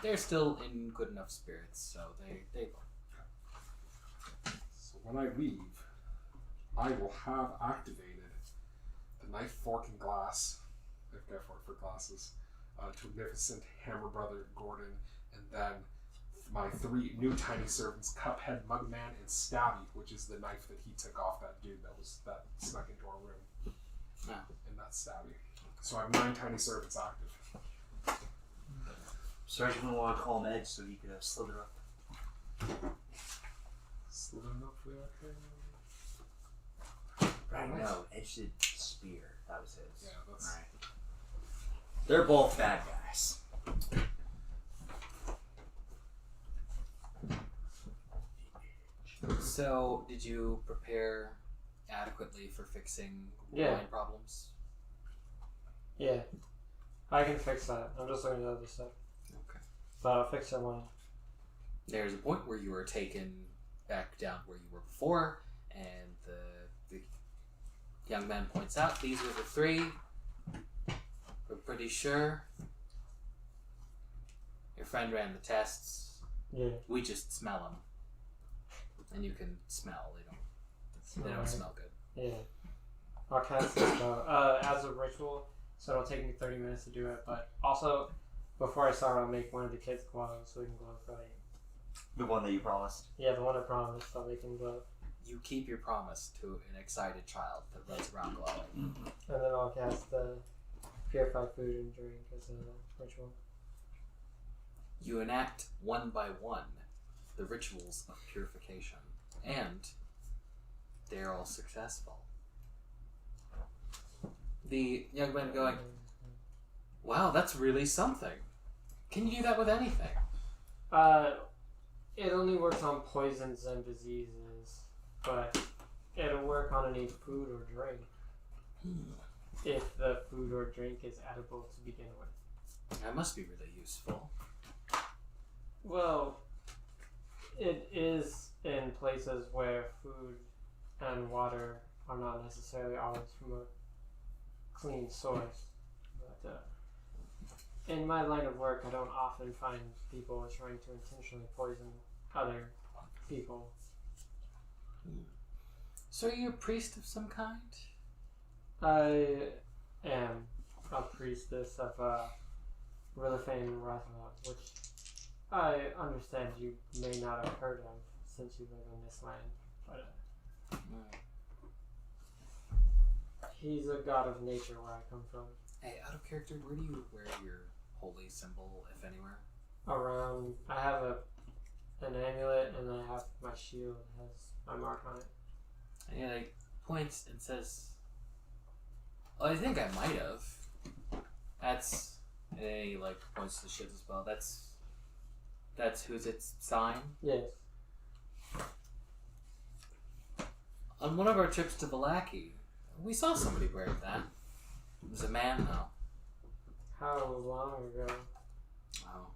They're still in good enough spirits, so they So when I leave, I will have activated the knife, fork, and glass, therefore for glasses, to Magnificent Hammer Brother Gordon, and then my 3 new tiny servants, Cuphead, Mugman, and Stabby, which is the knife that he took off that dude that snuck into our room. Oh. And that's Stabby. So I have 9 tiny servants active. Sorry, you want to call him Edge so he could slither up. Slithering up for the arcade. Right, no, Edge did spear. That was his. Yeah, that's... Right. They're both bad guys. So, did you prepare adequately for fixing Yeah. wine problems? Yeah. I can fix that. I'm just looking at other stuff. Okay. But I'll fix that one. There's a point where you were taken back down where you were before, and the young man points out these were the 3. We're pretty sure. Your friend ran the tests. Yeah. We just smell them, and you can smell. They don't smell good. Yeah. I'll cast this spell as a ritual, so it'll take me 30 minutes to do it. But also, before I start, I'll make one of the kids glow so we can glow for like. The one that you promised. Yeah, the one I promised, so they can glow. You keep your promise to an excited child that runs around glowing. And then I'll cast the purify food and drink as a ritual. You enact one by one the rituals of purification, and they're all successful. The young man going, wow, that's really something. Can you do that with anything? It only works on poisons and diseases, but it'll work on any food or drink. If the food or drink is edible to begin with. That must be really useful. Well, it is in places where food and water are not necessarily always from a clean source. But in my line of work, I don't often find people trying to intentionally poison other people. So are you a priest of some kind? I am a priestess of Rilifane Rathma, which I understand you may not have heard of since you live in this land, but he's a god of nature where I come from. Hey, out of character, where do you wear your holy symbol, if anywhere? Around, I have an amulet, and I have my shield has my mark on it. And he like points and says, "Oh, I think I might have." That's, and then he like points to the shield as well. That's who's its sign. Yes. On one of our trips to Valaki, we saw somebody wearing that. It was a man, though. How long ago? Wow.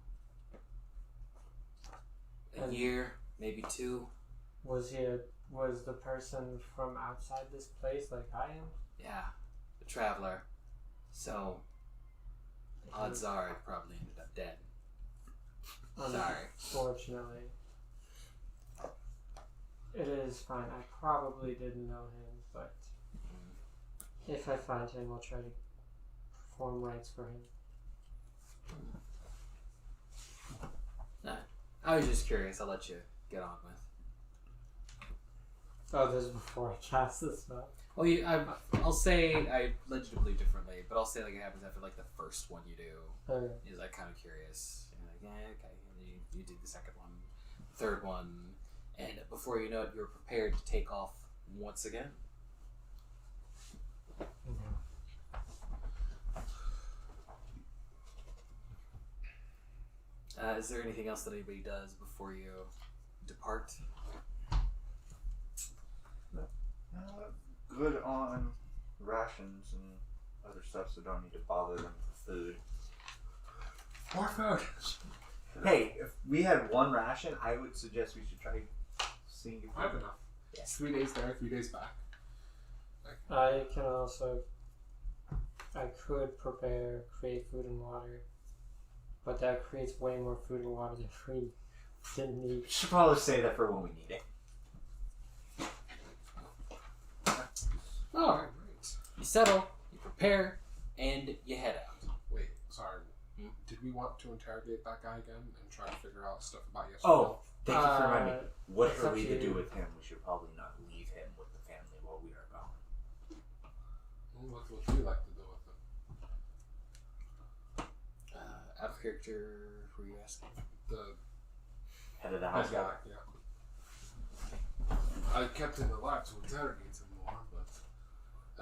A year, maybe 2. Was the person from outside this place like I am? Yeah, a traveler. So, odds are it probably ended up dead. Sorry. Unfortunately. It is fine. I probably didn't know him, but if I find him, I'll try to perform rites for him. No, I was just curious. I'll let you get on with. Oh, this is before I cast this spell. Well, I'll say I led you to believe differently, but I'll say like it happens after like the first one you do. Okay. Is like kind of curious. And you're like, yeah, okay. And you do the second one, third one, and before you know it, you're prepared to take off once again. Is there anything else that anybody does before you depart? Good on rations and other stuff, so don't need to bother them with food. More food! Hey, if we had one ration, I would suggest we should try seeing if I have enough. It's 3 days there, 3 days back. I can also. I could create food and water, but that creates way more food and water than we didn't need. We should probably say that for when we need it. Alright. You settle, you prepare, and you head out. Wait, sorry. Did we want to interrogate that guy again and try to figure out stuff about yesterday? Oh, thank you for reminding me. What it's are up we to to do you. with him? We should probably not leave him with the family while we are gone. What would you like to do with him? Out of character, who are you asking? The Head of the head household. guy, yeah. I kept him alive to interrogate him more, but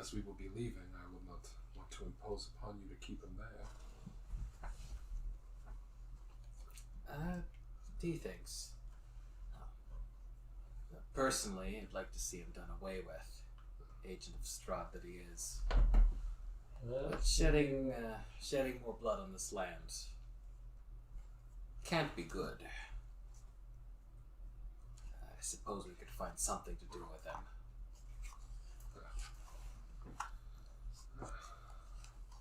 as we will be leaving, I will not want to impose upon you to keep him there. He thinks. Personally, I'd like to see him done away with. Agent of Strahd that he is. But shedding more blood on this land can't be good. I suppose we could find something to do with him.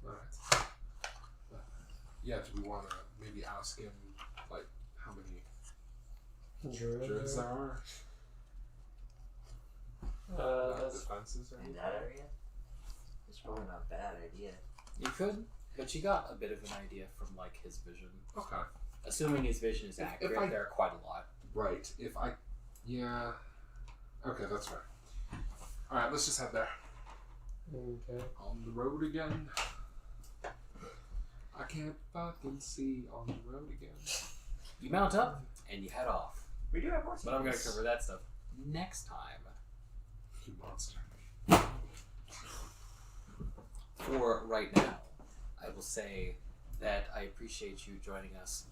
Alright. Yeah, do we want to maybe ask him, like, how many druids there are? Defenses or In anything? that area? It's probably not a bad idea. You could, but you got a bit of an idea from like his vision. Okay. Assuming his vision is accurate, there are quite a lot. Right. Yeah. Okay, that's fair. Alright, let's just head there. Okay. On the road again. I can't fucking see on the road again. You mount up and you head off. We do have more But I'm going to cover that stuff next time. You monster. For right now, I will say that I appreciate you joining us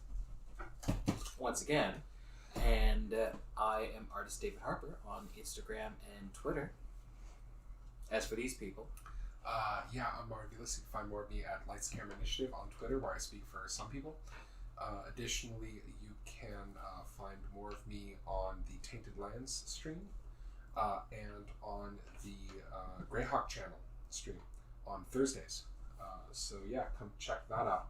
once again. And I am artist David Harper on Instagram and Twitter. As for these people, Yeah, I'm Marvelous. You can find more of me at Lights Camera Initiative on Twitter, where I speak for some people. Additionally, you can find more of me on the Tainted Lands stream and on the Greyhawk channel stream on Thursdays. So yeah, come check that out.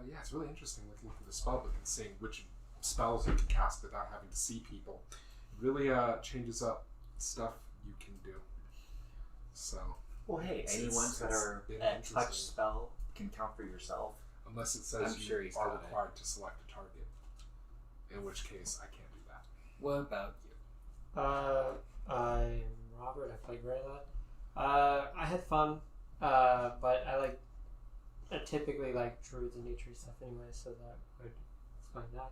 Yeah, it's really interesting looking through the spell book and seeing which spells you can cast without having to see people. It really changes up stuff you can do. So, Well, hey, any ones that are been a interesting. touch spell can count for yourself. Unless it says I'm you sure he's are got it. required to select a target, in which case I can't do that. what about you? I'm Robert. I play Greila. I had fun, but I typically like druids and nature stuff anyway, so that would explain that.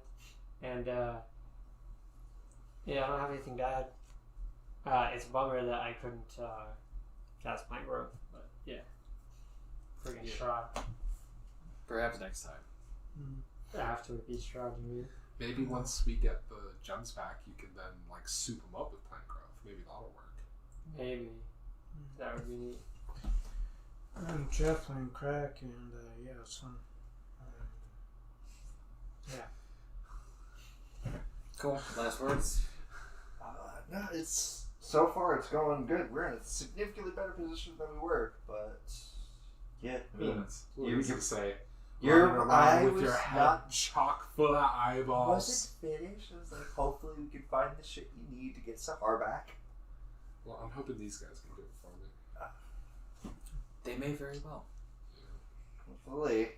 And yeah, I don't have anything bad. It's a bummer that I couldn't cast my growth, but yeah, friggin' Yeah. Strahd. Perhaps next time. After we beat Strahd, you mean? Maybe once we get the gems back, you can then like soup them up with plant growth. Maybe that'll work. Maybe that would be neat. I'm Jeff playing Crack, and yeah, it's fun. Cool. Last words? No, it's so far it's going good. We're in a significantly better position than we were, but yeah, I mean, It's a little you're- easy to say. your running around eye with was your head not chock full of eyeballs. wasn't finished. It was like, hopefully we can find the shit you need to get Sahar back. Well, I'm hoping these guys can do it for me. They may very well. Hopefully.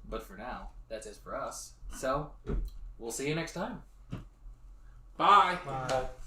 But for now, that's it for us. So, we'll see you next time. Bye. But